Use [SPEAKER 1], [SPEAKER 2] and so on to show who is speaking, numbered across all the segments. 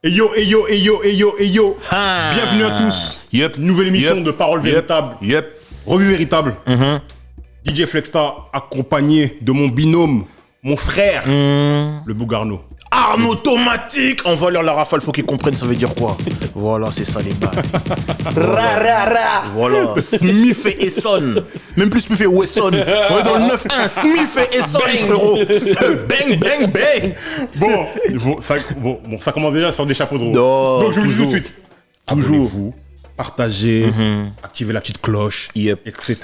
[SPEAKER 1] Hey yo, hey yo, hey yo, hey yo, hey yo. Bienvenue à tous. Nouvelle émission de Parole Véritable. Revue Véritable. DJ Flexstar accompagné de mon binôme, mon frère, le Bougarno.
[SPEAKER 2] Arme automatique. On va leur la rafale, faut qu'ils comprennent ça veut dire quoi. Voilà, c'est ça les bails. Voilà. Smith et Esson. Même plus Smith et Wesson. On est dans le 9-1. Smith et Esson, frérot. Bang, bang, bang.
[SPEAKER 1] Ça commence déjà sur des chapeaux de roue.
[SPEAKER 2] Non,
[SPEAKER 1] donc je vous dis tout de
[SPEAKER 2] toujours.
[SPEAKER 1] suite. Abonnez-vous, partagez, activez la petite cloche, etc.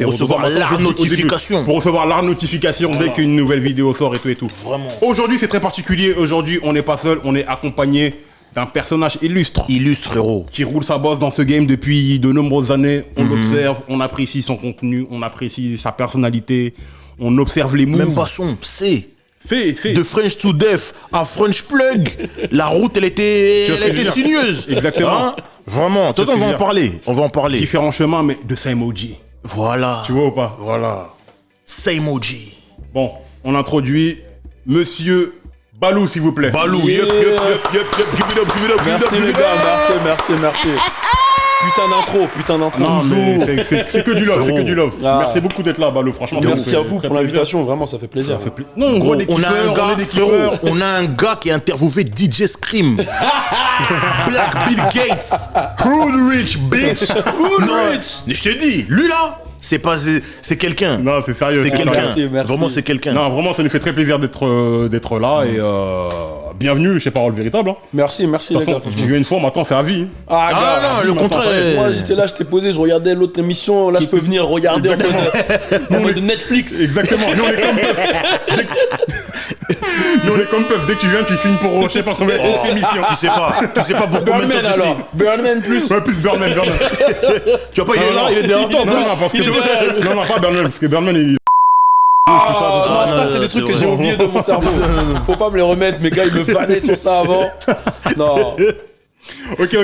[SPEAKER 2] Pour recevoir la notification.
[SPEAKER 1] Pour recevoir la notification dès qu'une nouvelle vidéo sort et tout.
[SPEAKER 2] Vraiment.
[SPEAKER 1] Aujourd'hui, c'est très particulier. Aujourd'hui, on n'est pas seul, on est accompagné d'un personnage illustre.
[SPEAKER 2] Illustre, frérot.
[SPEAKER 1] Qui roule sa bosse dans ce game depuis de nombreuses années. On l'observe, on apprécie son contenu, on apprécie sa personnalité, on observe les moves.
[SPEAKER 2] Même pas son, c'est.
[SPEAKER 1] Fait.
[SPEAKER 2] De French to Death à French Plug, la route, elle était sinueuse.
[SPEAKER 1] Exactement.
[SPEAKER 2] Hein? Vraiment. De toute façon, on va en parler.
[SPEAKER 1] Différents chemins, mais de same OG.
[SPEAKER 2] Voilà.
[SPEAKER 1] Tu vois ou pas?
[SPEAKER 2] Voilà. Same OG.
[SPEAKER 1] Bon, on introduit Monsieur Balou, s'il vous plaît.
[SPEAKER 2] Balou,
[SPEAKER 3] Yeah.
[SPEAKER 2] give it up.
[SPEAKER 3] Merci les gars, merci. Putain d'intro.
[SPEAKER 1] Non, mais c'est que du love,
[SPEAKER 3] Ah.
[SPEAKER 1] Merci beaucoup d'être là, Balou, franchement.
[SPEAKER 3] Merci à vous pour l'invitation, vraiment ça fait plaisir.
[SPEAKER 1] Non,
[SPEAKER 2] Gros,
[SPEAKER 1] des
[SPEAKER 2] on a
[SPEAKER 1] kiffeurs,
[SPEAKER 2] un gars,
[SPEAKER 1] on est des
[SPEAKER 2] frérot,
[SPEAKER 1] kiffeurs.
[SPEAKER 2] on a un gars qui a interviewé DJ Scream. Black Bill Gates. Hood rich, bitch.
[SPEAKER 3] Rich.
[SPEAKER 2] Mais je te dis, lui là, c'est quelqu'un.
[SPEAKER 1] Non, c'est sérieux.
[SPEAKER 2] C'est quelqu'un.
[SPEAKER 3] Merci.
[SPEAKER 2] Vraiment, c'est quelqu'un.
[SPEAKER 1] Non, vraiment, ça nous fait très plaisir d'être là et bienvenue chez Parole Véritable. Hein.
[SPEAKER 3] Merci
[SPEAKER 1] De
[SPEAKER 3] les
[SPEAKER 1] toute façon,
[SPEAKER 3] gars.
[SPEAKER 1] tu viens une fois, maintenant c'est à vie.
[SPEAKER 3] Ah, gars.
[SPEAKER 2] non, le contraire.
[SPEAKER 3] Moi j'étais là, j'étais posé, je regardais l'autre émission, là je peux venir regarder en mode Netflix.
[SPEAKER 1] Exactement. Nous, on est comme Puff. Nous, on est comme Puff. Dès que tu viens, tu signes pour, je sais pas, son autre émission.
[SPEAKER 2] Tu sais pas pour combien de
[SPEAKER 3] Birdman
[SPEAKER 2] temps tu
[SPEAKER 3] alors. Birdman plus.
[SPEAKER 1] Ouais, plus Birdman.
[SPEAKER 2] Tu vois pas, il est là, il est derrière toi.
[SPEAKER 1] Non, parce que... non, pas Birdman, parce que Birdman, il...
[SPEAKER 3] Non, ça c'est des trucs que j'ai oubliés de mon cerveau. Faut pas me les remettre, mes gars ils me vannaient sur ça avant. Non.
[SPEAKER 1] Ok.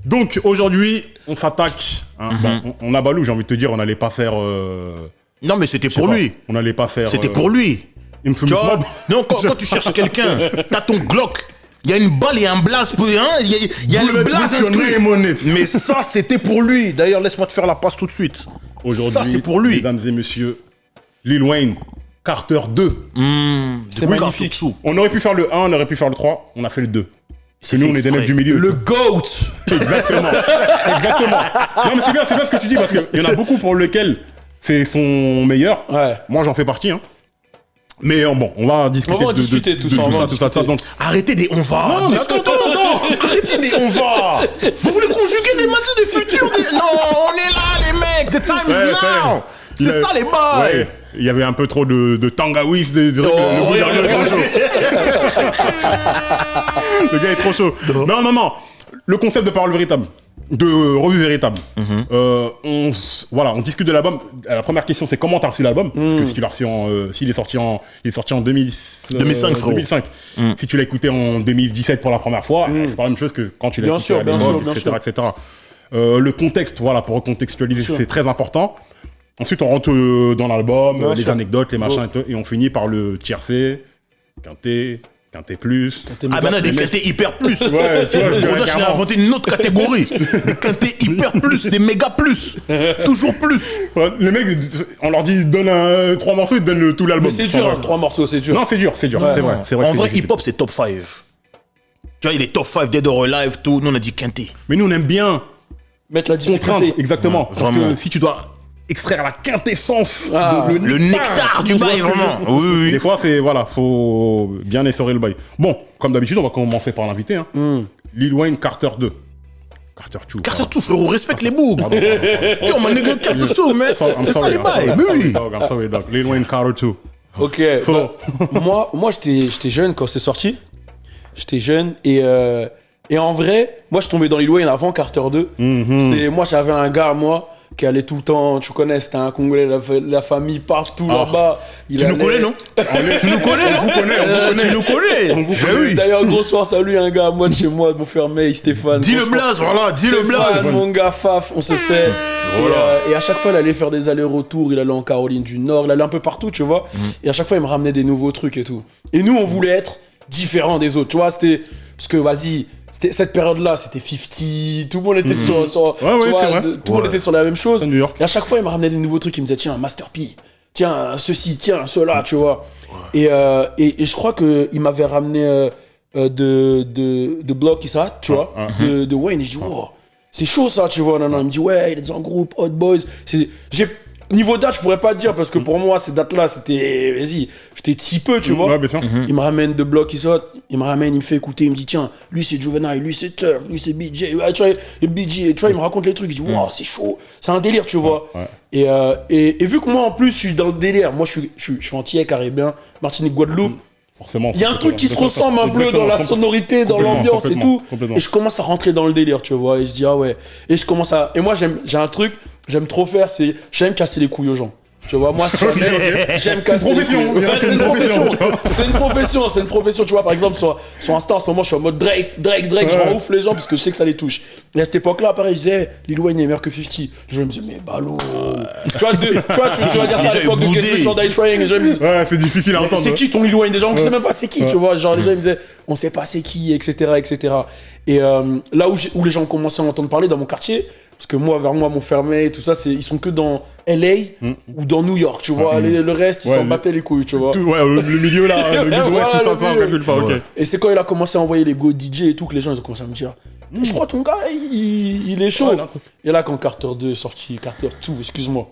[SPEAKER 1] Donc, aujourd'hui, on s'attaque. Hein, bon, on a Balou, j'ai envie de te dire, on n'allait pas faire...
[SPEAKER 2] Non, mais c'était pour lui.
[SPEAKER 1] On n'allait pas faire...
[SPEAKER 2] C'était pour lui.
[SPEAKER 1] Infamous
[SPEAKER 2] Tu vois
[SPEAKER 1] Mob.
[SPEAKER 2] Non, quand tu cherches quelqu'un, t'as ton Glock. Il y a une balle et un blast. Il y a le blast inscrit. Mais ça, c'était pour lui. D'ailleurs, laisse-moi te faire la passe tout de suite.
[SPEAKER 1] Aujourd'hui,
[SPEAKER 2] ça, c'est pour lui.
[SPEAKER 1] Mesdames et messieurs, Lil Wayne, Carter 2.
[SPEAKER 3] C'est magnifique.
[SPEAKER 1] On aurait pu faire le 1, on aurait pu faire le 3, on a fait le 2. Parce que nous, on est des mecs du milieu.
[SPEAKER 3] Le GOAT.
[SPEAKER 1] Exactement. Non, mais c'est bien ce que tu dis, parce qu'il y en a beaucoup pour lesquels c'est son meilleur.
[SPEAKER 3] Ouais.
[SPEAKER 1] Moi, j'en fais partie. Hein. Mais bon, on va discuter
[SPEAKER 3] On va discuter tout ça.
[SPEAKER 1] Donc,
[SPEAKER 2] Arrêtez des on va.
[SPEAKER 1] non, mais attends.
[SPEAKER 2] Arrêtez des on va. Vous voulez conjuguer les matchs des futurs Non, on est là, les mecs. The time
[SPEAKER 1] Ouais,
[SPEAKER 2] is now.
[SPEAKER 1] il
[SPEAKER 2] C'est
[SPEAKER 1] a-
[SPEAKER 2] ça, les bails.
[SPEAKER 1] Ouais, il y avait un peu trop de tangawis, le gars est trop chaud. Non. Le concept de Parole Véritable, de Revue Véritable. On discute de l'album. La première question, c'est comment t'as reçu l'album? Parce que s'il est sorti en
[SPEAKER 2] 2005, frérot.
[SPEAKER 1] 2005. Si tu l'as écouté en 2017 pour la première fois, c'est pas la même chose que quand tu l'as
[SPEAKER 3] Bien
[SPEAKER 1] écouté
[SPEAKER 3] sûr,
[SPEAKER 1] à
[SPEAKER 3] bien
[SPEAKER 1] l'époque,
[SPEAKER 3] sûr.
[SPEAKER 1] etc. Le contexte, voilà, pour recontextualiser, c'est très important. Ensuite, on rentre dans l'album,
[SPEAKER 3] Bien
[SPEAKER 1] les
[SPEAKER 3] sûr.
[SPEAKER 1] anecdotes, les machins, et on finit par le tiercé, quinté plus.
[SPEAKER 2] Ah, maintenant, des quintés hyper plus.
[SPEAKER 1] Ouais, tu vois,
[SPEAKER 2] Aujourd'hui, j'ai inventé une autre catégorie. Des quintés hyper plus, des méga plus. Toujours plus.
[SPEAKER 1] Ouais, les mecs, on leur dit, donne 3 morceaux, ils te donnent tout l'album.
[SPEAKER 3] Mais c'est dur, hein, 3 morceaux, c'est dur.
[SPEAKER 1] Non, c'est dur, c'est vrai.
[SPEAKER 2] En vrai, hip-hop, c'est top 5. Tu vois, il est top 5, Dead or Alive, tout. Nous, on a dit quinté.
[SPEAKER 1] Mais nous, on aime bien
[SPEAKER 3] Mettre la
[SPEAKER 1] contraindre,
[SPEAKER 3] difficulté.
[SPEAKER 1] exactement. Parce
[SPEAKER 2] vraiment.
[SPEAKER 1] que si tu dois extraire la quintessence,
[SPEAKER 2] Le nectar du bail, vraiment. Oui.
[SPEAKER 1] Des fois, faut bien essorer le bail. Bon, comme d'habitude, on va commencer par l'invité. Hein. Lil Wayne, Carter 2. Carter 2.
[SPEAKER 2] Carter tout, frérot, respecte les bougs.
[SPEAKER 1] Pardon.
[SPEAKER 2] Yo, man, nigga, Carter tout, mais c'est ça les bails. Mais oui.
[SPEAKER 1] I'm sorry, dog. Lil Wayne, Carter 2.
[SPEAKER 3] Ok.
[SPEAKER 1] So-
[SPEAKER 3] Moi j'étais jeune quand c'est sorti. J'étais jeune et en vrai, moi je tombais dans Lil Wayne avant Carter 2. Moi j'avais un gars, qui allait tout le temps, tu connais, c'était un Congolais, la famille partout là-bas.
[SPEAKER 2] Tu nous connais, non? Tu nous connais, non? Tu nous connais.
[SPEAKER 1] On vous connaît.
[SPEAKER 2] Oui.
[SPEAKER 3] D'ailleurs, gros soir, salut un gars à moi de chez moi, mon frère May, Stéphane.
[SPEAKER 2] Dis le
[SPEAKER 3] Gros soir.
[SPEAKER 2] blaze, voilà, dis le
[SPEAKER 3] Stéphane,
[SPEAKER 2] blaze.
[SPEAKER 3] mon gars Faf, on se sait.
[SPEAKER 2] Voilà.
[SPEAKER 3] Et à chaque fois, il allait faire des allers-retours, il allait en Caroline du Nord, il allait un peu partout, tu vois. Et à chaque fois, il me ramenait des nouveaux trucs et tout. Et nous, on voulait être différents des autres, tu vois. C'était Parce que, vas-y, cette période-là, c'était 50, tout le monde était sur
[SPEAKER 1] c'est vrai.
[SPEAKER 3] tout le monde était sur la même chose.
[SPEAKER 1] New York.
[SPEAKER 3] Et à chaque fois, il me ramenait des nouveaux trucs, il me disait, tiens, Master P, tiens, ceci, tiens, cela, tu vois. Et je crois qu'il m'avait ramené de Block et ça, tu vois, de Wayne, et je dis, wow, c'est chaud ça, tu vois. Non, il me dit, ouais, il est dans un groupe, Hot Boys. Niveau date, je pourrais pas te dire, parce que pour moi, ces dates-là, c'était, vas-y, j'étais petit peu, tu vois.
[SPEAKER 1] Ouais, bien sûr.
[SPEAKER 3] Il me ramène de Block et ça, il me fait écouter, il me dit, tiens, lui c'est Juvenile, lui c'est Turf, lui c'est BJ, ouais, tu vois, et BJ, tu vois, il me raconte les trucs, je dis, wow, c'est chaud, c'est un délire, tu vois. Et vu que moi, en plus, je suis dans le délire, moi, je suis antillais, caribéen, Martinique, Guadeloupe.
[SPEAKER 1] Forcément.
[SPEAKER 3] Il y a un truc qui se ressemble un peu dans la sonorité, dans l'ambiance et tout. Et je commence à rentrer dans le délire, tu vois. Et je dis, ah ouais. Et je commence à. Et moi, j'ai un truc, j'aime trop faire, j'aime casser les couilles aux gens. Tu vois, moi, j'aime casser les couilles. C'est une profession, tu vois. Par exemple, sur Insta, en ce moment, je suis en mode Drake, je rends ouf les gens parce que je sais que ça les touche. Et à cette époque-là, pareil, je disais, Lil Wayne est meilleur que 50. Je me disais, mais ballot. Tu vas dire ça à l'époque de Get Rich or Die Trying. Et je me dis,
[SPEAKER 1] ouais, c'est difficile à entendre.
[SPEAKER 3] C'est qui ton Lil Wayne? Déjà, on ne sait même pas c'est qui, tu vois. Genre, les gens, ils me disaient, on sait pas c'est qui, etc., etc. Et là où les gens commençaient à entendre parler dans mon quartier, parce que moi, vers moi, Montfermeil, tout ça, ils sont que dans LA ou dans New York, tu vois. Le reste, ils s'en battaient les couilles, tu vois.
[SPEAKER 1] Le milieu là, le Midwest, tout ça, ça en calcule pas, ok.
[SPEAKER 3] Et c'est quand il a commencé à envoyer les go DJ et tout que les gens ils ont commencé à me dire, je crois ton gars, il est chaud. Et là, quand Carter 2 est sorti, Carter 2, excuse-moi.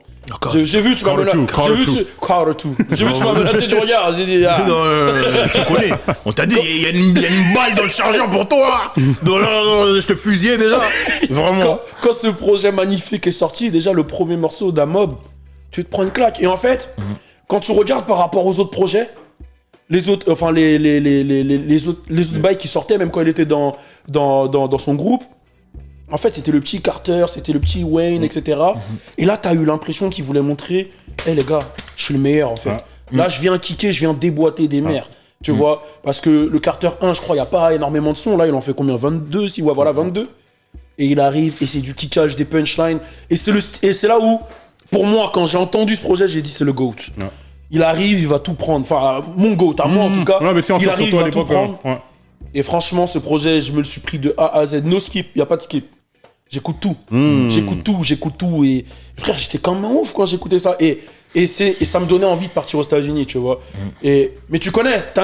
[SPEAKER 3] J'ai vu, tu m'as menacé. J'ai vu, tu m'as menacé du regard. J'ai dit,
[SPEAKER 2] tu connais. On t'a dit, il y a une balle dans le chargeur pour toi. Je te fusillais déjà. Vraiment.
[SPEAKER 3] Quand ce projet magnifique est sorti, déjà le premier morceau d'Amob, tu te prends une claque. Et en fait, quand tu regardes par rapport aux autres projets, les autres bails qui sortaient, même quand il était dans son groupe, en fait, c'était le petit Carter, c'était le petit Wayne, etc. Et là, t'as eu l'impression qu'il voulait montrer, hé les gars, je suis le meilleur en fait. Là, je viens kicker, je viens déboîter des mères. Tu vois, parce que le Carter 1, je crois, il n'y a pas énormément de sons. Là, il en fait combien? 22, si, ouais, voilà, 22. Et il arrive, et c'est du kickage, des punchlines. Et c'est là où, pour moi, quand j'ai entendu ce projet, j'ai dit, c'est le GOAT. Il arrive, il va tout prendre. Enfin, mon GOAT, à moi en tout cas. Il arrive, il va tout prendre. Et franchement, ce projet, je me le suis pris de A à Z. No skip, il n'y a pas de skip. J'écoute tout. J'écoute tout. Et frère, j'étais comme un ouf quand j'écoutais ça. Et ça me donnait envie de partir aux États-Unis, tu vois. Mais tu connais, t'es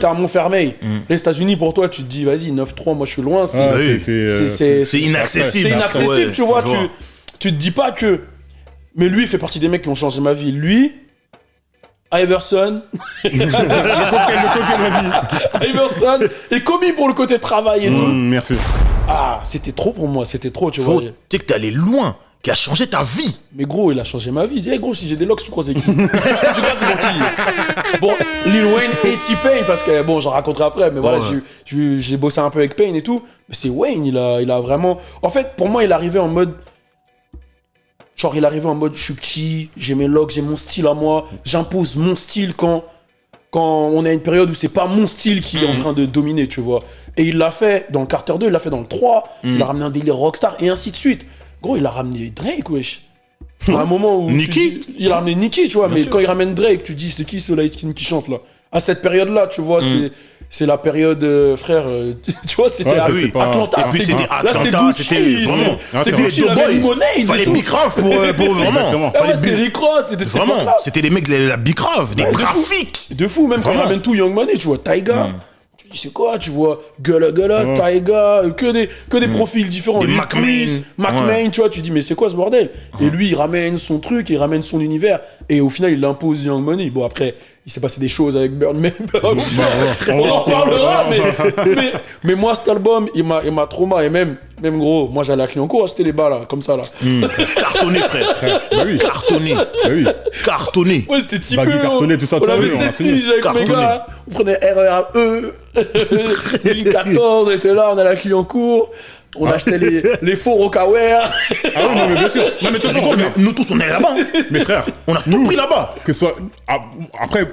[SPEAKER 3] à Montfermeil. Les États-Unis, pour toi, tu te dis, vas-y, 9-3, moi je suis loin. C'est
[SPEAKER 2] inaccessible.
[SPEAKER 3] C'est inaccessible, tu vois. Tu te dis pas que. Mais lui, il fait partie des mecs qui ont changé ma vie. Lui. Iverson, Iverson et Kobe pour le côté travail et tout.
[SPEAKER 1] Merci.
[SPEAKER 3] Ah, c'était trop pour moi, c'était trop, tu vois.
[SPEAKER 2] Tu sais que t'es allé loin, qui a changé ta vie.
[SPEAKER 3] Mais gros, il a changé ma vie. Gros, si j'ai des locks, tu crois c'est qui? Tu crois c'est pour qui? Bon, Lil Wayne et T-Pain, parce que bon, j'en raconterai après, mais voilà, j'ai bossé un peu avec Pain et tout. Mais c'est Wayne, il a vraiment. En fait, pour moi, il arrivait en mode. Genre, il arrivait en mode, je suis petit, j'ai mes locks, j'ai mon style à moi, j'impose mon style quand on est à une période où c'est pas mon style qui est en train de dominer, tu vois. Et il l'a fait dans le Carter 2, il l'a fait dans le 3, il a ramené un délire rockstar, et ainsi de suite. Gros, il a ramené Drake, wesh. À un moment où... il a ramené Nicki, tu vois, mais quand il ramène Drake, tu dis, c'est qui ce light skin qui chante, là? À cette période-là, tu vois, c'est la période, frère, tu vois, c'était Atlanta.
[SPEAKER 2] Là, c'était Gucci,
[SPEAKER 3] vraiment.
[SPEAKER 2] C'était les Doughboys. Il fallait Bicrave pour vraiment.
[SPEAKER 3] C'était les Cross, c'était
[SPEAKER 2] vraiment. C'était les mecs de la Bicrave, des graphiques.
[SPEAKER 3] De fou, même quand il ramène tout Young Money, tu vois, Tyga. Tu dis, c'est quoi, tu vois, Gula, Tyga, que des profils différents.
[SPEAKER 2] Des
[SPEAKER 3] McMahon, tu vois, tu dis, mais c'est quoi ce bordel? Et lui, il ramène son truc, il ramène son univers, et au final, il impose Young Money. Bon, après, il s'est passé des choses avec Birdman. On en parlera, mais moi, cet album, il m'a trauma. Et même gros, moi, j'allais à Clignancourt acheter les bas, là, comme ça, là.
[SPEAKER 2] Cartonné, frère.
[SPEAKER 1] Bah oui.
[SPEAKER 2] Cartonné.
[SPEAKER 1] Bah oui.
[SPEAKER 2] Cartonné.
[SPEAKER 3] Ouais, c'était typé.
[SPEAKER 1] Cartonné, tout ça.
[SPEAKER 3] On avait 16 piges avec mes gars. On prenait RERE, 2014, on était là, on allait à Clignancourt. On achetait les faux Rocawear.
[SPEAKER 1] Ah oui, non, mais bien sûr. Non, mais de toute façon,
[SPEAKER 2] nous tous, on est là-bas.
[SPEAKER 1] Mes frères.
[SPEAKER 2] On a tout pris là-bas.
[SPEAKER 1] Que ce soit. Après,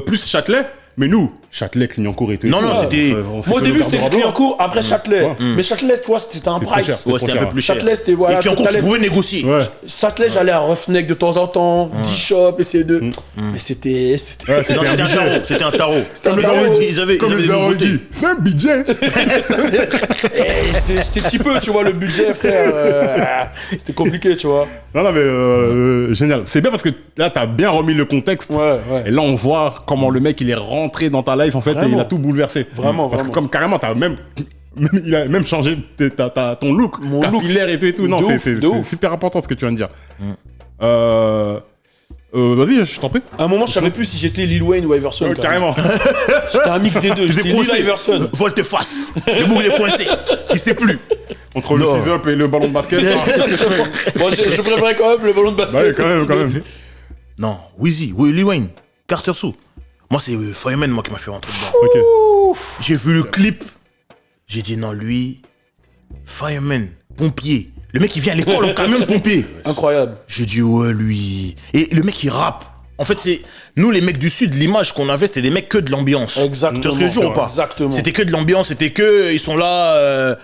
[SPEAKER 1] plus Châtelet, mais nous, Châtelet, Clignancourt et tout.
[SPEAKER 2] Non, c'était.
[SPEAKER 3] Moi, au début, c'était Clignancourt, après Châtelet. Mais Châtelet, tu vois, c'était un price.
[SPEAKER 2] Ouais, c'était un peu plus cher.
[SPEAKER 3] Châtelet, c'était voilà.
[SPEAKER 2] Et Clignancourt, tu pouvais négocier.
[SPEAKER 1] Ouais.
[SPEAKER 3] Châtelet, j'allais à Roughneck de temps en temps, 10 shops, essayer de. Mais c'était.
[SPEAKER 1] Ouais,
[SPEAKER 2] Non, c'était un tarot. C'était un tarot.
[SPEAKER 1] Comme le
[SPEAKER 3] tarot.
[SPEAKER 1] daron
[SPEAKER 2] Ils avaient des nouveautés.
[SPEAKER 1] Fais un budget.
[SPEAKER 3] J'étais petit peu, tu vois, le budget, frère. C'était compliqué, tu vois.
[SPEAKER 1] Non, mais génial. C'est bien parce que là, t'as bien remis le contexte.
[SPEAKER 3] Ouais.
[SPEAKER 1] Et là, on voit comment le mec, il est rentré dans ta life, en fait, et il a tout bouleversé.
[SPEAKER 3] Vraiment.
[SPEAKER 1] Parce que comme carrément, il a même changé ton look, capillaire et tout. Non, c'est super important ce que tu viens de dire. Vas-y, je t'en prie.
[SPEAKER 3] À un moment, je savais plus si j'étais Lil Wayne ou Iverson.
[SPEAKER 1] Carrément.
[SPEAKER 3] J'étais un mix des deux. J'étais Lil Iverson.
[SPEAKER 2] Volte-face. Le bout, il est coincé. Il sait plus.
[SPEAKER 1] Entre le six-up et le ballon de basket, qu'est-ce que je fais?
[SPEAKER 3] Bon, je préférais quand même le ballon de basket.
[SPEAKER 1] Bah oui, quand même.
[SPEAKER 2] Non, Weezy, Lil Wayne, Carter Sue. Moi, c'est Fireman, moi, qui m'a fait rentrer dedans.
[SPEAKER 1] Ok.
[SPEAKER 2] J'ai vu le clip. J'ai dit, non, lui, Fireman, pompier. Le mec, il vient à l'école en camion de pompier.
[SPEAKER 3] Incroyable.
[SPEAKER 2] J'ai dit, ouais, lui. Et le mec, il rappe. En fait, c'est nous, les mecs du Sud, l'image qu'on avait, c'était des mecs que de l'ambiance.
[SPEAKER 3] Exactement.
[SPEAKER 2] Tu vois ce que je veux ou pas?
[SPEAKER 3] Exactement.
[SPEAKER 2] C'était que de l'ambiance, c'était que, ils sont là,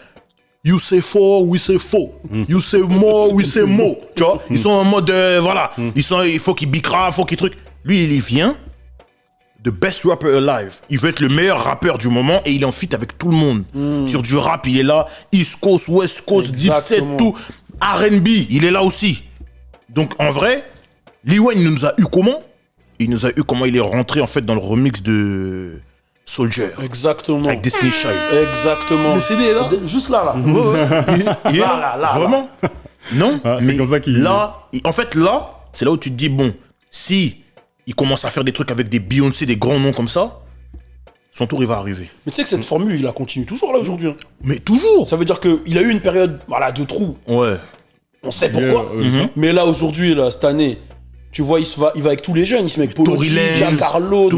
[SPEAKER 2] you say faux, we say faux. You say more, we say more. Tu vois? Ils sont en mode, voilà. Il faut qu'ils bicra, il faut qu'ils truc. Lui, il vient. The best rapper alive. Il veut être le meilleur rappeur du moment et il est en feat avec tout le monde. Sur du rap, il est là. East Coast, West Coast, Dipset, tout. R&B, il est là aussi. Donc en vrai, Lil Wayne nous a eu comment? Il nous a eu comment il est rentré en fait dans le remix de Soldier.
[SPEAKER 3] Exactement.
[SPEAKER 2] Avec Destiny Child.
[SPEAKER 3] Exactement.
[SPEAKER 2] Le CD est là.
[SPEAKER 3] Juste là.
[SPEAKER 2] Il est là. Vraiment? Non, mais
[SPEAKER 1] comme ça qu'il...
[SPEAKER 2] là, en fait là, c'est là où tu te dis, bon, si il commence à faire des trucs avec des Beyoncé, des grands noms comme ça, son tour, il va arriver.
[SPEAKER 3] Mais tu sais que cette formule, il la continue toujours là aujourd'hui.
[SPEAKER 2] Mais toujours.
[SPEAKER 3] Ça veut dire qu'il a eu une période de trou.
[SPEAKER 2] Ouais.
[SPEAKER 3] On sait pourquoi. Mais là, aujourd'hui, là, cette année, tu vois, il va avec tous les jeunes. Il se met avec Polo G, Giancarlo,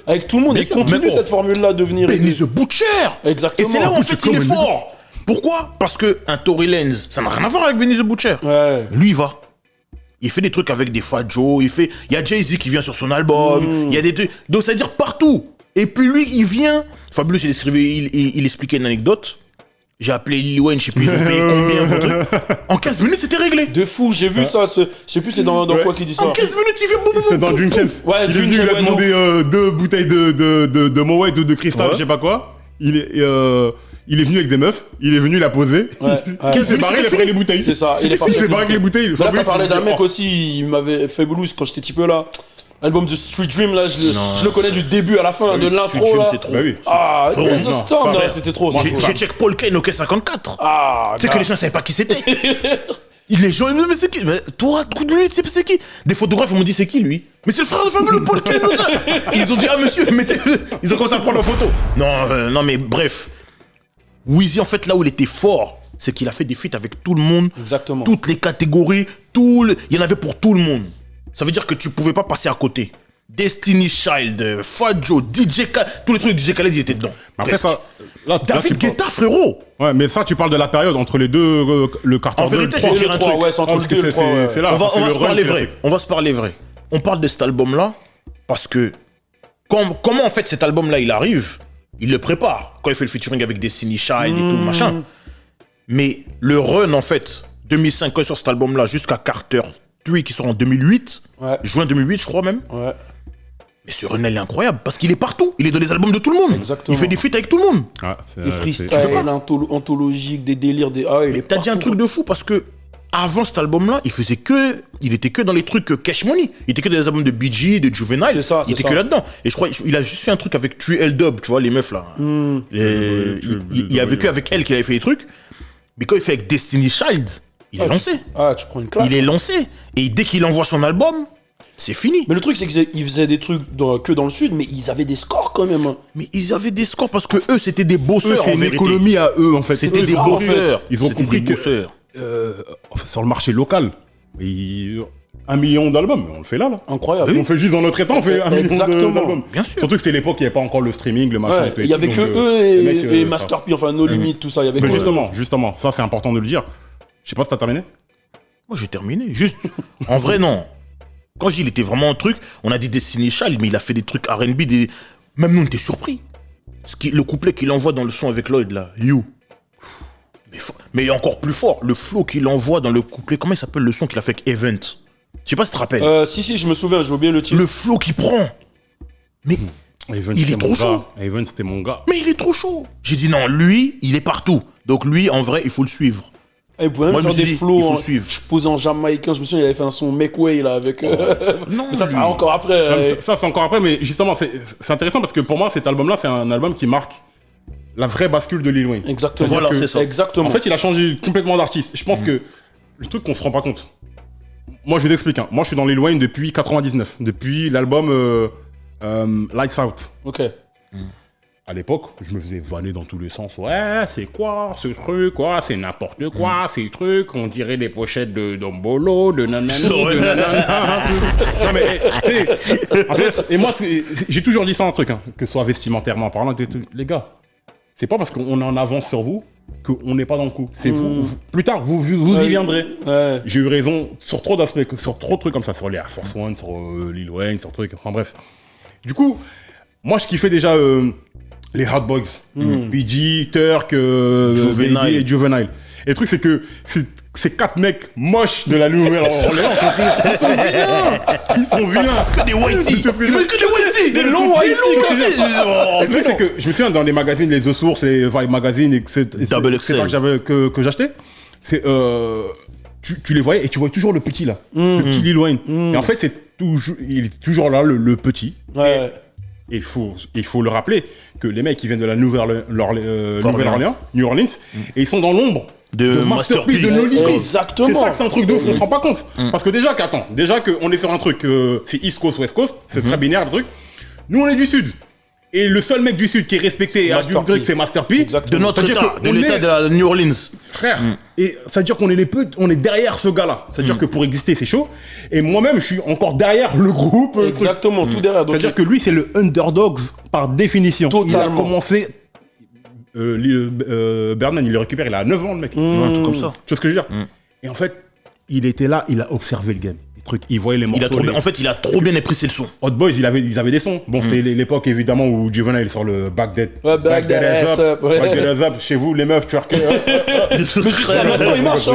[SPEAKER 3] avec tout le monde. Il continue cette formule-là de venir.
[SPEAKER 2] Benny the Butcher.
[SPEAKER 3] Exactement.
[SPEAKER 2] Et c'est là où en fait il est fort. Pourquoi? Parce que un Tory Lanez, ça n'a rien à voir avec Benny the Butcher.
[SPEAKER 3] Ouais.
[SPEAKER 2] Lui, il va. Il fait des trucs avec des Fat Joe, il y a Jay-Z qui vient sur son album, il y a des trucs, donc c'est-à-dire partout. Et puis lui, il vient, Fabulous, il expliquait une anecdote, j'ai appelé Lil Wayne, je sais plus, ils ont payé combien, mon truc. En 15 minutes, c'était réglé.
[SPEAKER 3] De fou, j'ai vu ça, je sais plus c'est dans quoi qu'il dit ça.
[SPEAKER 2] En 15 minutes, il fait boum.
[SPEAKER 1] C'est dans Dream Chance.
[SPEAKER 3] Ouais,
[SPEAKER 1] il est venu, il a demandé 2 bouteilles de Moët ou de cristal, je sais pas quoi. Il est venu avec des meufs, il est venu la poser. Il s'est barré, il a pris les bouteilles.
[SPEAKER 3] C'est ça,
[SPEAKER 1] il s'est barré avec les bouteilles.
[SPEAKER 3] Là, t'as parlé d'un mec aussi, il m'avait fait Blues quand j'étais petit peu là. L'album de Street Dream, là, je le connais du début à la fin, de l'intro là.
[SPEAKER 2] C'est trop.
[SPEAKER 3] Ah, c'était trop.
[SPEAKER 2] J'ai check Paul Kane au K54.
[SPEAKER 3] Ah,
[SPEAKER 2] tu sais que les gens savaient pas qui c'était. Les gens, mais c'est qui? Mais toi, coup de lui, tu sais c'est qui? Des photographes m'ont dit c'est qui lui? Mais c'est le frère de Fabulous, Paul Kane. Ils ont dit ah monsieur, mettez-le. Ils ont commencé à prendre en photo. Non, mais bref. Weezy, en fait, là où il était fort, c'est qu'il a fait des feats avec tout le monde.
[SPEAKER 3] Exactement.
[SPEAKER 2] Toutes les catégories, il y en avait pour tout le monde. Ça veut dire que tu pouvais pas passer à côté. Destiny Child, Fat Joe, DJ Khaled, tous les trucs de DJ Khaled, ils étaient dedans.
[SPEAKER 1] Après ça, là,
[SPEAKER 2] David Guetta, frérot.
[SPEAKER 1] Ouais, mais ça, tu parles de la période entre les deux, le Carter 2
[SPEAKER 2] en vérité, je vais dire un truc.
[SPEAKER 3] Ouais, c'est entre le 2 et le 3.
[SPEAKER 1] C'est là,
[SPEAKER 2] on va se parler vrai. On va se parler vrai. On parle de cet album-là parce que comment en fait cet album-là il arrive? Il le prépare quand il fait le featuring avec Destiny Child et tout machin. Mais le run en fait 2005 quand il sort cet album-là jusqu'à Carter 3 qui sort en 2008, juin 2008 je crois même.
[SPEAKER 3] Ouais.
[SPEAKER 2] Mais ce run il est incroyable parce qu'il est partout. Il est dans les albums de tout le monde.
[SPEAKER 3] Exactement.
[SPEAKER 2] Il fait des feats avec tout le monde.
[SPEAKER 3] Des freestyles, anthologiques, des délires,
[SPEAKER 2] t'as dit un truc de fou parce que avant cet album-là, il était que dans les trucs Cash Money. Il était que dans les albums de BG, de Juvenile.
[SPEAKER 3] C'est ça,
[SPEAKER 2] il était que là-dedans. Et je crois qu'il a juste fait un truc avec 3L-Dub, tu vois, les meufs là. Il y avait que avec elle qu'il avait fait les trucs. Mais quand il fait avec Destiny Child, il est lancé.
[SPEAKER 3] Tu prends une claque.
[SPEAKER 2] Il est lancé. Et dès qu'il envoie son album, c'est fini.
[SPEAKER 3] Mais le truc, c'est qu'ils faisaient des trucs que dans le Sud, mais ils avaient des scores quand même.
[SPEAKER 2] Mais ils avaient des scores parce que eux, c'était des bosseurs.
[SPEAKER 1] C'est une économie à eux, en fait.
[SPEAKER 2] C'était des bosseurs.
[SPEAKER 1] Ils ont compris que sur le marché local, 1 million d'albums, on le fait là.
[SPEAKER 3] Incroyable.
[SPEAKER 1] On fait juste dans notre état, on fait 1 million d'albums.
[SPEAKER 2] Bien sûr.
[SPEAKER 1] Surtout que c'était l'époque, il n'y avait pas encore le streaming, le machin.
[SPEAKER 3] Il y avait que eux et Master P, enfin No Limit, tout ça. Il y avait
[SPEAKER 1] mais justement, ça c'est important de le dire. Je sais pas si t'as terminé.
[SPEAKER 2] Moi j'ai terminé. Juste, en vrai non. Quand il était vraiment un truc, on a dit Destiny Child, mais il a fait des trucs R&B, Même nous, on était surpris. Le couplet qu'il envoie dans le son avec Lloyd, là, You. Mais encore plus fort, le flow qu'il envoie dans le couplet, comment il s'appelle le son qu'il a fait avec Event? Je sais pas si tu te rappelles.
[SPEAKER 3] Si, je me souviens, j'ai oublié le titre.
[SPEAKER 2] Le flow qu'il prend. Mais il est trop chaud.
[SPEAKER 1] Event, c'était mon gars.
[SPEAKER 2] Mais il est trop chaud. J'ai dit non, lui, il est partout. Donc lui, en vrai, il faut le suivre.
[SPEAKER 3] Il pouvait même faire des flows. Je posais en jamaïcain. Je me souviens, il avait fait un son Make Way là avec.
[SPEAKER 2] Non,
[SPEAKER 3] mais ça, c'est encore après.
[SPEAKER 1] Ça, c'est encore après. Mais justement, c'est intéressant parce que pour moi, cet album-là, c'est un album qui marque la vraie bascule de Lil Wayne.
[SPEAKER 3] Exactement.
[SPEAKER 2] Voilà, c'est ça.
[SPEAKER 3] Exactement.
[SPEAKER 1] En fait, il a changé complètement d'artiste. Je pense que le truc qu'on se rend pas compte. Moi, je vous explique. Moi, je suis dans Lil Wayne depuis 99, depuis l'album Lights Out.
[SPEAKER 3] Ok.
[SPEAKER 1] À l'époque, je me faisais vanner dans tous les sens. Ouais, c'est quoi ce truc? Quoi, c'est n'importe quoi, ces trucs. On dirait des pochettes de Dombolo, de nanana, de nanana. Non mais, tu sais, en fait, et moi, j'ai toujours dit ça un truc, que ce soit vestimentairement parlant, les gars. C'est pas parce qu'on est en avance sur vous qu'on n'est pas dans le coup. C'est vous, plus tard, vous y viendrez.
[SPEAKER 3] Ouais.
[SPEAKER 1] J'ai eu raison sur trop d'aspects, sur trop de trucs comme ça, sur les Air Force One, sur Lil Wayne, sur trucs, enfin bref. Du coup, moi je kiffais déjà les Hot Boys, PG, Turk, Baby et Juvenile. Et le truc c'est que ces 4 mecs moches de la Nouvelle-Orléans, ils sont vilains.
[SPEAKER 2] Que des whitey.
[SPEAKER 3] Des longs whitey.
[SPEAKER 1] Et le truc c'est que je me souviens dans les magazines, les The Source, les Vibe Magazine, etc. que j'achetais, c'est tu les voyais et tu voyais toujours le petit là, le petit Lil Wayne. Et en fait il est toujours là le petit.
[SPEAKER 3] Ouais.
[SPEAKER 1] Et il faut le rappeler que les mecs qui viennent de la Nouvelle-Orléans, New Orleans, et ils sont dans l'ombre de Master P, de Nolly.
[SPEAKER 3] Exactement.
[SPEAKER 1] C'est ça que c'est un truc de ouf, on se rend pas compte. Parce que déjà qu'on est sur un truc, c'est East Coast, West Coast, c'est très binaire le truc. Nous on est du Sud. Et le seul mec du Sud qui est respecté et a du truc, c'est Master P.
[SPEAKER 2] De notre état, de l'état de la New Orleans.
[SPEAKER 1] Frère, et ça veut dire qu'on est on est derrière ce gars-là. Ça veut dire que pour exister, c'est chaud. Et moi-même, je suis encore derrière le groupe.
[SPEAKER 3] Exactement, tout derrière.
[SPEAKER 1] Ça veut dire que lui, c'est le underdog par définition.
[SPEAKER 3] Totalement.
[SPEAKER 1] Il a commencé. Birdman, il le récupère, il a 9 ans, le mec.
[SPEAKER 2] Un truc comme ça.
[SPEAKER 1] Tu vois ce que je veux dire? Et en fait, il était là, il a observé le game. Il voyait les morceaux.
[SPEAKER 2] En fait, il a trop bien apprécié le son.
[SPEAKER 1] Hot Boys, ils avaient des sons. Bon, c'était l'époque évidemment où Juvenile sort le Back Dead.
[SPEAKER 3] Ouais, Back Dead Ass Up.
[SPEAKER 1] Back Dead Ass Up. Chez vous, les meufs, twerker.
[SPEAKER 3] Mais jusqu'à maintenant, il marche.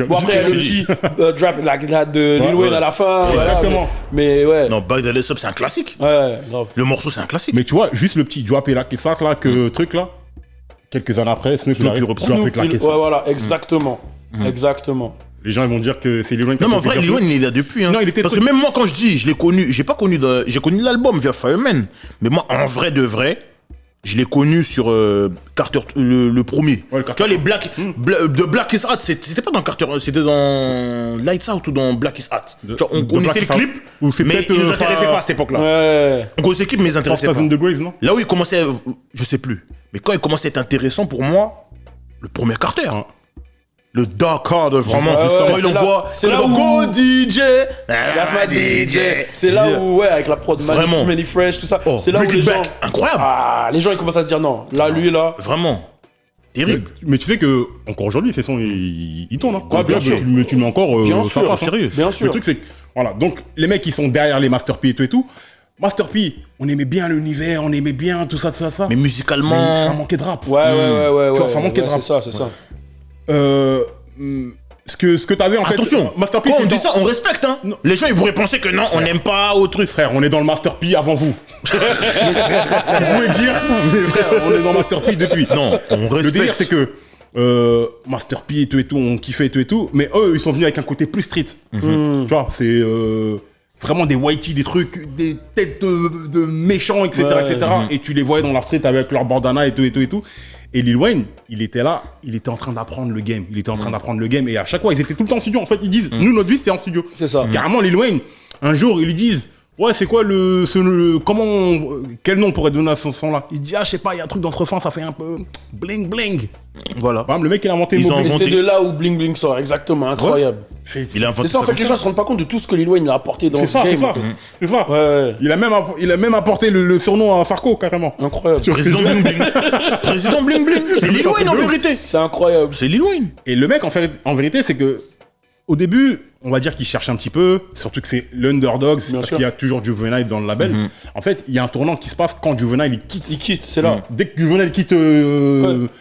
[SPEAKER 3] Bon, après, le petit drop de Lil Wayne à la fin.
[SPEAKER 1] Exactement.
[SPEAKER 3] Mais ouais.
[SPEAKER 2] Non, Back Dead Ass Up, c'est un classique.
[SPEAKER 3] Ouais, grave.
[SPEAKER 2] Le morceau, c'est un classique.
[SPEAKER 1] Mais tu vois, juste le petit drop et là qui sort là, que truc là. Quelques années après, Snoop il reprend.
[SPEAKER 3] Ouais, voilà, exactement. Exactement.
[SPEAKER 1] Les gens ils vont dire que c'est Lil Wayne.
[SPEAKER 2] Non, mais en vrai, Lil Wayne, il est là depuis. Hein.
[SPEAKER 1] Non, il était
[SPEAKER 2] parce que même moi, quand je dis, je l'ai connu, j'ai connu l'album via Fireman. Mais moi, en vrai de vrai, je l'ai connu sur Carter, le premier. Ouais, tu vois, les de Black is Hot, c'était pas dans Carter, c'était dans Lights Out ou dans Black is Hot. On connaissait le clip, mais ils nous intéressaient pas à cette époque-là.
[SPEAKER 3] Ouais.
[SPEAKER 2] On connaissait le clip, mais ils nous intéressaient pas.
[SPEAKER 1] The Graves, non?
[SPEAKER 2] Là où il commençait, je sais plus. Mais quand il commençait à être intéressant pour moi, le premier Carter. Hein. Le Dark Card, vraiment, justement, il envoie.
[SPEAKER 3] C'est là où.
[SPEAKER 2] Go DJ!
[SPEAKER 3] That's my DJ! C'est là où, ouais, avec la prod Manny Fresh, tout ça. C'est là où les gens.
[SPEAKER 2] Incroyable!
[SPEAKER 3] Ah, les gens, ils commencent à se dire non. Là, lui, là.
[SPEAKER 2] Vraiment. Terrible.
[SPEAKER 1] Mais tu sais que, encore aujourd'hui, ces sons, ils tournent.
[SPEAKER 3] Ouais, bien sûr.
[SPEAKER 1] Mais tu mets encore.
[SPEAKER 3] Bien sûr,
[SPEAKER 1] sérieux.
[SPEAKER 3] Bien sûr.
[SPEAKER 1] Le truc, c'est que, voilà. Donc, les mecs qui sont derrière les Master P et tout. Master P, on aimait bien l'univers, on aimait bien tout ça.
[SPEAKER 2] Mais musicalement.
[SPEAKER 1] Mais ça manquait de rap.
[SPEAKER 3] Ouais.
[SPEAKER 1] Tu vois, ça manquait de rap.
[SPEAKER 3] C'est ça.
[SPEAKER 1] Ce que t'avais en fait.
[SPEAKER 2] Attention,
[SPEAKER 1] Master P,
[SPEAKER 2] quand on dit ça, on respecte. Hein. Les gens, ils pourraient penser que non, on n'aime pas au truc.
[SPEAKER 1] Frère, on est dans le Master P avant vous. Vous pouvez dire, mais frère, on est dans Master P depuis.
[SPEAKER 2] Non, on respecte.
[SPEAKER 1] Le délire, c'est que Master P et tout, on kiffait et tout, mais eux, ils sont venus avec un côté plus street. Tu vois, c'est vraiment des whitey, des trucs, des têtes de méchants, etc., etc. Et tu les voyais dans la street avec leur bandana et tout. Et Lil Wayne, il était là, il était en train d'apprendre le game. Et à chaque fois, ils étaient tout le temps en studio. En fait, ils disent, nous, notre vie, c'était en studio.
[SPEAKER 3] C'est ça.
[SPEAKER 1] Carrément, Lil Wayne, un jour, ils lui disent, ouais, c'est quoi quel nom on pourrait donner à ce son-là? Il dit, je sais pas, il y a un truc dans ce refrain, ça fait un peu bling bling.
[SPEAKER 2] Voilà.
[SPEAKER 1] Bam, le mec, il a inventé le mot bling.
[SPEAKER 3] C'est de là où bling bling sort, exactement, incroyable.
[SPEAKER 1] Ouais.
[SPEAKER 2] Il a inventé
[SPEAKER 3] ça, en fait, les gens se rendent pas compte de tout ce que Lil Wayne a apporté dans ce game.
[SPEAKER 1] C'est ça.
[SPEAKER 3] Ouais.
[SPEAKER 1] Il a même apporté le surnom à Farco, carrément.
[SPEAKER 3] Incroyable.
[SPEAKER 2] Président Bling Bling. Président Bling Bling. C'est Lil Wayne en vérité.
[SPEAKER 3] C'est incroyable.
[SPEAKER 2] C'est Lil Wayne.
[SPEAKER 1] Et le mec, en vérité, c'est que au début, on va dire qu'ils cherchent un petit peu, surtout que c'est l'Underdogs,
[SPEAKER 3] Bien
[SPEAKER 1] parce
[SPEAKER 3] sûr.
[SPEAKER 1] qu'il y a toujours Juvenile dans le label. En fait, il y a un tournant qui se passe quand Juvenile il quitte.
[SPEAKER 3] Il quitte, c'est là.
[SPEAKER 1] Dès que Juvenile quitte.
[SPEAKER 3] Ouais.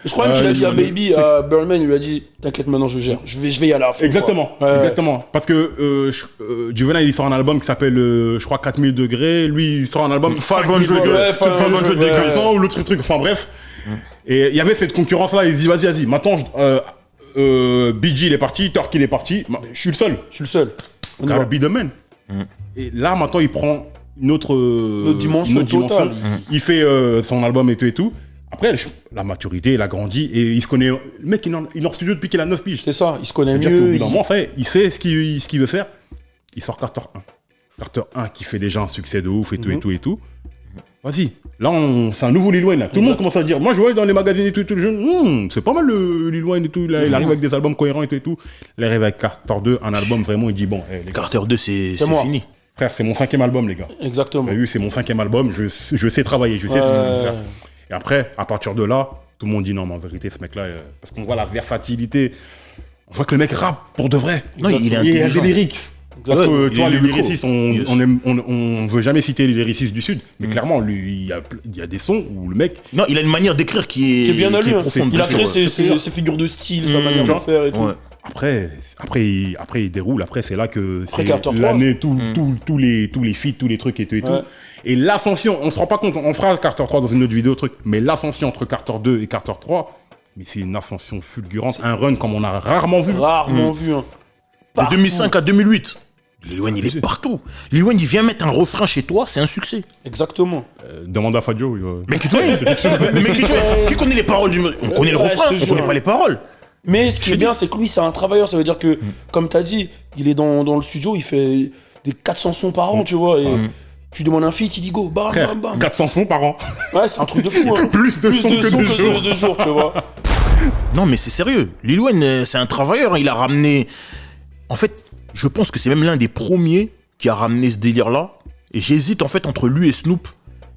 [SPEAKER 3] Je crois même qu'il a dit à Baby, à Birdman, il lui a dit t'inquiète, maintenant je gère. Je vais y aller à fond.
[SPEAKER 1] Exactement,
[SPEAKER 3] quoi. Ouais.
[SPEAKER 1] exactement. Parce que Juvenile il sort un album qui s'appelle, je crois, 4000 degrés. Lui, il sort un album
[SPEAKER 2] 500
[SPEAKER 1] degrés.
[SPEAKER 3] ouais, 500
[SPEAKER 1] degrés.
[SPEAKER 3] ouais.
[SPEAKER 1] Ou l'autre truc. Enfin bref. Et il y avait cette concurrence là. Il dit vas-y. Maintenant, BG il est parti, Turk il est parti. Je suis le seul.
[SPEAKER 3] Je suis le seul. On y
[SPEAKER 1] Gotta
[SPEAKER 3] va.
[SPEAKER 1] be the man. Et là, maintenant, il prend une autre
[SPEAKER 3] dimension totale.
[SPEAKER 1] Il fait son album et tout. Après, la maturité, il a grandi et il se connaît. Le mec, il est en studio depuis qu'il a 9 piges.
[SPEAKER 3] C'est ça, il se connaît
[SPEAKER 1] C'est-à-dire qu'au
[SPEAKER 3] mieux.
[SPEAKER 1] bout d'un moment, il sait ce qu'il veut faire. Il sort Carter 1. Carter 1 qui fait déjà un succès de ouf et tout. Vas-y. Là, c'est un nouveau Lil Wayne. Là. Tout le monde commence à dire. Moi, je vois dans les magazines et tout le jeune. C'est pas mal le Lil Wayne et tout. Là, il arrive avec des albums cohérents et tout. Là, il arrive avec Carter 2, un album vraiment. Il dit bon, les gars,
[SPEAKER 2] Carter 2, c'est
[SPEAKER 3] moi.
[SPEAKER 2] fini.
[SPEAKER 1] frère, c'est mon 5e album, les gars.
[SPEAKER 3] Exactement.
[SPEAKER 1] T'as vu, c'est mon 5e album. Je sais travailler. Je sais ce que je veux faire. Et après, à partir de là, tout le monde dit non, mais en vérité, ce mec-là, parce qu'on voit la versatilité. On voit que le mec rappe pour de vrai.
[SPEAKER 2] Non, il est
[SPEAKER 1] Il y a
[SPEAKER 2] intelligent.
[SPEAKER 1] des lyrics. Parce
[SPEAKER 2] Ouais,
[SPEAKER 1] que tu vois,
[SPEAKER 2] il est
[SPEAKER 1] les
[SPEAKER 2] lyrico.
[SPEAKER 1] lyricistes, on veut jamais citer les lyricistes du Sud, mais clairement, lui, il y a des sons où le mec.
[SPEAKER 2] Non, il a une manière d'écrire qui est
[SPEAKER 3] bien à lui. hein.
[SPEAKER 2] profonde.
[SPEAKER 3] Il a créé
[SPEAKER 2] Ouais.
[SPEAKER 3] ses figures de style, sa manière de faire et tout.
[SPEAKER 2] Ouais.
[SPEAKER 1] Après, il déroule. Après, c'est là que
[SPEAKER 3] Après
[SPEAKER 1] c'est
[SPEAKER 3] Carter 3.
[SPEAKER 1] l'année, tous les feats, tous les trucs et tout et tout.
[SPEAKER 3] Ouais.
[SPEAKER 1] Et l'ascension, on se rend pas compte, on fera Carter 3 dans une autre vidéo, truc, mais l'ascension entre Carter 2 et Carter 3, mais c'est une ascension fulgurante, un run comme on a rarement vu.
[SPEAKER 3] Rarement vu. Hein.
[SPEAKER 2] De 2005 à 2008. Lil Wayne, il est partout. Lil Wayne, il vient mettre un refrain chez toi, c'est un succès.
[SPEAKER 3] Exactement.
[SPEAKER 1] Demande à Fadjo.
[SPEAKER 2] Mais qui connaît les paroles du... On connaît le
[SPEAKER 3] Ouais,
[SPEAKER 2] refrain,
[SPEAKER 3] je te
[SPEAKER 2] on connaît
[SPEAKER 3] jure.
[SPEAKER 2] pas les paroles.
[SPEAKER 3] Mais ce qui est bien, c'est que lui, c'est un travailleur. Ça veut dire que, comme tu as dit, il est dans le studio, il fait des 400 sons par an, tu vois. Et tu demandes un feat, il dit go, bam,
[SPEAKER 1] Frère,
[SPEAKER 3] bam, bam.
[SPEAKER 1] 400 sons par an.
[SPEAKER 3] Ouais, c'est un truc de fou. Hein.
[SPEAKER 1] Plus de sons que de jours.
[SPEAKER 3] de jours, tu vois.
[SPEAKER 2] Non, mais c'est sérieux. Lil Wayne, c'est un travailleur. Il a ramené... En fait, je pense que c'est même l'un des premiers qui a ramené ce délire-là. Et j'hésite, en fait, entre lui et Snoop.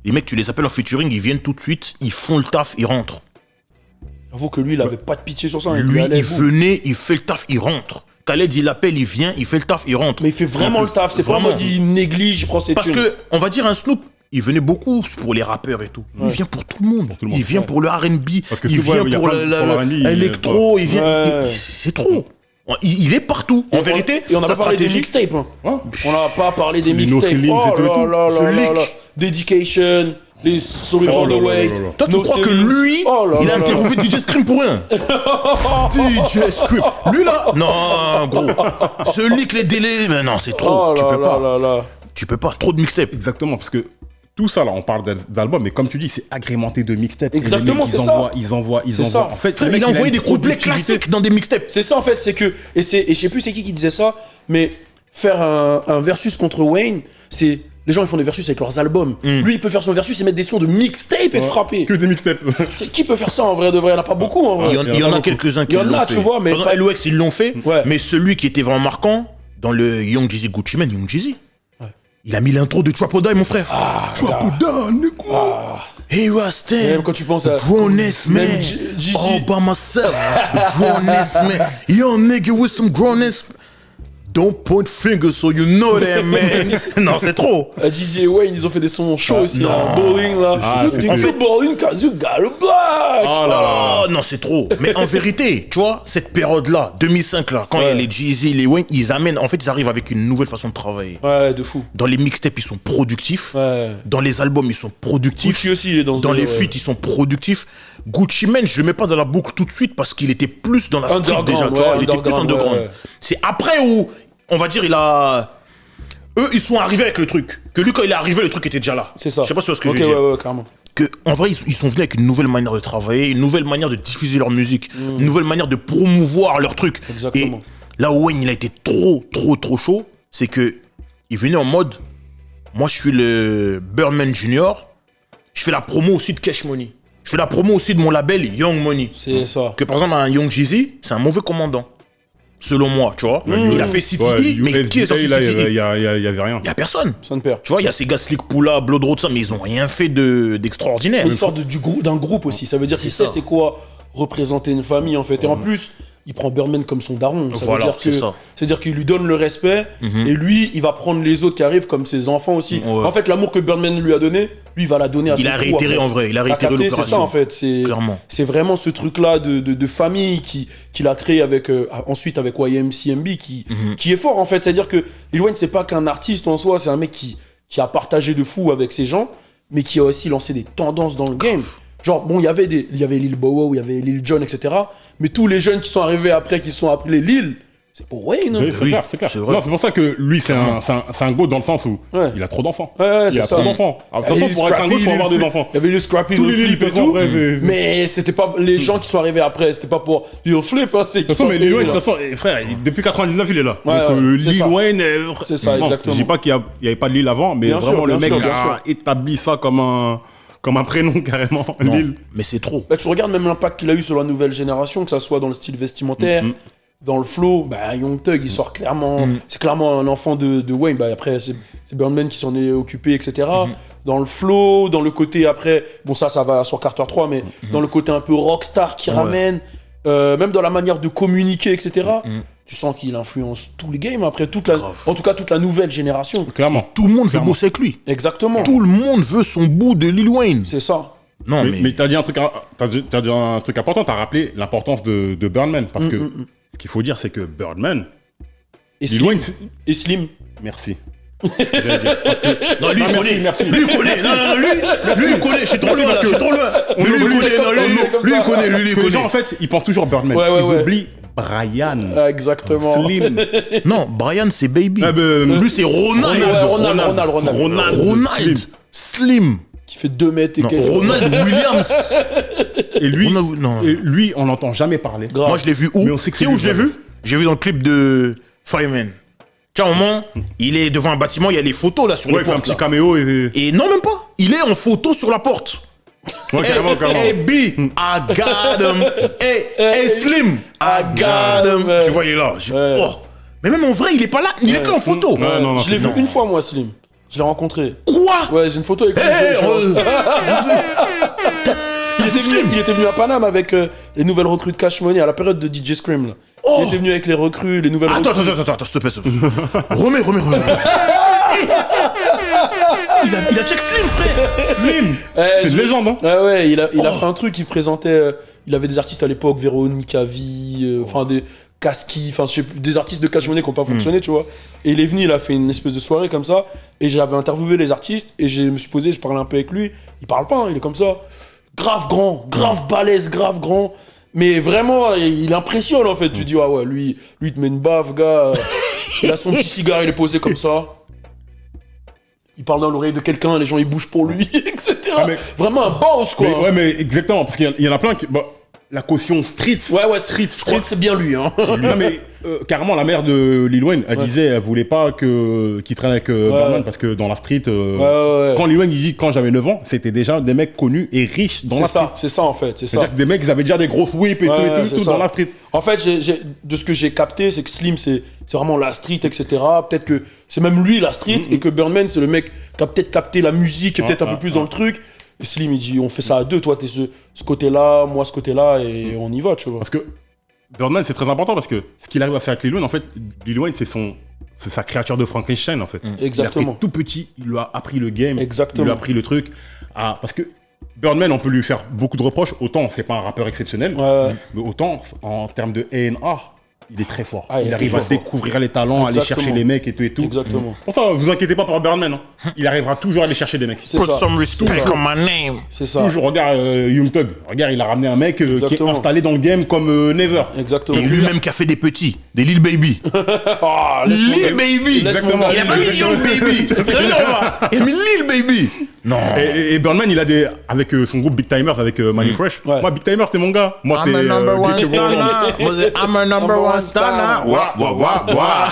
[SPEAKER 2] Les mecs, tu les appelles en featuring, ils viennent tout de suite, ils font le taf, ils rentrent.
[SPEAKER 3] J'avoue que lui, il avait pas de pitié sur ça.
[SPEAKER 2] Lui,
[SPEAKER 3] allait
[SPEAKER 2] il
[SPEAKER 3] boum.
[SPEAKER 2] venait, il fait le taf, il rentre. Khaled, il appelle, il vient, il fait le taf, il rentre.
[SPEAKER 3] Mais il fait vraiment le taf. C'est pas en
[SPEAKER 2] Vraiment.
[SPEAKER 3] mode il néglige, il prend ses
[SPEAKER 2] Parce
[SPEAKER 3] thunes.
[SPEAKER 2] que, on va dire, un Snoop, il venait beaucoup pour les rappeurs et tout. Il vient pour tout le monde.
[SPEAKER 1] tout le monde,
[SPEAKER 2] Il vient
[SPEAKER 1] ouais.
[SPEAKER 2] pour le R&B,
[SPEAKER 1] Parce que
[SPEAKER 2] il
[SPEAKER 1] Snoop, ouais,
[SPEAKER 2] vient
[SPEAKER 1] il y a
[SPEAKER 2] pour
[SPEAKER 1] plein de- sur le R&B,
[SPEAKER 2] l'électro, il vient...
[SPEAKER 3] Ouais.
[SPEAKER 2] C'est trop. Il est partout. En vérité,
[SPEAKER 3] Et on n'a
[SPEAKER 2] sa
[SPEAKER 3] pas parlé des
[SPEAKER 2] stratégie...
[SPEAKER 3] mixtapes. Hein.
[SPEAKER 1] Ouais.
[SPEAKER 3] On n'a pas parlé des
[SPEAKER 1] Les
[SPEAKER 3] mixtapes.
[SPEAKER 1] no feelings
[SPEAKER 3] Oh
[SPEAKER 1] et tout et
[SPEAKER 3] là
[SPEAKER 1] tout.
[SPEAKER 3] là
[SPEAKER 2] Ce
[SPEAKER 3] là
[SPEAKER 2] leak.
[SPEAKER 3] là là. Dedication, les Sorry
[SPEAKER 1] Oh
[SPEAKER 3] for
[SPEAKER 1] là
[SPEAKER 3] the
[SPEAKER 1] là
[SPEAKER 3] Wait.
[SPEAKER 1] là là.
[SPEAKER 2] Toi, tu
[SPEAKER 3] No
[SPEAKER 2] crois que
[SPEAKER 3] Ceilings.
[SPEAKER 2] lui,
[SPEAKER 3] Oh là
[SPEAKER 2] il
[SPEAKER 3] là
[SPEAKER 2] a
[SPEAKER 3] là.
[SPEAKER 2] interviewé DJ Scream pour rien DJ Scream. Lui là non, gros. Ce leak, les délais, mais non, c'est trop.
[SPEAKER 3] Oh
[SPEAKER 2] Tu
[SPEAKER 3] là
[SPEAKER 2] peux
[SPEAKER 3] là
[SPEAKER 2] pas.
[SPEAKER 3] là là.
[SPEAKER 2] Tu peux pas. Trop de mixtapes.
[SPEAKER 1] Exactement, parce que tout ça, là, on parle d'albums, mais comme tu dis, c'est agrémenté de mixtapes.
[SPEAKER 3] Exactement,
[SPEAKER 1] Et les
[SPEAKER 3] c'est
[SPEAKER 1] mecs,
[SPEAKER 3] ça.
[SPEAKER 1] Ils envoient.
[SPEAKER 3] C'est ça.
[SPEAKER 1] En fait,
[SPEAKER 2] Frère,
[SPEAKER 1] le mec,
[SPEAKER 2] il a envoyé
[SPEAKER 1] une
[SPEAKER 2] des couplets
[SPEAKER 1] productivité.
[SPEAKER 2] classiques dans des mixtapes.
[SPEAKER 3] C'est ça en fait, c'est que. Et je sais plus c'est qui disait ça, mais faire un versus contre Wayne, c'est. Les gens ils font des versus avec leurs albums. Lui il peut faire son versus et mettre des sons de mixtape et te frapper.
[SPEAKER 1] Que des mixtapes.
[SPEAKER 3] Qui peut faire ça en vrai de vrai? Il n'y en a pas beaucoup en vrai.
[SPEAKER 2] Il y en a quelques-uns qui
[SPEAKER 3] Il y en
[SPEAKER 2] l'ont
[SPEAKER 3] a,
[SPEAKER 2] fait.
[SPEAKER 3] tu vois, mais
[SPEAKER 2] Par exemple,
[SPEAKER 3] pas-
[SPEAKER 2] LOX, ils l'ont fait.
[SPEAKER 3] Ouais.
[SPEAKER 2] Mais celui qui était vraiment marquant, dans le Young Jeezy Gucci Mane, Young Jeezy, il a mis l'intro de Trap or Die, mon frère.
[SPEAKER 1] Trap or Die, nigga.
[SPEAKER 2] He was there.
[SPEAKER 3] Même quand tu penses à.
[SPEAKER 2] Grown-ass man,
[SPEAKER 3] Même Jeezy.
[SPEAKER 2] all by myself. Grown-ass man, young nigga with some grown-ass. Don't point fingers so you know that, man. Non, c'est trop.
[SPEAKER 3] Jeezy et Wayne, ils ont fait des sons chauds aussi,
[SPEAKER 2] non.
[SPEAKER 3] là. Bowling là.
[SPEAKER 1] Ah,
[SPEAKER 3] You
[SPEAKER 1] c'est
[SPEAKER 3] think
[SPEAKER 1] que-
[SPEAKER 3] you bowling cause you got a black.
[SPEAKER 1] Oh là là.
[SPEAKER 2] Oh non, c'est trop. Mais en vérité, tu vois, cette période-là, 2005 là, quand il y a
[SPEAKER 3] Ouais.
[SPEAKER 2] les Jeezy, les Wayne, ils amènent, en fait, ils arrivent avec une nouvelle façon de travailler.
[SPEAKER 3] Ouais, de fou.
[SPEAKER 2] Dans les mixtapes, ils sont productifs.
[SPEAKER 3] Ouais.
[SPEAKER 2] Dans les albums, ils sont productifs.
[SPEAKER 3] Gucci aussi, il est dans ce
[SPEAKER 2] Dans les
[SPEAKER 3] délire,
[SPEAKER 2] feats, ils sont productifs. Gucci Mane, je le mets pas dans la boucle tout de suite parce qu'il était plus dans la street
[SPEAKER 3] Underground,
[SPEAKER 2] déjà, tu
[SPEAKER 3] ouais,
[SPEAKER 2] vois. Il était plus
[SPEAKER 3] underground,
[SPEAKER 2] underground.
[SPEAKER 3] ouais.
[SPEAKER 2] C'est après où, on va dire, il a... Eux, ils sont arrivés avec le truc. Que lui, quand il est arrivé, le truc était déjà là.
[SPEAKER 3] C'est ça.
[SPEAKER 2] Je sais pas si tu vois ce que
[SPEAKER 3] Ok,
[SPEAKER 2] je veux dire.
[SPEAKER 3] ouais, carrément.
[SPEAKER 2] Que, en vrai, ils sont venus avec une nouvelle manière de travailler, une nouvelle manière de diffuser leur musique, une nouvelle manière de promouvoir leur truc.
[SPEAKER 3] Exactement.
[SPEAKER 2] Et là où Wayne, il a été trop chaud, c'est que il venait en mode, moi je suis le Birdman Junior, je fais la promo aussi de Cash Money. Je fais la promo aussi de mon label Young Money.
[SPEAKER 3] C'est ça.
[SPEAKER 2] Que par exemple, un Young Jeezy, c'est un mauvais commandant. Selon moi, tu vois. Il a fait City
[SPEAKER 1] Ouais,
[SPEAKER 2] mais qui est sorti
[SPEAKER 1] là,
[SPEAKER 2] City
[SPEAKER 1] il y avait rien.
[SPEAKER 2] Il y a personne.
[SPEAKER 3] Ça ne perd.
[SPEAKER 2] Tu vois, il y a ces gars Slick Poula, Blood Road, ça, mais ils ont rien fait d'extraordinaire.
[SPEAKER 3] Une sorte d'un groupe aussi. Ça veut dire qu'il sait
[SPEAKER 2] ça.
[SPEAKER 3] c'est quoi représenter une famille en fait. Et en plus, il prend Birdman comme son daron. Ça
[SPEAKER 2] Voilà,
[SPEAKER 3] veut dire
[SPEAKER 2] c'est ça.
[SPEAKER 3] c'est-à-dire qu'il lui donne le respect et lui, il va prendre les autres qui arrivent comme ses enfants aussi.
[SPEAKER 2] Ouais.
[SPEAKER 3] En fait, l'amour que Birdman lui a donné, lui, il va la donner à son
[SPEAKER 2] Il a
[SPEAKER 3] crew
[SPEAKER 2] réitéré
[SPEAKER 3] après.
[SPEAKER 2] en vrai, il a
[SPEAKER 3] T'as
[SPEAKER 2] réitéré
[SPEAKER 3] capté,
[SPEAKER 2] l'opération.
[SPEAKER 3] c'est ça en fait.
[SPEAKER 2] Clairement.
[SPEAKER 3] C'est vraiment ce truc-là de famille qu'il a créé avec, ensuite avec YMCMB qui est fort en fait. C'est-à-dire que Lil Wayne, c'est pas qu'un artiste en soi, c'est un mec qui a partagé de fou avec ses gens, mais qui a aussi lancé des tendances dans le game. Genre, bon, il y avait Lil Bow Wow, il y avait Lil Jon, etc. Mais tous les jeunes qui sont arrivés après, qui sont appelés Lil, c'est pour Wayne.
[SPEAKER 1] Oui, c'est clair, c'est clair.
[SPEAKER 2] c'est vrai.
[SPEAKER 1] Non, c'est pour ça que lui, c'est un go dans le sens où il a trop d'enfants.
[SPEAKER 3] Ouais,
[SPEAKER 1] il a
[SPEAKER 3] c'est
[SPEAKER 1] trop
[SPEAKER 3] ça.
[SPEAKER 1] d'enfants. Alors, de toute façon, pour être un go, il faut avoir des enfants.
[SPEAKER 3] Il y avait le Scrappy,
[SPEAKER 1] Tous
[SPEAKER 3] le
[SPEAKER 1] les Lil,
[SPEAKER 3] Flip
[SPEAKER 1] de
[SPEAKER 3] et
[SPEAKER 1] toute façon,
[SPEAKER 3] tout.
[SPEAKER 1] après, c'est-
[SPEAKER 3] Mais c'était pas les gens qui sont arrivés après, c'était pas pour Lil Flip, hein, c'est
[SPEAKER 1] De toute façon, mais Lil Wayne, de toute façon, frère, depuis 99, il est là.
[SPEAKER 3] Ouais,
[SPEAKER 1] Donc,
[SPEAKER 3] ouais, c'est
[SPEAKER 1] Lil
[SPEAKER 3] ça.
[SPEAKER 1] Wayne,
[SPEAKER 3] C'est ça,
[SPEAKER 1] bon,
[SPEAKER 3] exactement.
[SPEAKER 1] Je dis pas qu'il y avait pas de Lil avant, mais
[SPEAKER 3] Bien
[SPEAKER 1] vraiment,
[SPEAKER 3] sûr,
[SPEAKER 1] le
[SPEAKER 3] bien
[SPEAKER 1] mec
[SPEAKER 3] sûr, bien
[SPEAKER 1] a établi ça comme un prénom, carrément.
[SPEAKER 2] Non,
[SPEAKER 1] Lil.
[SPEAKER 2] mais c'est trop.
[SPEAKER 3] Bah, tu regardes même l'impact qu'il a eu sur la nouvelle génération, que ça soit dans le style vestimentaire, dans le flow. Bah, Young Thug, il sort clairement. C'est clairement un enfant de Wayne. Bah, après, c'est Birdman qui s'en est occupé, etc. Dans le flow, dans le côté après. Bon, ça va sur Carter 3, mais dans le côté un peu rockstar qui ramène. Même dans la manière de communiquer, etc. Tu sens qu'il influence tous les games. Après, en tout cas, toute la nouvelle génération.
[SPEAKER 1] Clairement.
[SPEAKER 2] Tout le monde veut bosser avec lui.
[SPEAKER 3] Exactement.
[SPEAKER 2] Tout le monde veut son bout de Lil Wayne.
[SPEAKER 3] C'est ça.
[SPEAKER 2] Non,
[SPEAKER 1] Mais t'as dit un truc, t'as dit un truc important, t'as rappelé l'importance de Birdman. Parce que ce qu'il faut dire, c'est que Birdman,
[SPEAKER 3] Et
[SPEAKER 1] Lil
[SPEAKER 3] Slim.
[SPEAKER 1] Wayne,
[SPEAKER 3] Et Slim.
[SPEAKER 1] merci. C'est ce que j'allais dire. Parce que,
[SPEAKER 2] non, lui, il connaît.
[SPEAKER 1] merci.
[SPEAKER 2] Lui, il connaît. Non, lui, il connaît. Je suis trop loin,
[SPEAKER 1] parce
[SPEAKER 2] là.
[SPEAKER 1] que-
[SPEAKER 2] Je suis trop loin.
[SPEAKER 1] On
[SPEAKER 2] Lui, il
[SPEAKER 1] oublie,
[SPEAKER 2] connaît.
[SPEAKER 1] c'est
[SPEAKER 2] Non,
[SPEAKER 1] comme ça,
[SPEAKER 2] lui,
[SPEAKER 3] c'est comme
[SPEAKER 2] il
[SPEAKER 3] ça.
[SPEAKER 2] connaît. Lui, il
[SPEAKER 1] Parce que les gens,
[SPEAKER 2] connaît.
[SPEAKER 1] en fait, ils pensent toujours Birdman.
[SPEAKER 3] Ouais,
[SPEAKER 1] Ils
[SPEAKER 3] ouais.
[SPEAKER 1] oublient Brian,
[SPEAKER 3] Ah, exactement.
[SPEAKER 1] Slim.
[SPEAKER 2] Non, Brian, c'est Baby.
[SPEAKER 1] Ah, ben,
[SPEAKER 2] Lui, c'est Ronald.
[SPEAKER 3] Ronald.
[SPEAKER 2] Slim.
[SPEAKER 3] Qui fait 2 mètres et
[SPEAKER 2] Non,
[SPEAKER 3] quelques.
[SPEAKER 2] Ronald Williams.
[SPEAKER 1] Et lui,
[SPEAKER 2] Non.
[SPEAKER 1] et lui, on n'entend jamais parler.
[SPEAKER 3] Grave.
[SPEAKER 2] Moi, je l'ai vu où
[SPEAKER 1] Mais on sait que
[SPEAKER 2] Tu sais
[SPEAKER 1] c'est
[SPEAKER 2] où
[SPEAKER 1] lui,
[SPEAKER 2] je l'ai vu J'ai vu dans le clip de Fireman. Tu vois, à un moment, il est devant un bâtiment, il y a les photos là sur
[SPEAKER 1] Ouais,
[SPEAKER 2] les
[SPEAKER 1] il fait un
[SPEAKER 2] portes.
[SPEAKER 1] petit
[SPEAKER 2] là.
[SPEAKER 1] caméo et.
[SPEAKER 2] Et non, même pas. Il est en photo sur la porte.
[SPEAKER 1] Ouais, carrément, carrément.
[SPEAKER 2] Hey, B, I got him. Hey, Slim, I got him.
[SPEAKER 3] Ouais.
[SPEAKER 2] Tu vois, il est là.
[SPEAKER 3] Ouais.
[SPEAKER 2] Oh. Mais même en vrai, il est pas là. Il est qu'en photo.
[SPEAKER 1] Ouais, non,
[SPEAKER 3] Je l'ai vu
[SPEAKER 2] non.
[SPEAKER 3] une fois, moi, Slim. Je l'ai rencontré.
[SPEAKER 2] Quoi
[SPEAKER 3] Ouais, j'ai une photo avec lui.
[SPEAKER 2] Hey,
[SPEAKER 3] Il était venu à Paname avec les nouvelles recrues de Cash Money à la période de DJ Scream. Là.
[SPEAKER 2] Oh.
[SPEAKER 3] Il était venu avec les recrues, les nouvelles
[SPEAKER 2] Attends,
[SPEAKER 3] recrues.
[SPEAKER 2] s'il te plaît. Remets. Il a check Slim, frère.
[SPEAKER 1] Slim. C'est une légende, hein.
[SPEAKER 3] Ah ouais, il a fait un truc, il présentait. Il avait des artistes à l'époque, Véronica V, enfin des Kaski, enfin je sais plus, des artistes de Cash Money qui n'ont pas fonctionné, tu vois. Et il est venu, il a fait une espèce de soirée comme ça, et j'avais interviewé les artistes, et je me suis posé, je parlais un peu avec lui. Il parle pas, hein, il est comme ça. Grave grand, grave balèze, grave grand. Mais vraiment, il impressionne en fait. Tu dis, ah ouais, lui, il te met une baffe, gars. Il a son petit cigare, il est posé comme ça. Il parle dans l'oreille de quelqu'un, les gens ils bougent pour lui, etc.
[SPEAKER 1] Ah, mais-
[SPEAKER 3] Vraiment un boss, quoi.
[SPEAKER 1] Mais, ouais, mais exactement, parce qu'il y en a plein qui. Bah, la caution street.
[SPEAKER 3] Ouais, street. Je crois que c'est bien lui, hein.
[SPEAKER 1] Non, mais carrément, la mère de Lil Wayne, elle disait, elle voulait pas qu'il traîne avec Birdman parce que dans la street.
[SPEAKER 3] Ouais.
[SPEAKER 1] Quand Lil Wayne, il dit quand j'avais 9 ans, c'était déjà des mecs connus et riches dans la street.
[SPEAKER 3] C'est ça en fait, c'est ça.
[SPEAKER 1] C'est-à-dire que des mecs, ils avaient déjà des grosses whips et
[SPEAKER 3] Ouais, c'est
[SPEAKER 1] tout
[SPEAKER 3] ça.
[SPEAKER 1] dans la street.
[SPEAKER 3] En fait, de ce que j'ai capté, c'est que Slim, c'est vraiment la street, etc. Peut-être que c'est même lui la street, et que Birdman, c'est le mec qui a peut-être capté la musique et peut-être un peu plus dans le truc. Et Slim, il dit, on fait ça à deux, toi, t'es ce côté-là, moi ce côté-là, et on y va, tu vois.
[SPEAKER 1] Parce que Birdman, c'est très important parce que ce qu'il arrive à faire avec Lil Wayne, en fait, Lil Wayne, c'est sa créature de Frankenstein, en fait.
[SPEAKER 3] Exactement.
[SPEAKER 1] Il a fait tout petit, il lui a appris le game.
[SPEAKER 3] Exactement.
[SPEAKER 1] Il lui a appris le truc. Parce que Birdman, on peut lui faire beaucoup de reproches. Autant, c'est pas un rappeur exceptionnel,
[SPEAKER 3] Ouais.
[SPEAKER 1] mais autant, en termes de A&R, il est très fort.
[SPEAKER 3] Ah, il
[SPEAKER 1] il
[SPEAKER 3] est
[SPEAKER 1] arrive
[SPEAKER 3] très
[SPEAKER 1] à
[SPEAKER 3] fort.
[SPEAKER 1] découvrir les talents, à aller
[SPEAKER 3] Exactement.
[SPEAKER 1] chercher les mecs et tout.
[SPEAKER 3] Exactement.
[SPEAKER 1] Pour ça, vous inquiétez pas pour Birdman. Hein. Il arrivera toujours à aller chercher des mecs.
[SPEAKER 3] C'est
[SPEAKER 2] Put
[SPEAKER 3] ça.
[SPEAKER 2] some respect on my name.
[SPEAKER 3] C'est ça.
[SPEAKER 1] Toujours, regarde Young Thug. Regarde, il a ramené un mec qui est
[SPEAKER 3] Exactement.
[SPEAKER 1] installé dans le game comme Never.
[SPEAKER 3] Exactement.
[SPEAKER 2] Et lui-même qui a fait des petits, des Lil Baby.
[SPEAKER 3] Ah, laisse-moi-
[SPEAKER 2] Lil Baby.
[SPEAKER 1] Exactement.
[SPEAKER 2] Il a pas mis Young Baby. Il a mis Lil Baby. Non.
[SPEAKER 1] Et Birdman, il a avec son groupe Big Timers, avec Money Fresh.
[SPEAKER 3] Ouais.
[SPEAKER 1] Moi, Big Timers, c'est mon gars. Moi, c'est
[SPEAKER 2] I'm a number one
[SPEAKER 1] Get You Roll On.
[SPEAKER 2] stunner. Moi, c'est I'm a number one stunner. Wa.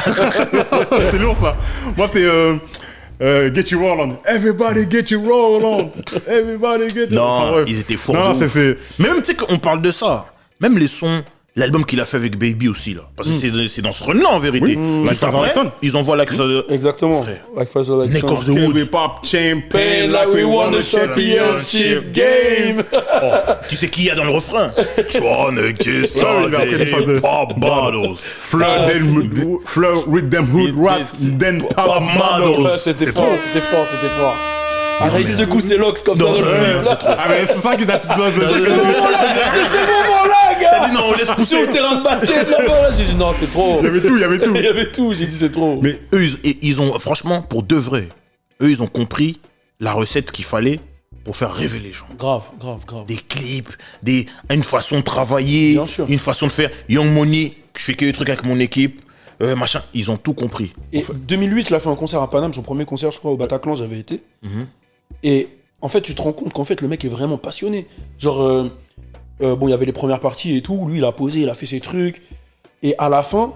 [SPEAKER 1] C'est lourd, ça. Moi, c'est Get You Roll On. Everybody get you roll on. Everybody get you
[SPEAKER 2] Non,
[SPEAKER 1] Enfin, ouais.
[SPEAKER 2] ils étaient forts.
[SPEAKER 1] Non,
[SPEAKER 2] de ouf.
[SPEAKER 1] c'est...
[SPEAKER 2] Même, tu sais qu'on parle de ça. Même les sons l'album qu'il a fait avec Baby aussi, là. Parce que c'est dans ce run-là, en vérité. Juste après, ils envoient la...
[SPEAKER 3] Exactement.
[SPEAKER 2] Like Neck of the Wood.
[SPEAKER 1] We pop champagne
[SPEAKER 3] like we won the championship game.
[SPEAKER 2] Tu sais qui y a dans le refrain? Trying to kiss all the pop bottles.
[SPEAKER 1] Flirt with them hood rats, then pop models.
[SPEAKER 3] C'était fort. Arrête ce coup, c'est Lox comme ça dans le clip.
[SPEAKER 1] Ah mais c'est ça qui t'a tout ça.
[SPEAKER 3] C'est ce moment-là, gars.
[SPEAKER 2] T'as dit non, on laisse pousser.
[SPEAKER 3] Sur le terrain de basket là-bas, j'ai dit non, c'est trop.
[SPEAKER 1] Il y avait tout.
[SPEAKER 3] J'ai dit c'est trop.
[SPEAKER 2] Mais eux, ils ont, franchement, pour de vrai, eux, ils ont compris la recette qu'il fallait pour faire rêver les gens.
[SPEAKER 3] Grave.
[SPEAKER 2] Des clips, une façon de travailler,
[SPEAKER 3] Bien sûr.
[SPEAKER 2] une façon de faire. Young Money, je fais que des trucs avec mon équipe, machin. Ils ont tout compris.
[SPEAKER 3] Et 2008, il a fait un concert à Paname, son premier concert, je crois, au Bataclan, j'avais été. Et en fait, tu te rends compte qu'en fait, le mec est vraiment passionné. Genre, bon, il y avait les premières parties et tout. Lui, il a posé, il a fait ses trucs. Et à la fin,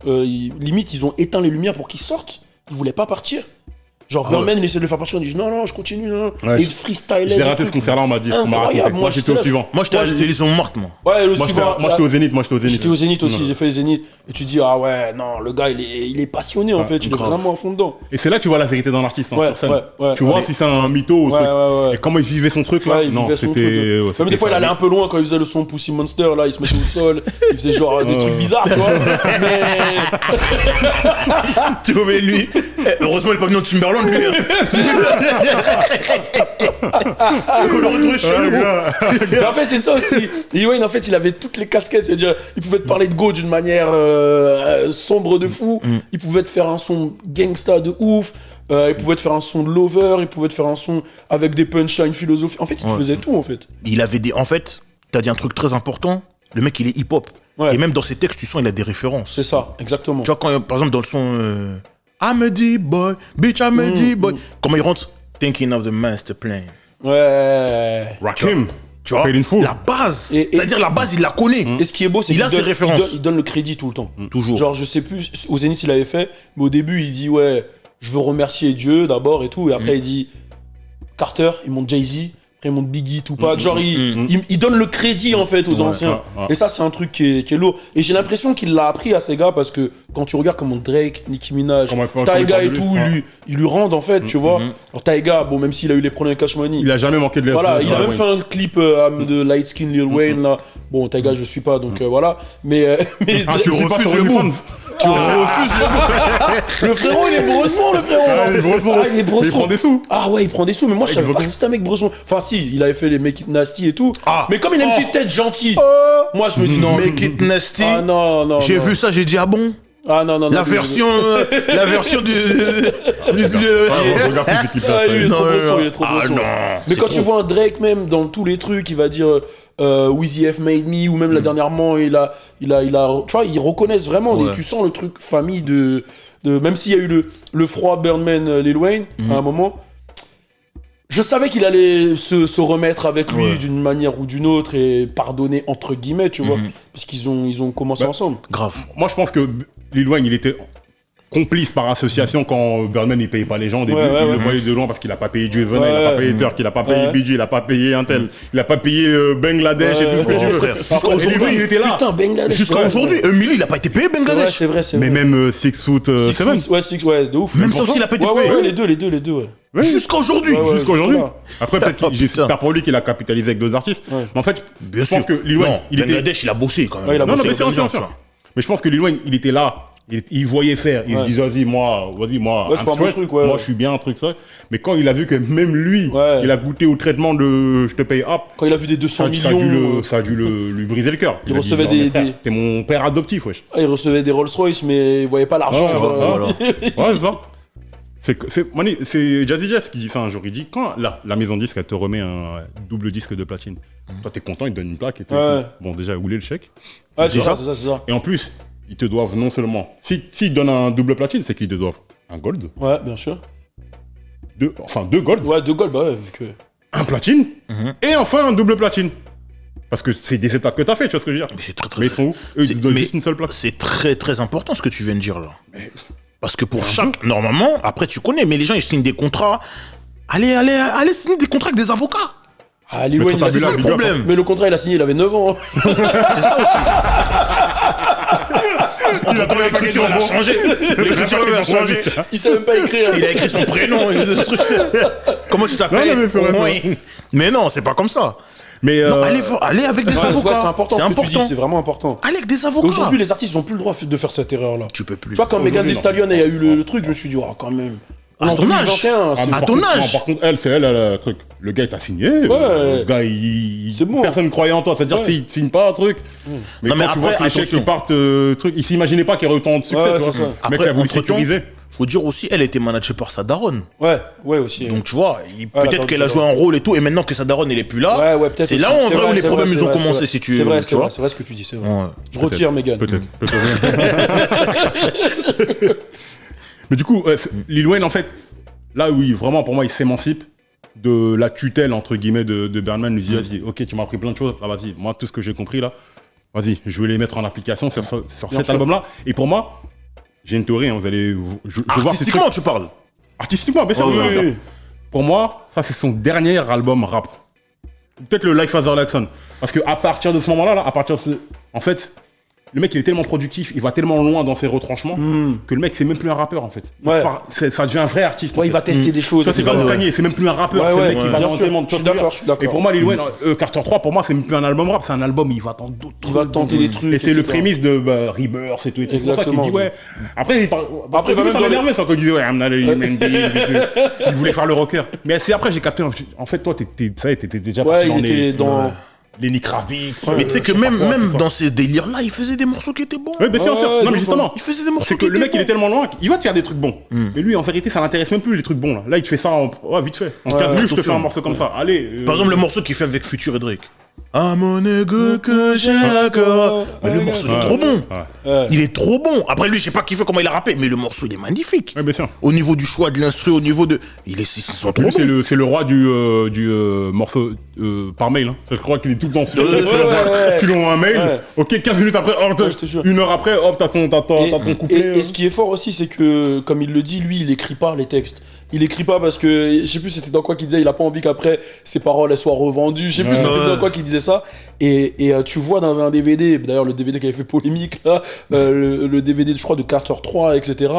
[SPEAKER 3] limite, ils ont éteint les lumières pour qu'il sorte. Il voulait pas partir. Genre, Birdman, il essaie de le faire partir. Il dit non, je continue. Non.
[SPEAKER 1] Ouais,
[SPEAKER 3] et il freestyle.
[SPEAKER 1] J'ai raté ce concert-là, on m'a dit. Moi, j'étais au suivant.
[SPEAKER 2] Moi, ils sont mortes, moi.
[SPEAKER 3] Ouais, le
[SPEAKER 1] Moi,
[SPEAKER 3] suivant.
[SPEAKER 1] j'étais au Zénith.
[SPEAKER 3] J'étais au Zénith aussi, j'ai fait les Zénith. Et tu dis, ah ouais, non, le gars, il est passionné en fait. Il est vraiment à fond dedans.
[SPEAKER 1] Et c'est là que tu vois la vérité d'un artiste sur scène.
[SPEAKER 3] Ouais,
[SPEAKER 1] tu vois si c'est un mytho ou truc.
[SPEAKER 3] Ouais.
[SPEAKER 1] Et comment il vivait son truc là.
[SPEAKER 3] Ouais, il
[SPEAKER 1] non,
[SPEAKER 3] vivait son
[SPEAKER 1] c'était.
[SPEAKER 3] truc. Même des fois, il allait un peu loin quand il faisait le son Pussy Monster. Là, il se mettait au sol. Il faisait genre des trucs bizarres, tu vois. Mais.
[SPEAKER 2] Tu vois, mais lui, heureusement, il est pas venu au Timberland, lui. On le retrouve chelou.
[SPEAKER 3] Mais en fait, c'est ça aussi. Lil Wayne, en fait, il avait toutes les casquettes. C'est-à-dire, il pouvait te parler de Go d'une manière sombre de fou. Il pouvait te faire un son gangsta de ouf. Il pouvait te faire un son de lover. Il pouvait te faire un son avec des punchlines philosophiques. En fait, il te faisait tout, en fait.
[SPEAKER 2] Il avait des. En fait, t'as dit un truc très important. Le mec, il est hip-hop.
[SPEAKER 3] Ouais.
[SPEAKER 2] Et même dans ses textes, tu sens, il a des références.
[SPEAKER 3] C'est ça, exactement.
[SPEAKER 2] Tu vois, quand, par exemple, dans le son I'm a D-boy, bitch, I'm a D-boy. Comment il rentre? Thinking of the master plan.
[SPEAKER 3] Ouais.
[SPEAKER 1] Rakim.
[SPEAKER 2] Tu vois, la base. C'est-à-dire, la base, il la connaît.
[SPEAKER 3] Et ce qui est beau, c'est
[SPEAKER 2] qu'il a ses références.
[SPEAKER 3] Il donne le crédit tout le temps.
[SPEAKER 2] Toujours.
[SPEAKER 3] Genre, je sais plus, au Zénith, il avait fait, mais au début, il dit, ouais, je veux remercier Dieu d'abord et tout. Et après, il dit, Carter, il monte Jay-Z. Après, il monte Biggie, Tupac. Genre, il donne le crédit, en fait, aux anciens. Et ça, c'est un truc qui est lourd. Et j'ai l'impression qu'il l'a appris à ces gars parce que quand tu regardes comment Drake, Nicki Minaj, Tyga et tout, ils lui rendent, en fait, tu vois. Alors, Tyga, bon, même s'il a eu les problèmes Cash Money.
[SPEAKER 1] Il a jamais manqué de l'air.
[SPEAKER 3] Voilà, il a même fait un clip de Light Skin Lil Wayne, là. Bon, Tyga, je suis pas, donc voilà. Mais
[SPEAKER 1] tu refuses le move.
[SPEAKER 3] Tu refuses le frérot, il est bresson, le frérot.
[SPEAKER 1] Il est bresson. Il prend des sous.
[SPEAKER 3] Ah ouais, il prend des sous, mais moi je savais pas que c'était un mec bresson. Enfin si, il avait fait les Make It Nasty et tout. Mais comme il a une petite tête gentille, moi je me dis non.
[SPEAKER 2] Make It Nasty.
[SPEAKER 3] Ah non.
[SPEAKER 2] J'ai vu ça, j'ai dit ah bon.
[SPEAKER 3] Ah non.
[SPEAKER 2] La version du.
[SPEAKER 1] Regarde plus ces clips-là.
[SPEAKER 3] Il est trop bresson. Mais quand tu vois un Drake même dans tous les trucs, il va dire. Weezy F Made Me ou même là dernièrement tu vois, ils reconnaissent vraiment tu sens le truc famille de même s'il y a eu le froid Birdman Lil Wayne à un moment, je savais qu'il allait se remettre avec lui d'une manière ou d'une autre et pardonner entre guillemets, tu vois, parce qu'ils ont commencé ensemble.
[SPEAKER 2] Grave.
[SPEAKER 1] Moi je pense que Lil Wayne il était complice par association quand Birdman il payait pas les gens au début, il le voyait de loin parce qu'il a pas payé Juvenile, il a pas payé Turk, il a pas payé BG, il a pas payé Intel, il a pas payé Bangladesh et tout ce que tu veux.
[SPEAKER 2] Jusqu'à aujourd'hui
[SPEAKER 1] il était là.
[SPEAKER 3] Putain, Bangladesh.
[SPEAKER 2] Jusqu'à aujourd'hui, Emily il a pas été payé Bangladesh.
[SPEAKER 3] C'est vrai.
[SPEAKER 1] Mais même Six Foot Seven.
[SPEAKER 3] Ouais, de ouf.
[SPEAKER 2] Même ça aussi il a pas été payé.
[SPEAKER 3] Ouais, les deux.
[SPEAKER 2] Ouais. Jusqu'à aujourd'hui.
[SPEAKER 1] Après peut-être j'espère pour lui qu'il a capitalisé avec d'autres artistes. Mais en fait, je pense que Lil Wayne il était
[SPEAKER 2] Bangladesh il a bossé quand même.
[SPEAKER 1] Non mais c'est sûr. Mais je pense que Lil Wayne il était là. Il voyait faire, il se disait vas-y moi
[SPEAKER 3] c'est pas mon truc,
[SPEAKER 1] moi je suis bien un truc ça. Mais quand il a vu que même lui il a goûté au traitement de je te paye hop,
[SPEAKER 3] quand il a vu des 200 millions,
[SPEAKER 1] ça a dû lui briser le cœur.
[SPEAKER 3] Il recevait
[SPEAKER 1] t'es mon père adoptif wesh.
[SPEAKER 3] Il recevait des Rolls Royce mais il voyait pas l'argent.
[SPEAKER 1] Ouais c'est ça. C'est Jazzy Jeff qui dit ça un jour, il dit quand la maison disque elle te remet un double disque de platine, toi t'es content, il te donne une plaque et tout. Bon déjà où est le chèque.
[SPEAKER 3] C'est ça.
[SPEAKER 1] Et en plus ils te doivent non seulement... S'ils donnent un double platine, c'est qu'ils te doivent un gold.
[SPEAKER 3] Ouais, bien sûr.
[SPEAKER 1] Deux gold.
[SPEAKER 3] Ouais, 2 gold, bah ouais, vu que...
[SPEAKER 1] Un platine. Et enfin un double platine. Parce que c'est des étapes que t'as fait, tu vois ce que je veux dire.
[SPEAKER 2] Mais c'est très...
[SPEAKER 1] Mais ils sont où? Eux, ils donnent juste une seule plaque.
[SPEAKER 2] C'est très très important ce que tu viens de dire là. Parce que pour chaque... Normalement, après tu connais, mais les gens ils signent des contrats. Allez signer des contrats avec des avocats.
[SPEAKER 3] Ah, Lil Wayne,
[SPEAKER 2] c'est ça le problème.
[SPEAKER 3] Mais le contrat il a signé, il avait 9 ans.
[SPEAKER 2] C'est ça aussi. Entre-temps, l'écriture, elle a changé. L'écriture, elle a changé.
[SPEAKER 3] Il sait même pas écrire.
[SPEAKER 2] Il a écrit son prénom. Comment tu t'appelles? Mais non, c'est pas comme ça.
[SPEAKER 1] Mais
[SPEAKER 2] non, allez avec des avocats.
[SPEAKER 3] C'est important ce que tu dis, c'est vraiment important.
[SPEAKER 2] Allez avec des avocats.
[SPEAKER 3] Aujourd'hui, les artistes n'ont plus le droit de faire cette erreur-là.
[SPEAKER 2] Tu peux plus.
[SPEAKER 3] Tu vois, quand Megan Thee Stallion a eu le truc, je me suis dit, oh, quand même.
[SPEAKER 2] À ton âge. À ton âge.
[SPEAKER 1] Par contre, elle, le truc. Le gars, il t'a signé. Le gars,
[SPEAKER 3] c'est bon.
[SPEAKER 1] Personne ne croyait en toi. C'est-à-dire que tu signes pas un truc. Mais
[SPEAKER 2] non,
[SPEAKER 1] quand tu vois que les chèques qui partent, il s'imaginait pas qu'il y aurait autant de succès. Tu vois. Le mec a voulu sécuriser.
[SPEAKER 2] Faut dire aussi, elle était managée par sa daronne.
[SPEAKER 3] Ouais, aussi.
[SPEAKER 2] Donc tu vois, peut-être qu'elle a joué un rôle et tout, et maintenant que sa daronne elle est plus là, c'est là en vrai où les problèmes ils ont commencé, si tu veux.
[SPEAKER 3] C'est vrai ce que tu dis, c'est vrai. Je retire Megan.
[SPEAKER 1] Peut-être. Mais du coup, Lil Wayne, en fait, là oui, vraiment pour moi, il s'émancipe de la tutelle, entre guillemets, de Birdman. Il dit, vas-y, ok, tu m'as appris plein de choses, là vas-y, moi tout ce que j'ai compris là, vas-y, je vais les mettre en application sur cet album-là. Et pour moi, j'ai une théorie, hein, vous allez...
[SPEAKER 2] Artistiquement, tu parles.
[SPEAKER 1] Artistiquement, bien sûr. Oui. Pour moi, ça c'est son dernier album rap. Peut-être le Life Father Like Son. Parce qu'à partir de ce moment-là, en fait, le mec il est tellement productif, il va tellement loin dans ses retranchements que le mec c'est même plus un rappeur en fait. Ça devient un vrai artiste.
[SPEAKER 3] Ouais, il va tester des choses.
[SPEAKER 1] Ça c'est comme Kanye, c'est même plus un rappeur, c'est le mec qui va dans tellement de choses.
[SPEAKER 3] Je suis d'accord.
[SPEAKER 1] Et pour moi, Lil Wayne, Carter 3, pour moi c'est même plus un album rap, c'est un album, il va dans d'autres trucs.
[SPEAKER 3] Il va tenter des trucs.
[SPEAKER 1] Et c'est le prémisse de Rebirth et tout. C'est pour ça qu'il dit ouais. Après, il va même s'énerver ça quand il dit ouais, I'm not a human being. Il voulait faire le rocker. Mais c'est après j'ai capté, en fait toi t'étais déjà parti dans Lenny Kravitz.
[SPEAKER 2] Mais tu sais que même dans ces délires-là, il faisait des morceaux qui étaient bons.
[SPEAKER 1] Oui, bien sûr. Non, mais justement,
[SPEAKER 2] il faisait des morceaux
[SPEAKER 1] c'est que le mec, il est tellement loin qu'il va te faire des trucs bons. Mais lui, en vérité, ça l'intéresse même plus, les trucs bons. Là, il te fait ça vite fait. En 15 minutes, je te fais un morceau comme ça. Allez.
[SPEAKER 2] Par exemple, le morceau qu'il fait avec Future et Drake. Ah mon ego que j'ai à cœur. Mais le morceau il est trop bon. Il est trop bon. Après lui, je sais pas qui fait comment il a rappé, mais le morceau il est magnifique.
[SPEAKER 1] Ouais, bien sûr.
[SPEAKER 2] Au niveau du choix de l'instru, au niveau de, ils sont trop bons.
[SPEAKER 1] C'est le roi du morceau par mail. Hein. Je crois qu'il est tout le temps sur. Tu lui envoies un mail. Ok, 15 minutes après, une heure après, hop, t'as ton couplet.
[SPEAKER 3] Et ce qui est fort aussi, c'est que comme il le dit, lui, il écrit pas les textes. Il écrit pas parce que, je sais plus c'était dans quoi qu'il disait, il a pas envie qu'après ses paroles elles soient revendues, je sais plus c'était dans quoi qu'il disait ça. Et tu vois dans un DVD, d'ailleurs le DVD qui avait fait polémique là, le DVD je crois de Carter 3, etc.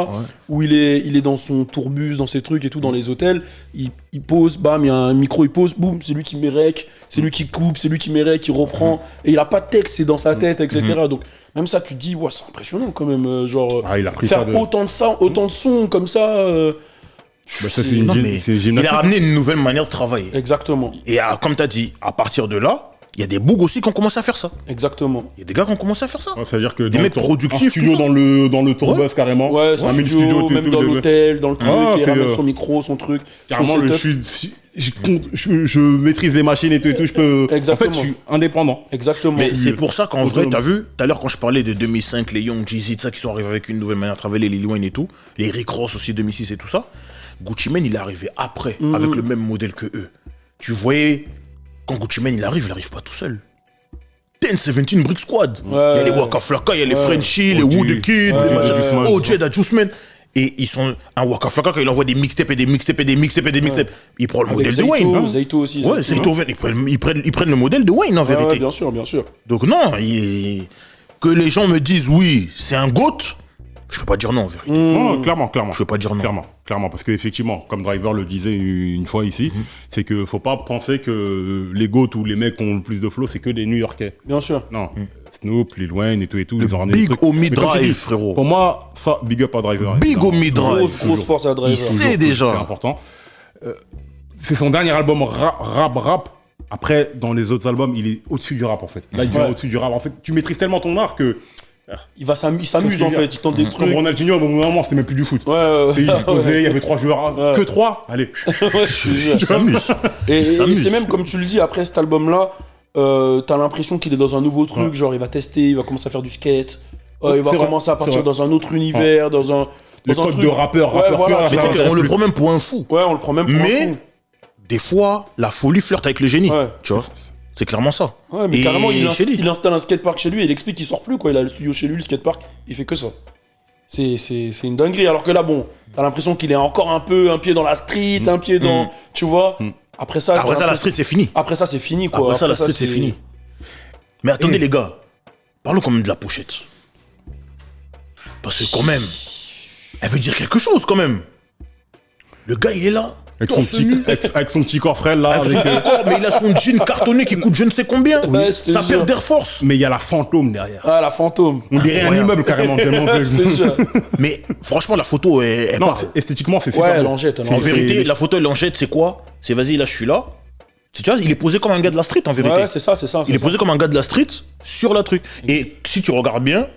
[SPEAKER 3] Où il est dans son tourbus, dans ses trucs et tout, dans les hôtels, il pose, bam, il y a un micro, il pose, boum, c'est lui qui met rec, c'est lui qui coupe, c'est lui qui met rec, qui reprend, et il a pas de texte, c'est dans sa tête, etc. Donc même ça tu te dis, ouais, c'est impressionnant quand même, genre,
[SPEAKER 1] il a pris
[SPEAKER 3] faire autant de sons comme ça...
[SPEAKER 2] il a ramené une nouvelle manière de travailler.
[SPEAKER 3] Exactement.
[SPEAKER 2] Et comme tu as dit, à partir de là, il y a des bougs aussi qui ont commencé à faire ça.
[SPEAKER 3] Exactement.
[SPEAKER 2] Il y a des gars qui ont commencé à faire ça.
[SPEAKER 1] C'est-à-dire que
[SPEAKER 2] des mecs productifs,
[SPEAKER 1] studio dans le tourbus carrément.
[SPEAKER 3] Ouais, son studio, même dans l'hôtel, dans le truc, il ramène son micro, son truc.
[SPEAKER 1] Carrément, je maîtrise les machines et tout, je peux...
[SPEAKER 3] Exactement.
[SPEAKER 1] En fait, je suis indépendant.
[SPEAKER 3] Exactement.
[SPEAKER 2] Mais c'est pour ça qu'en vrai, t'as vu, tout à l'heure quand je parlais de 2005, les Young Jeezy, ça qui sont arrivés avec une nouvelle manière de travailler, les Lil Wayne et tout, les Rick Ross aussi 2006 et tout ça, Gucci Mane il est arrivé après, avec le même modèle que eux. Tu voyais, quand Gucci Mane il arrive pas tout seul. 10-17 Brick Squad. Il y a les Waka Flocka, il y a les Frenchie, les Wood Kid, les OJ, da Juice Man. Et ils sont un Waka Flocka quand il envoie des mixtapes et des mixtapes. Il prend le modèle de Wayne.
[SPEAKER 3] Zaito aussi.
[SPEAKER 2] Ouais, Zaito, ils prennent le modèle de Wayne en vérité.
[SPEAKER 3] Bien sûr.
[SPEAKER 2] Donc non, que les gens me disent oui, c'est un GOAT. Je peux pas dire non en vérité.
[SPEAKER 1] Non, clairement.
[SPEAKER 2] Je peux pas dire non.
[SPEAKER 1] Clairement, parce qu'effectivement, comme Driver le disait une fois ici, c'est que faut pas penser que les GOAT ou les mecs qui ont le plus de flow, c'est que des New-Yorkais.
[SPEAKER 3] Bien sûr.
[SPEAKER 1] Non. Snoop, Lil Wayne et tout,
[SPEAKER 2] ils ont ramené Big Omi Drive, frérot.
[SPEAKER 1] Pour moi, ça, big up à Driver.
[SPEAKER 2] Big Omi Drive.
[SPEAKER 3] Grosse force à Driver.
[SPEAKER 2] Il sait déjà.
[SPEAKER 1] C'est important. C'est son dernier album rap. Après, dans les autres albums, il est au-dessus du rap, en fait. Là, il vient au-dessus du rap. En fait, tu maîtrises tellement ton art que...
[SPEAKER 3] Il s'amuse en fait, il tente des trucs.
[SPEAKER 1] Comme Ronaldinho, à un moment, c'était même plus du foot. Il se posait, il y avait 3 joueurs, que 3. Allez.
[SPEAKER 2] Il s'amuse.
[SPEAKER 3] Et c'est même comme tu le dis, après cet album-là, t'as l'impression qu'il est dans un nouveau truc, genre il va tester, il va commencer à faire du skate, il va commencer à partir dans un autre univers, dans un
[SPEAKER 1] truc de rappeur.
[SPEAKER 2] On le prend même pour un fou.
[SPEAKER 3] Ouais, on le prend même pour un fou.
[SPEAKER 2] Mais des fois, la folie flirte avec le génie, tu vois. C'est clairement ça.
[SPEAKER 3] Ouais, mais carrément, il installe un skatepark chez lui et il explique qu'il sort plus, quoi. Il a le studio chez lui, le skatepark, il fait que ça. C'est une dinguerie. Alors que là, bon, t'as l'impression qu'il est encore un pied dans la street, un pied dans. Tu vois. Après ça,
[SPEAKER 2] la street, c'est fini.
[SPEAKER 3] Après ça, c'est fini, quoi.
[SPEAKER 2] Après ça, la street, c'est fini. Mais attendez, les gars. Parlons quand même de la pochette. Parce que quand même, elle veut dire quelque chose quand même. Le gars, il est là.
[SPEAKER 1] Avec son petit corps frêle là.
[SPEAKER 2] Mais il a son jean cartonné qui coûte je ne sais combien.
[SPEAKER 3] Ouais,
[SPEAKER 2] Sa paire d'Air Force.
[SPEAKER 1] Mais il y a la fantôme derrière.
[SPEAKER 3] Ah, la fantôme.
[SPEAKER 1] On dirait un immeuble carrément. Tellement
[SPEAKER 3] Je te jure.
[SPEAKER 2] Mais franchement, la photo est
[SPEAKER 1] non,
[SPEAKER 2] pas...
[SPEAKER 1] esthétiquement, c'est
[SPEAKER 3] Ouais,
[SPEAKER 1] super.
[SPEAKER 3] elle
[SPEAKER 1] beau.
[SPEAKER 3] en jette.
[SPEAKER 2] En vérité, la photo, elle en jette, c'est quoi? C'est vas-y, là, je suis là. Tu vois, il est posé comme un gars de la street, en vérité.
[SPEAKER 3] Ouais, c'est ça.
[SPEAKER 2] Il est posé comme un gars de la street sur la truc. Et si tu regardes bien,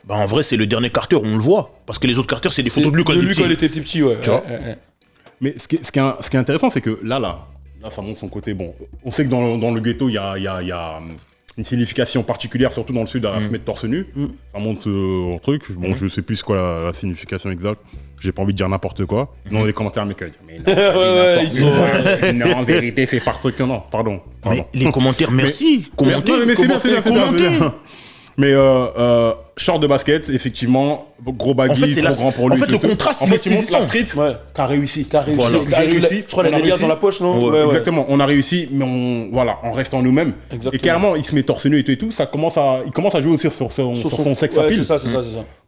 [SPEAKER 2] bah en vrai, c'est le dernier Carter, on le voit. Parce que les autres Carter, c'est des photos de lui quand il était
[SPEAKER 3] petit, ouais.
[SPEAKER 2] Tu vois
[SPEAKER 1] Mais ce qui est intéressant, c'est que là, ça montre son côté. Bon, on sait que dans le ghetto, il y a une signification particulière, surtout dans le sud, à se mettre torse nu. Ça montre un truc. Bon, je sais plus c'est quoi la signification exacte. J'ai pas envie de dire n'importe quoi. Dans les commentaires, mais non,
[SPEAKER 3] Ouais, ils sont...
[SPEAKER 1] non, en vérité, c'est par truc. Non, pardon.
[SPEAKER 2] Mais les commentaires, merci. Commentez,
[SPEAKER 1] mais c'est bien,
[SPEAKER 2] commentez.
[SPEAKER 1] Mais short de basket, effectivement, gros baggy, trop grand pour lui.
[SPEAKER 2] En fait, le contraste,
[SPEAKER 1] en fait, il montre la street
[SPEAKER 3] Ouais.
[SPEAKER 1] qu'a réussi.
[SPEAKER 3] Voilà.
[SPEAKER 1] J'ai réussi.
[SPEAKER 3] Je crois qu'il a
[SPEAKER 1] on
[SPEAKER 3] des liasses dans la poche, non?
[SPEAKER 1] Ouais. Exactement, on a réussi, mais en restant nous-mêmes.
[SPEAKER 3] Exactement.
[SPEAKER 1] Et carrément, il se met torse nu et tout, il commence à jouer aussi sur son sexe à
[SPEAKER 3] Ouais,
[SPEAKER 1] pile.
[SPEAKER 3] c'est ça.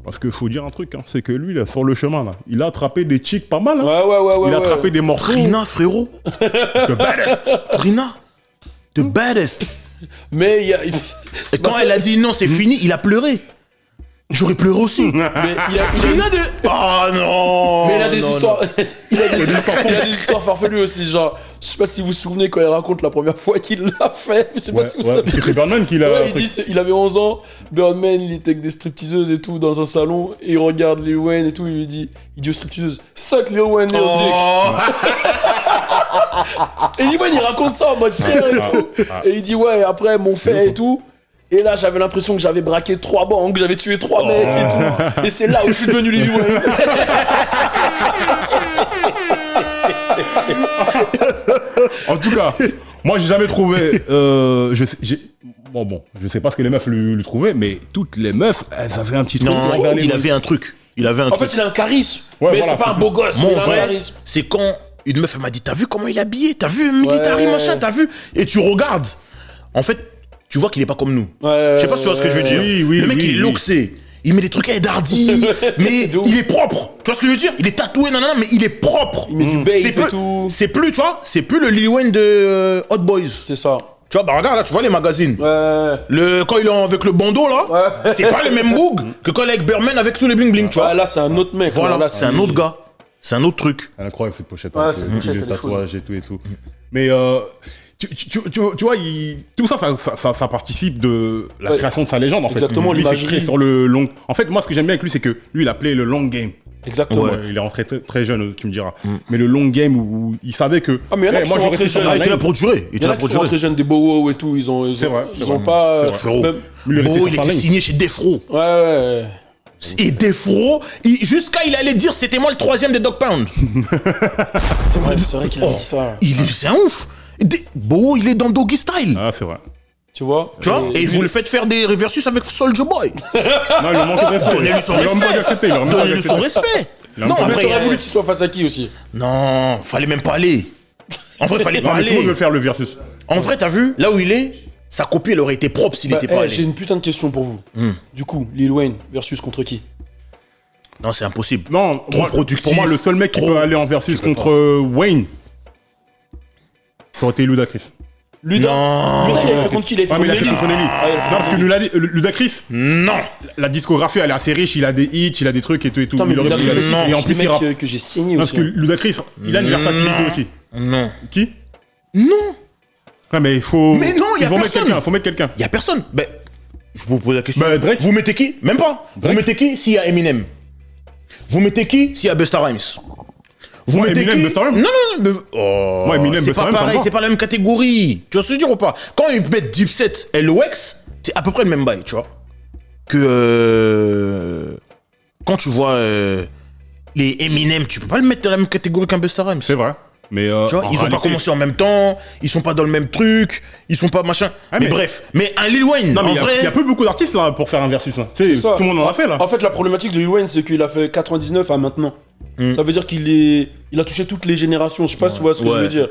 [SPEAKER 1] Parce qu'il faut dire un truc, c'est que lui, là, sur le chemin, là, il a attrapé des chicks pas mal.
[SPEAKER 3] Ouais.
[SPEAKER 1] Il a attrapé des morceaux.
[SPEAKER 2] Trina, frérot.
[SPEAKER 1] The baddest.
[SPEAKER 2] Trina. The baddest.
[SPEAKER 3] Mais il y a...
[SPEAKER 2] Et quand elle a dit non, c'est fini, il a pleuré. J'aurais pleuré aussi.
[SPEAKER 3] Mais il a
[SPEAKER 2] Trina de... Oh non.
[SPEAKER 3] Mais il a des
[SPEAKER 2] non,
[SPEAKER 3] histoires.
[SPEAKER 2] non.
[SPEAKER 3] il a des histoires farfelues aussi. Genre, je sais pas si vous vous souvenez quand il raconte la première fois qu'il l'a fait. Je sais pas si vous savez.
[SPEAKER 1] Parce que c'est Birdman qui l'a.
[SPEAKER 3] Ouais, il dit il avait 11 ans, Birdman il était avec des stripteaseuses et tout dans un salon et il regarde Lil Wayne et tout, il lui dit aux stripteaseuses suck Lil Wayne Lil Dick. Et Lil Wayne il raconte ça en mode fier et tout. Et il dit ouais après mon fait et tout. Et là j'avais l'impression que j'avais braqué 3 banques, que j'avais tué 3 mecs et tout. Et c'est là où je suis devenu Lil Wayne.
[SPEAKER 1] En tout cas, moi j'ai jamais trouvé. Je sais pas ce que les meufs lui trouvaient, mais toutes les meufs, elles avaient un petit truc.
[SPEAKER 2] Non, il avait un truc.
[SPEAKER 3] En fait, il a un charisme,
[SPEAKER 1] Ouais,
[SPEAKER 3] mais
[SPEAKER 1] voilà,
[SPEAKER 3] c'est pas un beau gosse.
[SPEAKER 2] Mon
[SPEAKER 3] mais il a un
[SPEAKER 2] vrai,
[SPEAKER 3] charisme.
[SPEAKER 2] c'est quand une meuf elle m'a dit t'as vu comment il est habillé, t'as vu military machin, t'as vu, et tu regardes. En fait, tu vois qu'il est pas comme nous. Je sais pas si tu vois ce que je veux dire.
[SPEAKER 1] Oui,
[SPEAKER 2] le mec il est loxé. Il met des trucs Dardy, mais il est propre. Tu vois ce que je veux dire? Il est tatoué, nanana, mais il est propre.
[SPEAKER 3] Il met du babe
[SPEAKER 2] C'est
[SPEAKER 3] et
[SPEAKER 2] plus-
[SPEAKER 3] tout.
[SPEAKER 2] C'est plus, tu vois, c'est plus le Lil Wayne de Hot Boys.
[SPEAKER 3] C'est ça.
[SPEAKER 2] Tu vois, bah regarde là, tu vois les magazines.
[SPEAKER 3] Ouais.
[SPEAKER 2] Quand il est avec le bandeau là, c'est pas le même boug que quand il est avec Birdman avec tous les bling bling, tu vois.
[SPEAKER 3] Ouais, là, c'est un autre mec.
[SPEAKER 2] Voilà,
[SPEAKER 3] là,
[SPEAKER 2] c'est un autre gars. C'est un autre truc.
[SPEAKER 1] Elle est incroyable cette pochette.
[SPEAKER 3] Ouais,
[SPEAKER 1] avec
[SPEAKER 3] cette
[SPEAKER 1] le
[SPEAKER 3] pochette,
[SPEAKER 1] le
[SPEAKER 3] elle est
[SPEAKER 1] tatouage et tout. Mais tu vois, tout ça participe de la
[SPEAKER 3] Ouais.
[SPEAKER 1] création de sa légende en fait.
[SPEAKER 3] Exactement,
[SPEAKER 1] lui, il s'est
[SPEAKER 3] l'imagerie.
[SPEAKER 1] créé sur le long. En fait, moi, ce que j'aime bien avec lui, c'est que lui, il appelait le long game.
[SPEAKER 3] Exactement.
[SPEAKER 1] Ouais, il est rentré très jeune, tu me diras. Mais le long game où il savait que.
[SPEAKER 3] Ah, mais il y en a qui
[SPEAKER 1] moi,
[SPEAKER 3] sont
[SPEAKER 1] je
[SPEAKER 3] rentrés
[SPEAKER 1] restais sur
[SPEAKER 3] jeunes.
[SPEAKER 1] ma
[SPEAKER 2] Il était là
[SPEAKER 1] lane.
[SPEAKER 2] pour durer. Il
[SPEAKER 3] Il y
[SPEAKER 2] était
[SPEAKER 3] en
[SPEAKER 2] là
[SPEAKER 3] a qui
[SPEAKER 2] pour
[SPEAKER 3] sont rentrés
[SPEAKER 2] durer.
[SPEAKER 3] jeunes des Bowo et tout, ils ont pas.
[SPEAKER 2] Frérot.
[SPEAKER 3] même-
[SPEAKER 1] Lui, il est resté
[SPEAKER 2] Bro,
[SPEAKER 1] sur
[SPEAKER 2] il
[SPEAKER 1] sa
[SPEAKER 2] était
[SPEAKER 1] lane.
[SPEAKER 2] signé chez Defro.
[SPEAKER 3] Ouais.
[SPEAKER 2] Et Defro, jusqu'à il allait dire c'était moi le 3e des Dog Pound.
[SPEAKER 3] C'est vrai qu'il a dit ça.
[SPEAKER 2] C'est un ouf. Bo, il est dans Doggy Style.
[SPEAKER 1] Ah, c'est vrai.
[SPEAKER 3] Tu vois?
[SPEAKER 2] Tu vois? Et vous le faites faire des versus avec Soulja Boy.
[SPEAKER 1] Non, il lui manque de respect.
[SPEAKER 2] Donnez-lui son
[SPEAKER 1] Il leur
[SPEAKER 2] respect.
[SPEAKER 1] manque d'accepter, il leur manque
[SPEAKER 2] Donnez-lui son
[SPEAKER 1] d'accepter.
[SPEAKER 2] respect.
[SPEAKER 1] Il a
[SPEAKER 2] Non,
[SPEAKER 1] un peu-
[SPEAKER 3] Mais
[SPEAKER 2] après,
[SPEAKER 3] t'aurais voulu qu'il soit face à qui aussi?
[SPEAKER 2] non, fallait même pas aller. En vrai, fallait
[SPEAKER 1] Non,
[SPEAKER 2] pas
[SPEAKER 1] mais tout le monde veut
[SPEAKER 2] aller.
[SPEAKER 1] faire le versus.
[SPEAKER 2] En vrai, t'as vu? Là où il est, sa copie, elle aurait été propre s'il était pas
[SPEAKER 3] J'ai
[SPEAKER 2] allé.
[SPEAKER 3] une putain de question pour vous. Du coup, Lil Wayne versus contre qui?
[SPEAKER 2] Non, c'est impossible.
[SPEAKER 1] Non,
[SPEAKER 2] Trop productif.
[SPEAKER 1] Pour moi, le seul mec qui
[SPEAKER 2] Trop.
[SPEAKER 1] peut aller en versus
[SPEAKER 2] Tu peux
[SPEAKER 1] contre Wayne, ça aurait été Ludacris.
[SPEAKER 3] Luda?
[SPEAKER 2] Non.
[SPEAKER 3] Luda, il a fait contre qui? Il a fait
[SPEAKER 1] Ouais, mais il a fait
[SPEAKER 3] contre
[SPEAKER 1] contre
[SPEAKER 3] Nelly.
[SPEAKER 1] Nelly.
[SPEAKER 3] Ah, il a fait
[SPEAKER 1] Non, parce que Ludacris,
[SPEAKER 2] Non.
[SPEAKER 1] la discographie, elle est assez riche, il a des hits, il a des trucs et tout et tout.
[SPEAKER 3] Putain, mais
[SPEAKER 1] Il aurait pu
[SPEAKER 3] Ludacris
[SPEAKER 1] aller-
[SPEAKER 3] aussi,
[SPEAKER 1] et
[SPEAKER 3] c'est
[SPEAKER 1] en
[SPEAKER 3] un
[SPEAKER 1] plus, il rappe.
[SPEAKER 3] mec que j'ai saigné
[SPEAKER 1] Parce
[SPEAKER 3] aussi.
[SPEAKER 1] que Ludacris, il a une versatilité aussi.
[SPEAKER 2] Non.
[SPEAKER 1] Qui?
[SPEAKER 2] Non.
[SPEAKER 1] Ouais, mais il faut.
[SPEAKER 2] Mais non, y a
[SPEAKER 1] faut mettre
[SPEAKER 2] personne.
[SPEAKER 1] quelqu'un, faut mettre quelqu'un.
[SPEAKER 2] Y a personne. Ben, je vous pose la question.
[SPEAKER 1] Bah, Drake.
[SPEAKER 2] Vous mettez qui? Même pas. Vous mettez qui s'il y a Eminem? Vous mettez qui s'il y a Busta Rhymes? Vous
[SPEAKER 1] Moi,
[SPEAKER 2] mettez
[SPEAKER 1] Eminem,
[SPEAKER 2] qui?
[SPEAKER 1] Busta Rhymes?
[SPEAKER 2] Non, non, non. Oh,
[SPEAKER 1] Moi, Eminem,
[SPEAKER 2] c'est
[SPEAKER 1] Busta
[SPEAKER 2] pas
[SPEAKER 1] Rhymes, ça me
[SPEAKER 2] pareil,
[SPEAKER 1] va.
[SPEAKER 2] c'est pas la même catégorie. Tu vois ce que je veux dire ou pas? Quand ils mettent Dipset et Loex, c'est à peu près le même bail, tu vois. Que quand tu vois les Eminem, tu peux pas le mettre dans la même catégorie qu'un Busta Rhymes.
[SPEAKER 1] C'est vrai. Mais
[SPEAKER 2] Tu vois, ils ont pas
[SPEAKER 1] réalité-
[SPEAKER 2] commencé en même temps, ils sont pas dans le même truc, ils sont pas machin.
[SPEAKER 1] Ah,
[SPEAKER 2] mais
[SPEAKER 1] mais-
[SPEAKER 2] bref, mais un Lil Wayne,
[SPEAKER 1] Non, mais
[SPEAKER 2] en
[SPEAKER 1] il
[SPEAKER 2] vrai.
[SPEAKER 1] y a plus beaucoup d'artistes là pour faire un versus. Là. Tu sais,
[SPEAKER 3] C'est ça.
[SPEAKER 1] tout le monde en a fait là.
[SPEAKER 3] En fait, la problématique de Lil Wayne, c'est qu'il a fait 99 à maintenant. Ça veut dire il a touché toutes les générations. Je sais pas si tu vois ce que je
[SPEAKER 2] Ouais.
[SPEAKER 3] veux dire.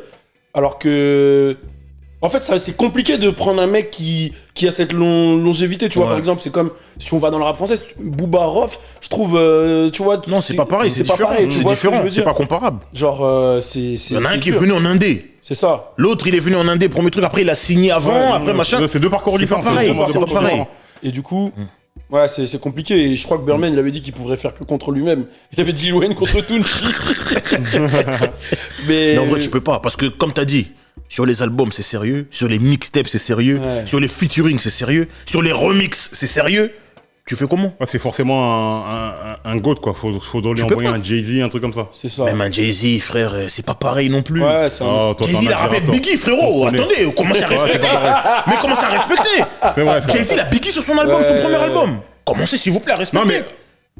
[SPEAKER 3] Alors que En fait, c'est compliqué de prendre un mec qui a cette longévité, tu vois. Par exemple, c'est comme si on va dans le rap français, Booba, Rof, je trouve, tu vois.
[SPEAKER 2] Non, c'est pas pareil, c'est différent. C'est différent, c'est pas comparable.
[SPEAKER 3] Genre, c'est.
[SPEAKER 2] Il y en a un qui est venu en Indé.
[SPEAKER 3] C'est ça.
[SPEAKER 2] L'autre, il est venu en Indé, premier truc, après il a signé avant, après machin.
[SPEAKER 1] C'est deux parcours différents.
[SPEAKER 2] C'est pas pareil.
[SPEAKER 3] Et du coup. Ouais, c'est compliqué. Et je crois que Birdman, il avait dit qu'il pourrait faire que contre lui-même. Il avait dit Lil Wayne contre Tunchi.
[SPEAKER 2] Mais en vrai, tu peux pas. Parce que, comme t'as dit, sur les albums, c'est sérieux. Sur les mixtapes, c'est sérieux. Ouais. Sur les featuring, c'est sérieux. Sur les remixes, c'est sérieux. Tu fais comment?
[SPEAKER 1] C'est forcément un goat, quoi. Faut lui envoyer un Jay-Z, un truc comme ça.
[SPEAKER 3] C'est ça.
[SPEAKER 2] Même un Jay-Z, frère, c'est pas pareil non plus.
[SPEAKER 3] Ouais, c'est
[SPEAKER 2] Jay-Z, il a rappelé Biggie, frérot. Attendez, commencez à respecter. Mais commencez à respecter.
[SPEAKER 1] C'est vrai.
[SPEAKER 2] Jay-Z, il a Biggie sur son album, son premier album. Commencez, s'il vous plaît, à respecter.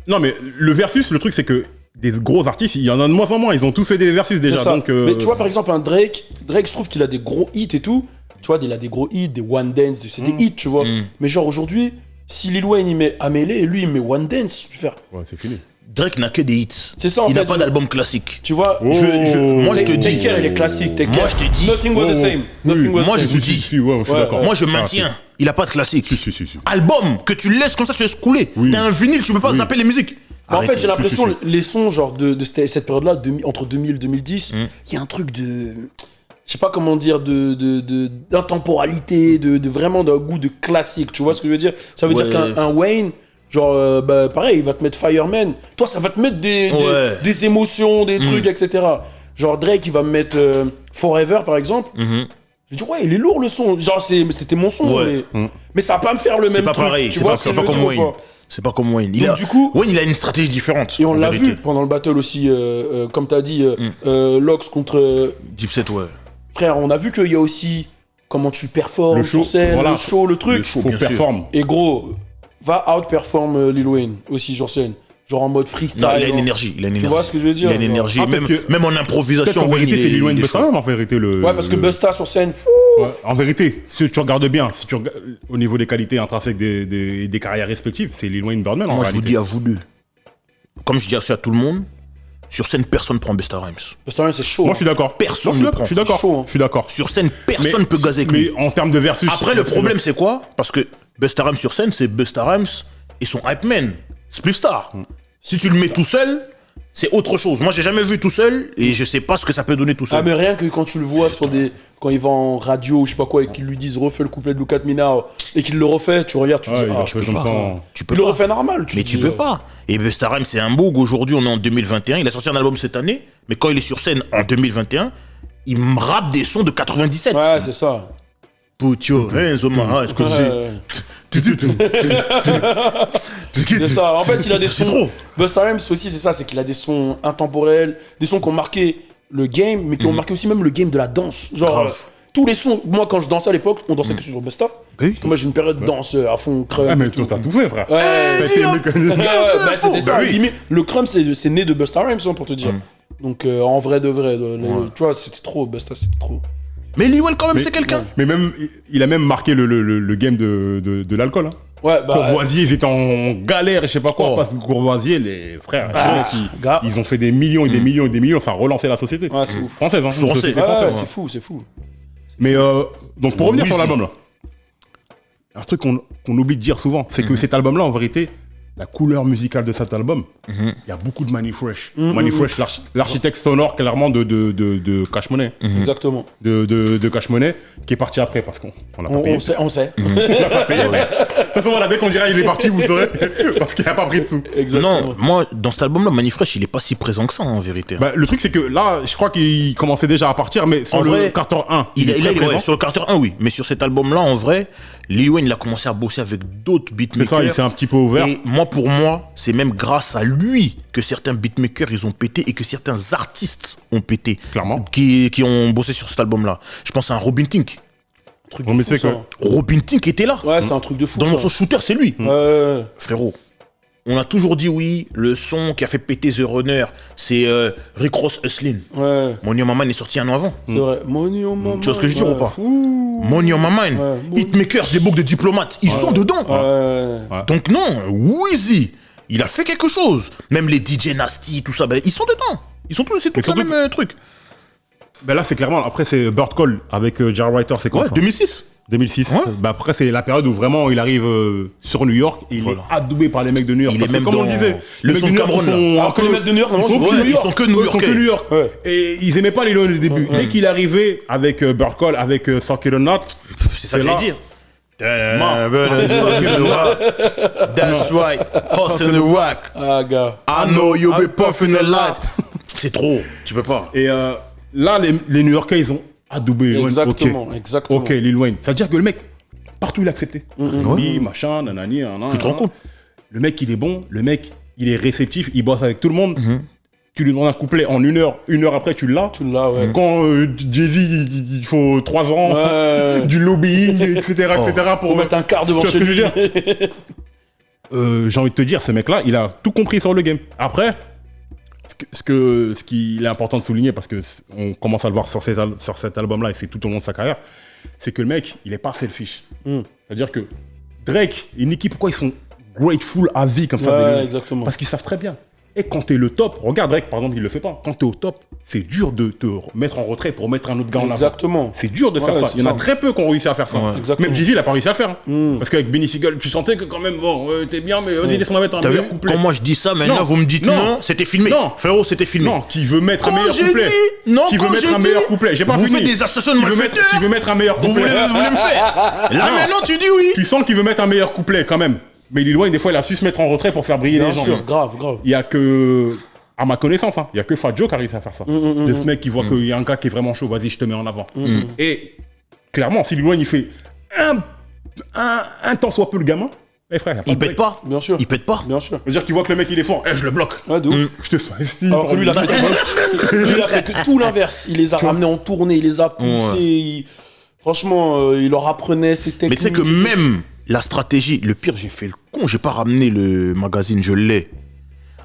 [SPEAKER 1] Non, mais le versus, le truc, c'est que des gros artistes, il y en a de moins en moins. Ils ont tous fait des versus déjà. Donc,
[SPEAKER 3] mais tu vois, par exemple, un Drake, je trouve qu'il a des gros hits et tout. Tu vois, il a des gros hits, des One Dance, c'est des hits, tu vois. Mais genre, aujourd'hui, si Lil Wayne il met Amélé et lui il met One Dance, tu fais.
[SPEAKER 1] Ouais, c'est fini.
[SPEAKER 2] Drake n'a que des hits.
[SPEAKER 3] C'est ça en fait.
[SPEAKER 2] Il n'a pas d'album classique.
[SPEAKER 3] Tu vois,
[SPEAKER 2] moi je te dis.
[SPEAKER 3] Take Care, il est classique.
[SPEAKER 2] Moi je te dis.
[SPEAKER 3] Nothing was the same. Moi
[SPEAKER 2] je vous dis.
[SPEAKER 1] Je suis d'accord.
[SPEAKER 2] Moi je maintiens. Il n'a pas de classique.
[SPEAKER 1] Si.
[SPEAKER 2] Album que tu laisses comme ça, tu laisses couler. T'as un vinyle, tu peux pas zapper les musiques.
[SPEAKER 3] En fait, j'ai l'impression les sons genre de cette période-là, entre 2000 et 2010, il y a un truc de. Je sais pas comment dire, d'intemporalité, de vraiment d'un goût de classique, tu vois ce que je veux dire? Ça veut dire qu'un Wayne, genre, pareil, il va te mettre Fireman, toi ça va te mettre des émotions, des trucs, etc. Genre Drake, il va me mettre Forever, par exemple. Je dis, ouais, il est lourd le son, genre c'était mon son, mais ça va pas me faire le même truc.
[SPEAKER 2] Pareil, tu vois, c'est pas comme Wayne. C'est pas comme Wayne.
[SPEAKER 3] Donc, du coup,
[SPEAKER 2] Wayne, il a une stratégie différente.
[SPEAKER 3] Et on l'a vu pendant le battle aussi, comme t'as dit, Lox contre...
[SPEAKER 2] Dipset, ouais.
[SPEAKER 3] Frère, on a vu qu'il y a aussi comment tu performes sur scène, le show, le truc.
[SPEAKER 1] Faut performer.
[SPEAKER 3] Et gros, va outperform Lil Wayne aussi sur scène. Genre en mode freestyle.
[SPEAKER 2] Non, il a une énergie. Tu
[SPEAKER 3] vois ce que je veux dire?
[SPEAKER 2] Il a une énergie. Même en improvisation.
[SPEAKER 1] En vérité, c'est Lil Wayne Busta, en vérité.
[SPEAKER 3] Ouais, parce que Busta sur scène.
[SPEAKER 1] Ouais, en vérité, si tu regardes bien, au niveau des qualités intrinsèques des carrières respectives, c'est Lil Wayne Birdman.
[SPEAKER 2] Moi, je vous dis à vous deux. Comme je dis à tout le monde. Sur scène, personne ne prend Busta Rhymes.
[SPEAKER 3] Busta Rhymes, c'est chaud.
[SPEAKER 1] Moi, je suis d'accord.
[SPEAKER 2] Personne ne prend.
[SPEAKER 1] Je suis d'accord.
[SPEAKER 2] Sur scène, personne ne peut gazer avec lui.
[SPEAKER 1] Mais en termes de versus...
[SPEAKER 2] Après, le problème, c'est quoi? Parce que Busta Rhymes sur scène, c'est Busta Rhymes et son hype man. C'est plus star. Si tu le mets tout seul, c'est autre chose. Moi, j'ai jamais vu tout seul et je sais pas ce que ça peut donner tout seul.
[SPEAKER 3] Ah, mais rien que quand tu le vois quand il va en radio, je sais pas quoi, et qu'ils lui disent refais le couplet de Look at Me Now, et qu'il le refait, tu regardes, tu dis,
[SPEAKER 2] tu peux
[SPEAKER 3] le refait normal.
[SPEAKER 2] Mais tu peux pas. Et Busta Rhymes, c'est un boug. Aujourd'hui, on est en 2021. Il a sorti un album cette année, mais quand il est sur scène en 2021, il me rappe des sons de 97.
[SPEAKER 3] Ouais, c'est ça.
[SPEAKER 2] Put your hands on my heart.
[SPEAKER 3] C'est ça. En fait, il a des sons. Busta Rhymes aussi, c'est ça, c'est qu'il a des sons intemporels, des sons qui ont marqué le game, mais qui ont marqué aussi même le game de la danse. Genre, tous les sons. Moi, quand je dansais à l'époque, on dansait que sur Busta. Parce que moi, j'ai une période de danse à fond, crumb.
[SPEAKER 1] Ah, mais toi, t'as tout fait, frère.
[SPEAKER 3] C'était ça. Le crumb, c'est né de Busta Rhymes, pour te dire. Donc, en vrai de vrai, tu vois, c'était trop. Busta, c'était trop.
[SPEAKER 2] Mais Lil Wayne, quand même, c'est quelqu'un.
[SPEAKER 1] Mais même, il a même marqué le game de l'alcool. Hein.
[SPEAKER 3] Ouais,
[SPEAKER 1] Courvoisier, ils étaient en galère, je sais pas quoi, parce que Courvoisier, les frères, ils ont fait des millions et des millions et des millions, ça a relancé la société.
[SPEAKER 3] Ouais, c'est ouf.
[SPEAKER 1] Française, hein.
[SPEAKER 3] C'est fou.
[SPEAKER 1] Mais donc, pour revenir sur l'album, là, un truc qu'on oublie de dire souvent, c'est que cet album-là, en vérité, la couleur musicale de cet album, il y a beaucoup de Money Fresh. Money Fresh, l'architecte sonore clairement de Cash Money.
[SPEAKER 3] Exactement.
[SPEAKER 1] De Cash Money, qui est parti après parce qu'on n'a pas payé.
[SPEAKER 3] On sait.
[SPEAKER 1] On n'a pas payé. De toute façon, voilà, dès qu'on dira il est parti, vous saurez, parce qu'il n'a pas pris de sous.
[SPEAKER 2] Exactement. Non, moi, dans cet album-là, Money Fresh, il est pas si présent que ça, en vérité.
[SPEAKER 1] Bah, le truc, c'est que là, je crois qu'il commençait déjà à partir, mais sur le Carter 1,
[SPEAKER 2] il est présent. Sur le Carter 1, oui. Mais sur cet album-là, en vrai, Lil Wayne, il a commencé à bosser avec d'autres beatmakers.
[SPEAKER 1] C'est ça, il s'est un petit peu ouvert.
[SPEAKER 2] Et pour moi, c'est même grâce à lui que certains beatmakers, ils ont pété et que certains artistes ont pété.
[SPEAKER 1] Clairement.
[SPEAKER 2] Qui ont bossé sur cet album-là. Je pense à un Robin Thicke. Robin Thicke était là.
[SPEAKER 3] Ouais, c'est un truc de fou.
[SPEAKER 2] Dans le morceau Shooter, c'est lui. Frérot. On a toujours dit oui, le son qui a fait péter The Runner, c'est Rick Ross Hustlin.
[SPEAKER 3] Ouais.
[SPEAKER 2] Money on My Mind est sorti un an avant.
[SPEAKER 3] C'est vrai. Money on My Mind.
[SPEAKER 2] Tu vois ce que je dis ou pas? Money on My Mind. Hitmakers, les boucles de diplomates, ils sont dedans. Donc non, Weezy, il a fait quelque chose. Même les DJ Nasty, tout ça, ben, ils sont dedans. Ils sont tous, c'est tout le même truc.
[SPEAKER 1] Ben là, c'est clairement. Après, c'est Bird Call avec Jar Writer, c'est quoi
[SPEAKER 2] Ouais,
[SPEAKER 1] ça
[SPEAKER 2] 2006.
[SPEAKER 1] 2006. Ouais. Bah après, c'est la période où vraiment il arrive sur New York et il est adoubé par les mecs de New York.
[SPEAKER 2] Il
[SPEAKER 1] parce
[SPEAKER 2] est même
[SPEAKER 1] comme on
[SPEAKER 2] dans
[SPEAKER 1] disait,
[SPEAKER 2] le
[SPEAKER 1] mecs
[SPEAKER 2] son
[SPEAKER 1] de New York,
[SPEAKER 2] Cameroun,
[SPEAKER 1] ils sont
[SPEAKER 3] alors que les mecs de New York,
[SPEAKER 1] ils sont que New York.
[SPEAKER 3] Ouais.
[SPEAKER 1] Et ils aimaient pas les Lil Wayne au début. Dès qu'il est arrivé avec Bird Call, avec Suck It or Not,
[SPEAKER 2] C'est ça que j'allais dire. That's right, hustle the rock.
[SPEAKER 3] Ah, gars.
[SPEAKER 2] I know you be puffing a lot. C'est trop, tu peux pas.
[SPEAKER 1] Et là, les New Yorkais, ils ont adoubé Lil Wayne.
[SPEAKER 3] Exactement,
[SPEAKER 1] Ok.
[SPEAKER 3] exactement.
[SPEAKER 1] Ok, Lil Wayne. C'est-à-dire que le mec, partout il a accepté. Oui, machin, nanani, nanana.
[SPEAKER 2] Tu te rends compte?
[SPEAKER 1] Le mec, il est bon. Le mec, il est réceptif. Il bosse avec tout le monde. Tu lui demandes un couplet en 1 heure. 1 heure après, tu l'as.
[SPEAKER 3] Tout là, ouais.
[SPEAKER 1] Quand Jay-Z, il faut 3 ans,
[SPEAKER 3] Ouais.
[SPEAKER 1] du lobbying, etc.
[SPEAKER 3] Pour mettre un quart devant
[SPEAKER 1] Tu vois ce
[SPEAKER 3] chez
[SPEAKER 1] que je veux
[SPEAKER 3] lui.
[SPEAKER 1] dire j'ai envie de te dire, ce mec-là, il a tout compris sur le game. Après, ce qu'il est important de souligner, parce que on commence à le voir sur cet album-là, et c'est tout au long de sa carrière, c'est que le mec, il est pas selfish. C'est-à-dire que Drake et Nicki, pourquoi ils sont grateful à vie comme ça?
[SPEAKER 3] Ouais, exactement.
[SPEAKER 1] Parce qu'ils savent très bien. Et quand t'es le top, regarde Drake par exemple, il le fait pas. Quand t'es au top, c'est dur de te mettre en retrait pour mettre un autre gars en avant.
[SPEAKER 3] Exactement.
[SPEAKER 1] C'est dur de faire ça.
[SPEAKER 3] c'est
[SPEAKER 1] Il y en a
[SPEAKER 3] ça.
[SPEAKER 1] très peu qui ont réussi à faire ça.
[SPEAKER 3] Exactement.
[SPEAKER 1] Même Jay-Z, il a pas réussi à le faire. Parce qu'avec Benny Siegel, tu sentais que quand même, bon, t'es bien, mais vas-y, laisse-moi mettre un
[SPEAKER 2] T'as vu?
[SPEAKER 1] meilleur couplet.
[SPEAKER 2] Quand moi je dis ça, maintenant
[SPEAKER 1] Non.
[SPEAKER 2] vous me dites
[SPEAKER 1] Non.
[SPEAKER 2] non, c'était filmé.
[SPEAKER 1] Non.
[SPEAKER 2] Frérot, c'était filmé.
[SPEAKER 1] Non, qui veut mettre un
[SPEAKER 2] Quand
[SPEAKER 1] meilleur
[SPEAKER 2] j'ai
[SPEAKER 1] couplet.
[SPEAKER 2] dit- non,
[SPEAKER 1] qui veut
[SPEAKER 2] quand
[SPEAKER 1] mettre
[SPEAKER 2] j'ai
[SPEAKER 1] un meilleur
[SPEAKER 2] dit-
[SPEAKER 1] couplet. J'ai pas
[SPEAKER 2] vous
[SPEAKER 1] fini.
[SPEAKER 2] faites des associations de
[SPEAKER 1] Qui veut
[SPEAKER 2] malfaiteurs.
[SPEAKER 1] qui veut mettre un meilleur
[SPEAKER 2] Vous
[SPEAKER 1] couplet.
[SPEAKER 2] voulez me faire. Là maintenant tu dis oui.
[SPEAKER 1] Tu sens qu'il veut mettre un meilleur couplet quand même. Mais Lil Wayne, des fois, il a su se mettre en retrait pour faire briller
[SPEAKER 3] Bien
[SPEAKER 1] les gens.
[SPEAKER 3] sûr, grave, grave.
[SPEAKER 1] Il y a que, à ma connaissance, il y a que Fat Joe qui arrive à faire ça. De ce mec qui voit qu'il y a un gars qui est vraiment chaud, vas-y, je te mets en avant. Et clairement, si Lil Wayne, il fait un tant soit peu le gamin, frère, y a pas
[SPEAKER 2] Il
[SPEAKER 1] de
[SPEAKER 2] pète
[SPEAKER 1] break.
[SPEAKER 2] pas.
[SPEAKER 3] Bien sûr.
[SPEAKER 2] Il pète pas.
[SPEAKER 3] Bien sûr.
[SPEAKER 1] C'est-à-dire qu'il voit que le mec, il est fort, je le bloque.
[SPEAKER 3] Ouais, de ouf.
[SPEAKER 1] Je te sous
[SPEAKER 3] Alors que lui, il a fait que tout l'inverse. Il les a ramenés en tournée, il les a poussés. Franchement, il leur apprenait ses techniques.
[SPEAKER 2] Mais tu sais que même la stratégie, le pire, j'ai fait le con, j'ai pas ramené le magazine, je l'ai.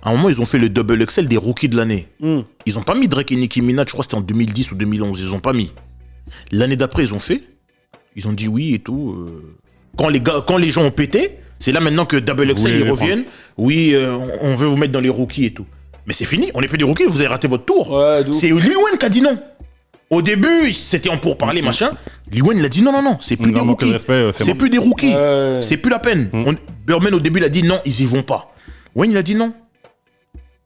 [SPEAKER 2] À un moment, ils ont fait le double XL des rookies de l'année. Ils ont pas mis Drake et Nicki Minaj, je crois que c'était en 2010 ou 2011, ils ont pas mis. L'année d'après, ils ont fait. Ils ont dit oui et tout. Quand les gens ont pété, c'est là maintenant que double XL,
[SPEAKER 1] voulez
[SPEAKER 2] ils
[SPEAKER 1] les
[SPEAKER 2] reviennent. Oui, on veut vous mettre dans les rookies et tout. Mais c'est fini, on n'est plus des rookies, vous avez raté votre tour.
[SPEAKER 3] Ouais, de ouf.
[SPEAKER 2] C'est Lil Wayne qui a dit non. Au début, c'était en pourparler, machin. Lil Wayne, il a dit non, c'est plus des
[SPEAKER 1] Non, manque de
[SPEAKER 2] rookies.
[SPEAKER 1] respect, c'est
[SPEAKER 2] C'est
[SPEAKER 1] bon.
[SPEAKER 2] plus des rookies.
[SPEAKER 3] Ouais.
[SPEAKER 2] C'est plus la peine. Birdman, au début, il a dit non, ils y vont pas. Wayne, il a dit non.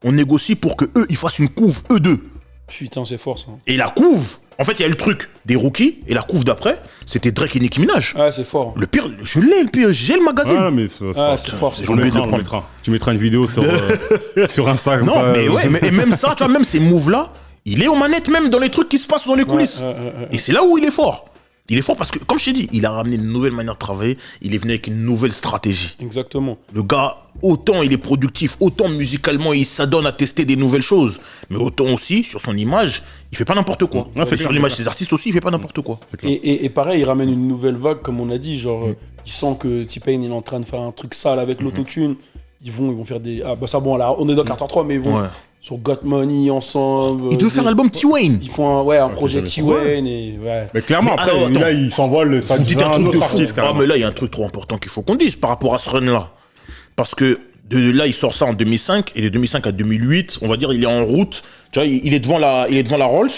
[SPEAKER 2] On négocie pour que eux, ils fassent une couve, eux deux.
[SPEAKER 3] Putain, c'est fort ça.
[SPEAKER 2] Et la couve, en fait, il y a le truc des rookies, et la couve d'après, c'était Drake et Nicki Minaj.
[SPEAKER 3] Ouais, c'est fort.
[SPEAKER 2] Le pire, je l'ai, le pire, j'ai le magazine.
[SPEAKER 1] Ouais, mais c'est
[SPEAKER 3] C'est fort.
[SPEAKER 2] J'ai oublié de le prendre.
[SPEAKER 1] Tu mettras une vidéo sur Insta. comme
[SPEAKER 2] Non,
[SPEAKER 1] ça,
[SPEAKER 2] mais ouais, et même ça, tu vois, même ces moves-là, il est aux manettes même dans les trucs qui se passent dans les coulisses. Et c'est là où il est fort. Il est fort parce que, comme je t'ai dit, il a ramené une nouvelle manière de travailler, il est venu avec une nouvelle stratégie.
[SPEAKER 3] Exactement.
[SPEAKER 2] Le gars, autant il est productif, autant musicalement il s'adonne à tester des nouvelles choses, mais autant aussi, sur son image, il fait pas n'importe quoi.
[SPEAKER 1] Ouais, c'est
[SPEAKER 2] Et sur
[SPEAKER 1] clair,
[SPEAKER 2] l'image
[SPEAKER 1] c'est
[SPEAKER 2] des artistes aussi, il fait pas n'importe quoi.
[SPEAKER 3] Et pareil, il ramène une nouvelle vague, comme on a dit. Genre, il sent que T-Pain il est en train de faire un truc sale avec l'autotune. Ils vont faire des. Ah, bah ça, bon, là, on est dans Carter 3, mais ils vont
[SPEAKER 2] Ouais.
[SPEAKER 3] sur Got Money ensemble.
[SPEAKER 2] Il devait faire l'album T-Wayne.
[SPEAKER 3] Ils font un projet
[SPEAKER 1] j'avais
[SPEAKER 3] T-Wayne et. Ouais.
[SPEAKER 1] Mais clairement,
[SPEAKER 2] Mais
[SPEAKER 1] après,
[SPEAKER 2] alors, attends.
[SPEAKER 1] là, il s'envole, ça
[SPEAKER 2] Vous dites
[SPEAKER 1] devient
[SPEAKER 2] un
[SPEAKER 1] un
[SPEAKER 2] truc de
[SPEAKER 1] autre
[SPEAKER 2] fou.
[SPEAKER 1] artiste,
[SPEAKER 2] Ah,
[SPEAKER 1] carrément.
[SPEAKER 2] mais là, il y a un truc trop important qu'il faut qu'on dise par rapport à ce run-là. Parce que de là, il sort ça en 2005, et de 2005 à 2008, on va dire, il est en route. Tu vois, il est devant la Rolls,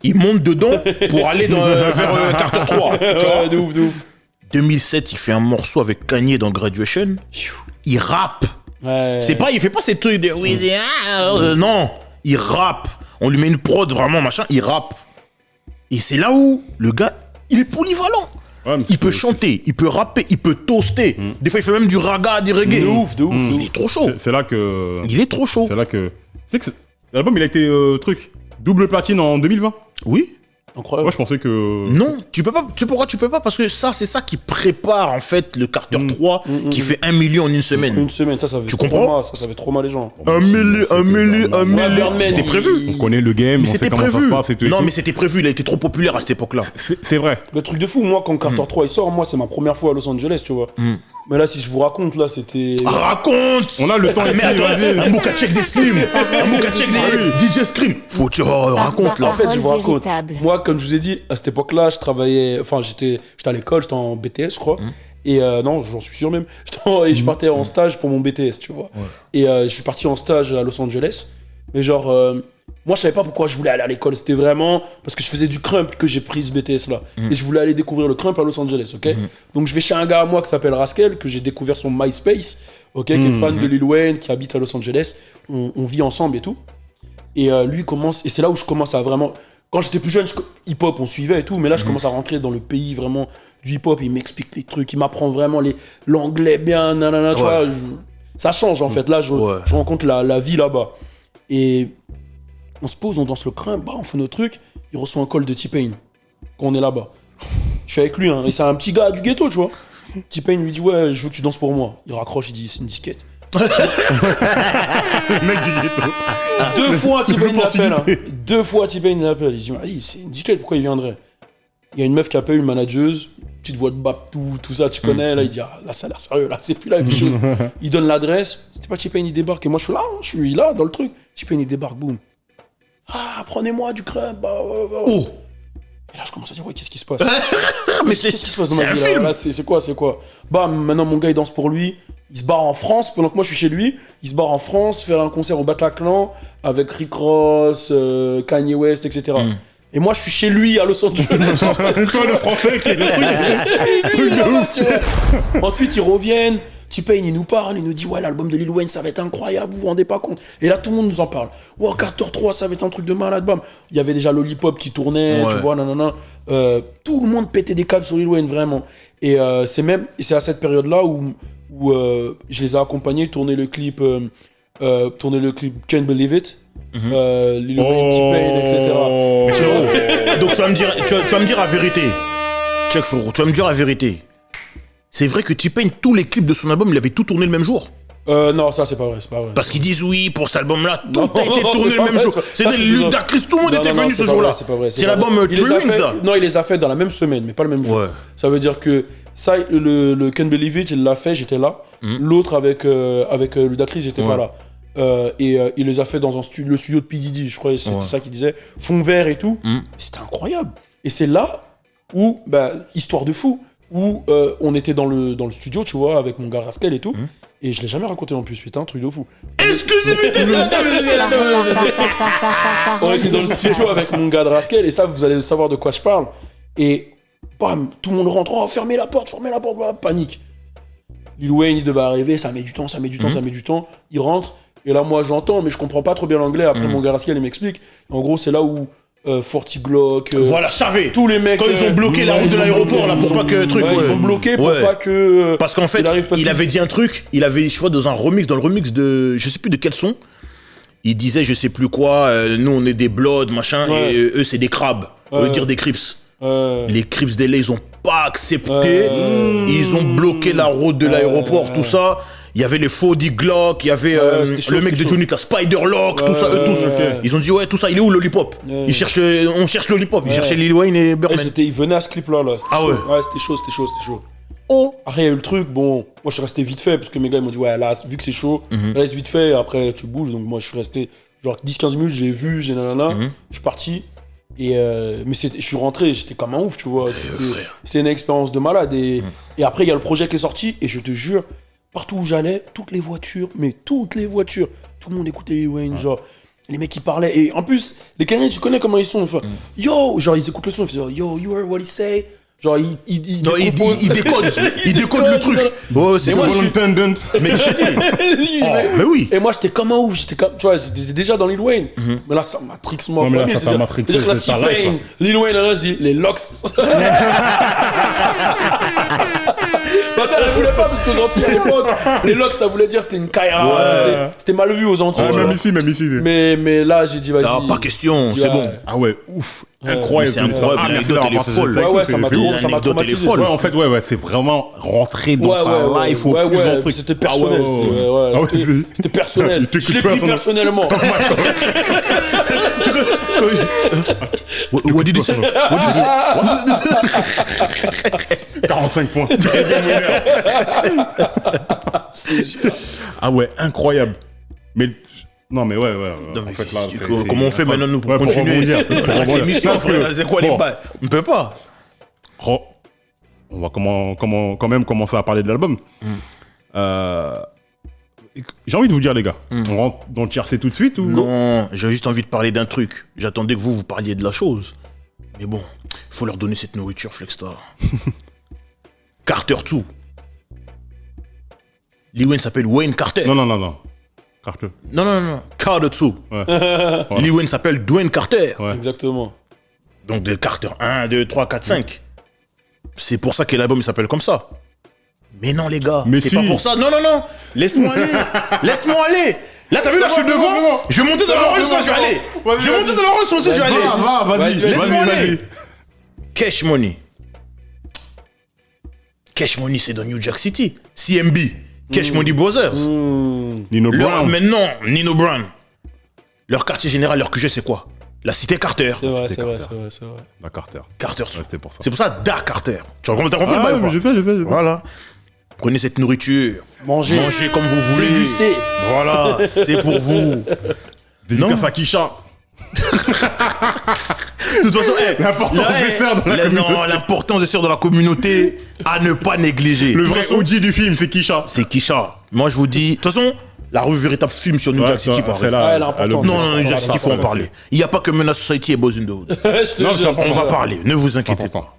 [SPEAKER 2] il monte dedans pour aller vers Carter 3. Tu vois.
[SPEAKER 3] Ouais, de ouf, de ouf.
[SPEAKER 2] 2007, il fait un morceau avec Kanye dans Graduation. Il rappe.
[SPEAKER 3] Ouais.
[SPEAKER 2] C'est pas, il fait pas ces trucs de Weezy, non, il rappe. On lui met une prod vraiment machin, il rappe. Et c'est là où le gars, il est polyvalent.
[SPEAKER 1] Ouais, mais
[SPEAKER 2] Il peut
[SPEAKER 1] c'est-
[SPEAKER 2] chanter, il peut rapper, il peut toaster. Des fois, il fait même du raga, du reggae.
[SPEAKER 3] De ouf, de ouf. de
[SPEAKER 2] Il
[SPEAKER 3] ouf.
[SPEAKER 2] est trop chaud.
[SPEAKER 1] C'est là que.
[SPEAKER 2] Il est trop chaud.
[SPEAKER 1] C'est là que. Tu sais que l'album, il a été double platine en 2020.
[SPEAKER 2] Oui.
[SPEAKER 3] Incroyable.
[SPEAKER 1] Moi, je pensais que.
[SPEAKER 2] Non, tu peux pas. Tu sais pourquoi tu peux pas? Parce que ça, c'est ça qui prépare en fait le Carter 3 qui fait 1 million en une semaine.
[SPEAKER 3] Une semaine, ça fait
[SPEAKER 2] Tu
[SPEAKER 3] trop
[SPEAKER 2] comprends
[SPEAKER 3] mal, ça fait trop mal les gens.
[SPEAKER 2] 1 million, 1 million, 1
[SPEAKER 3] Ouais,
[SPEAKER 2] million.
[SPEAKER 3] Birdman,
[SPEAKER 2] C'était prévu.
[SPEAKER 1] On connaît le game,
[SPEAKER 2] Mais
[SPEAKER 1] on sait
[SPEAKER 2] c'était
[SPEAKER 1] comment ça se
[SPEAKER 2] prévu.
[SPEAKER 1] passe et tout. et
[SPEAKER 2] Non,
[SPEAKER 1] tout.
[SPEAKER 2] mais c'était prévu. Il a été trop populaire à cette époque-là.
[SPEAKER 1] C'est vrai.
[SPEAKER 3] Le truc de fou, moi, quand Carter 3 il sort, moi, c'est ma première fois à Los Angeles, tu vois. Mais là, si je vous raconte, là, c'était.
[SPEAKER 2] Raconte.
[SPEAKER 1] On a le temps
[SPEAKER 2] Ah,
[SPEAKER 1] ici,
[SPEAKER 2] mais attends,
[SPEAKER 1] vas-y.
[SPEAKER 2] un bouc à check des Slim, un bouc à check des DJ Scream. Faut que tu racontes là.
[SPEAKER 3] En fait, je vous
[SPEAKER 4] Parole
[SPEAKER 3] raconte.
[SPEAKER 4] véritable.
[SPEAKER 3] Moi, comme je vous ai dit, à cette époque-là, je travaillais. Enfin, j'étais à l'école, j'étais en BTS, je crois. Et non, j'en suis sûr même. Et je partais en stage pour mon BTS, tu vois. Et je suis parti en stage à Los Angeles. Mais genre, Moi, je savais pas pourquoi je voulais aller à l'école. C'était vraiment parce que je faisais du crump que j'ai pris ce BTS là. Et je voulais aller découvrir le crump à Los Angeles, ok. Donc je vais chez un gars à moi qui s'appelle Rascal, que j'ai découvert son MySpace, ok, qui est fan de Lil Wayne, qui habite à Los Angeles. On vit ensemble et tout. Et lui commence, et c'est là où je commence à vraiment. Quand j'étais plus jeune, hip-hop, on suivait et tout, mais là, je commence à rentrer dans le pays vraiment du hip-hop. Il m'explique les trucs, il m'apprend vraiment l'anglais bien, nanana, tu vois. Ça change en fait. Là, je rencontre la vie là-bas. Et on se pose, on danse le crump, on fait nos trucs. Il reçoit un call de T-Pain quand on est là-bas. Je suis avec lui, hein, et c'est un petit gars du ghetto, tu vois. T-Pain lui dit ouais, je veux que tu danses pour moi. Il raccroche, il dit c'est une disquette.
[SPEAKER 1] Le mec du ghetto.
[SPEAKER 3] 2 fois T-Pain l'appelle. Hein. 2 fois T-Pain l'appelle. Il dit c'est une disquette, pourquoi il viendrait? Il y a une meuf qui appelle une manageuse, petite voix de bap, tout ça, tu connais. Là, il dit là, ça a l'air sérieux, là, c'est plus la même chose. Il donne l'adresse, c'était pas T-Pain, il débarque. Et moi, je suis là, dans le truc. T-Pain, il débarque, boum. Ah, prenez-moi du crème. Oh. Et là, je commence à dire, ouais, qu'est-ce qui se passe?
[SPEAKER 2] Mais
[SPEAKER 3] qu'est-ce qui se passe dans ma vie là, c'est quoi? Bam, maintenant mon gars il danse pour lui. Il se barre en France pendant que moi je suis chez lui. Il se barre en France faire un concert au Bataclan avec Rick Ross, Kanye West, etc. Et moi je suis chez lui à Los Angeles.
[SPEAKER 1] Toi le français qui est le truc de ouf.
[SPEAKER 3] Ensuite ils reviennent. T-Pain il nous parle, il nous dit ouais l'album de Lil Wayne ça va être incroyable, vous vous rendez pas compte. Et là tout le monde nous en parle. Ouais 14-3 ça va être un truc de malade, bam. Il y avait déjà Lollipop qui tournait, tu vois, nanana. Tout le monde pétait des câbles sur Lil Wayne vraiment. Et c'est à cette période là où je les ai accompagnés tourner le clip Can't Believe It. Lil Wayne, T-Pain, etc.
[SPEAKER 2] Mais frérot, donc tu vas me dire la vérité. Check frérot, tu vas me dire la vérité. C'est vrai que T-Pain, tous les clips de son album, il avait tout tourné le même jour?
[SPEAKER 3] Non, ça c'est pas vrai.
[SPEAKER 2] Parce qu'ils disent oui, pour cet album-là, tout a été tourné le même jour. C'était Ludacris, tout le monde était venu ce jour-là. C'est l'album Twins, ça.
[SPEAKER 3] Non, il les a fait dans la même semaine, mais pas le même jour. Ça veut dire que ça, le Can't Believe It, il l'a fait, j'étais là. L'autre avec Ludacris, j'étais pas là. Et il les a fait dans le studio de P. Diddy, je crois, c'était ça qu'il disait. Fond vert et tout. C'était incroyable. Et c'est là où, histoire de fou, où on était dans le studio, tu vois, avec mon gars Rascal et tout. Et je l'ai jamais raconté en plus, putain, truc de fou.
[SPEAKER 2] Excusez-moi.
[SPEAKER 3] On était dans le studio avec mon gars de Rascal, et ça, vous allez savoir de quoi je parle. Et bam, tout le monde rentre, oh, fermez la porte, panique. Lil Wayne, il devait arriver, ça met du temps. Il rentre, et là, moi, j'entends, mais je comprends pas trop bien l'anglais. Après, mon gars Rascal, il m'explique. En gros, c'est là où 40 Glock,
[SPEAKER 2] voilà, savez.
[SPEAKER 3] Tous les mecs.
[SPEAKER 2] Quand ils ont bloqué la route de l'aéroport, là, pour pas que truc.
[SPEAKER 3] Ils ont bloqué pour pas que.
[SPEAKER 2] Parce qu'en fait, il avait dit un truc. Il avait, je vois, dans le remix de, je sais plus de quel son. Il disait, je sais plus quoi. Nous, on est des Bloods, machin, et eux, c'est des crabes. On veut dire des Crips. Les Crips d'LA, ils ont pas accepté. Ils ont bloqué la route de l'aéroport, tout ça. Il y avait les faux Glock, il y avait le mec de Johnny, la Spider-Lock, tout ça, eux tous. Ils ont dit, ouais, tout ça, il est où Lollipop? On cherche Lollipop, ils cherchaient Lil Wayne et Birdman.
[SPEAKER 3] Ils venaient à ce clip-là.
[SPEAKER 2] Ah ouais?
[SPEAKER 3] Ouais, c'était chaud. Oh. Après, il y a eu le truc, bon, moi je suis resté vite fait, parce que mes gars ils m'ont dit, ouais, là, vu que c'est chaud, reste vite fait, après tu bouges. Donc moi je suis resté genre 10-15 minutes, j'ai nanana, je suis parti. Et mais je suis rentré, j'étais comme un ouf, tu vois. C'était une expérience de malade. Et après, il y a le projet qui est sorti, et je te jure, partout où j'allais, toutes les voitures, tout le monde écoutait Lil Wayne, genre, les mecs qui parlaient, et en plus, les Canadiens, tu connais comment ils sont, enfin, yo, genre, ils écoutent le son, ils font, yo, you heard what he say? Genre, il décode le truc.
[SPEAKER 1] Bon, c'est independent.
[SPEAKER 2] Mais mais oui.
[SPEAKER 3] Et moi, j'étais comme un ouf, tu vois, j'étais déjà dans Lil Wayne. Mais là, ça matrix moi.
[SPEAKER 1] Non, mais là, ça matrix.
[SPEAKER 3] C'est-à-dire que là, T-Pain, Lil Wayne, là, je dis, les locks. Ma mère, elle voulait pas, parce qu'aux Antilles, à l'époque, les locks, ça voulait dire que t'es une Kaira. C'était mal vu aux Antilles.
[SPEAKER 1] Même ici.
[SPEAKER 3] Mais là, j'ai dit, vas-y.
[SPEAKER 2] Non, pas question, c'est bon.
[SPEAKER 1] Ah ouais, ouf. Incroyable.
[SPEAKER 2] C'est incroyable, l'anecdote, elle est folle.
[SPEAKER 3] Ouais, ça m'a traumatisé.
[SPEAKER 1] Ouais, en fait, ouais, c'est vraiment rentré dans ta life au plus grand truc.
[SPEAKER 3] C'était personnel. C'était personnel. Je l'ai pris personnellement.
[SPEAKER 2] What did you say?
[SPEAKER 1] 45 points. Ah ouais, incroyable. Mais non, mais ouais. En fait, là,
[SPEAKER 2] comment on fait maintenant nous pour continuer l'émission, frère? C'est quoi les bails? On peut pas.
[SPEAKER 1] On va quand même commencer à parler de l'album. J'ai envie de vous dire, les gars, on rentre dans le tiercé tout de suite ou...
[SPEAKER 2] Non, j'ai juste envie de parler d'un truc. J'attendais que vous parliez de la chose. Mais bon, faut leur donner cette nourriture, Flexstar. Carter 2. Lil Wayne s'appelle Wayne Carter.
[SPEAKER 1] Non. Carter.
[SPEAKER 2] Non. Carter 2.
[SPEAKER 1] Ouais.
[SPEAKER 2] Lil Wayne s'appelle Dwayne Carter.
[SPEAKER 1] Ouais.
[SPEAKER 3] Exactement.
[SPEAKER 2] Donc de Carter 1, 2, 3, 4, 5. C'est pour ça que l'album il s'appelle comme ça. Mais non, les gars,
[SPEAKER 1] Mais
[SPEAKER 2] c'est
[SPEAKER 1] si.
[SPEAKER 2] pas pour ça. Non. Laisse-moi aller. Laisse-moi aller. Là, t'as vu, là, je suis devant. Je vais monter dans la Rolls Royce, je vais aller. Je vais monter dans la Rolls Royce, je vais aller.
[SPEAKER 1] Vas-y.
[SPEAKER 2] Laisse-moi aller. Cash Money. Cash Money, c'est dans New Jack City. CMB. Cash Money Brothers.
[SPEAKER 1] Nino Brown.
[SPEAKER 2] Maintenant, Nino Brown. Leur quartier général, leur QG, c'est quoi? La cité Carter.
[SPEAKER 3] C'est vrai.
[SPEAKER 1] La Carter.
[SPEAKER 2] Carter.
[SPEAKER 1] Ouais, c'était pour ça.
[SPEAKER 2] C'est pour ça, Da Carter. Tu as compris le
[SPEAKER 1] Ah,
[SPEAKER 2] bail ou pas?
[SPEAKER 1] je sais.
[SPEAKER 2] Voilà. Prenez cette nourriture.
[SPEAKER 3] Mangez
[SPEAKER 2] comme vous voulez.
[SPEAKER 3] Dégustez.
[SPEAKER 2] Voilà, c'est pour vous.
[SPEAKER 1] Dédicace à Kisha.
[SPEAKER 2] De toute façon,
[SPEAKER 1] L'importance des sœurs dans la communauté.
[SPEAKER 2] Non, l'importance des sœurs dans la communauté à ne pas négliger.
[SPEAKER 1] Le
[SPEAKER 2] De toute
[SPEAKER 1] vrai
[SPEAKER 2] façon,
[SPEAKER 1] OG du film, c'est Kisha.
[SPEAKER 2] c'est Kisha. Moi, je vous dis. De toute façon, la revue véritable film sur New Jack City, par
[SPEAKER 1] c'est
[SPEAKER 2] exemple.
[SPEAKER 3] Ah, elle est
[SPEAKER 1] là.
[SPEAKER 3] importante.
[SPEAKER 2] Non, New Jack City, il faut en parler. Il n'y a pas que Menace Society et Boys in the Hood.
[SPEAKER 3] Je te
[SPEAKER 1] Non,
[SPEAKER 3] jure.
[SPEAKER 1] c'est
[SPEAKER 2] On va parler, ne vous inquiétez
[SPEAKER 1] Important.
[SPEAKER 2] pas.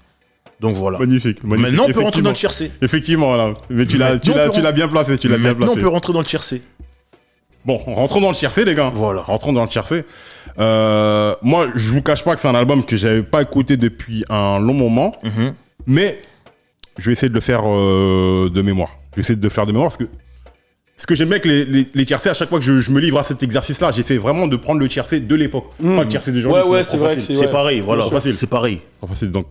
[SPEAKER 2] Donc voilà.
[SPEAKER 1] Magnifique.
[SPEAKER 2] Maintenant, on peut rentrer dans le tiercé.
[SPEAKER 1] Effectivement, là. Mais tu l'as bien placé.
[SPEAKER 2] Maintenant, on peut rentrer dans le tiercé.
[SPEAKER 1] Bon, rentrons dans le tiercé, les gars.
[SPEAKER 2] Voilà.
[SPEAKER 1] Rentrons dans le tiercé. Moi, je vous cache pas que c'est un album que j'avais pas écouté depuis un long moment. Mais je vais essayer de le faire de mémoire. Parce que ce que j'aime bien avec les tiercés, à chaque fois que je me livre à cet exercice-là, j'essaie vraiment de prendre le tiercé de l'époque. Pas le tiercé d'aujourd'hui.
[SPEAKER 3] Ouais,
[SPEAKER 1] sinon
[SPEAKER 3] c'est vrai que
[SPEAKER 1] facile.
[SPEAKER 3] c'est
[SPEAKER 2] C'est pareil, voilà.
[SPEAKER 1] C'est facile.
[SPEAKER 2] C'est pareil.
[SPEAKER 1] Trop facile, donc.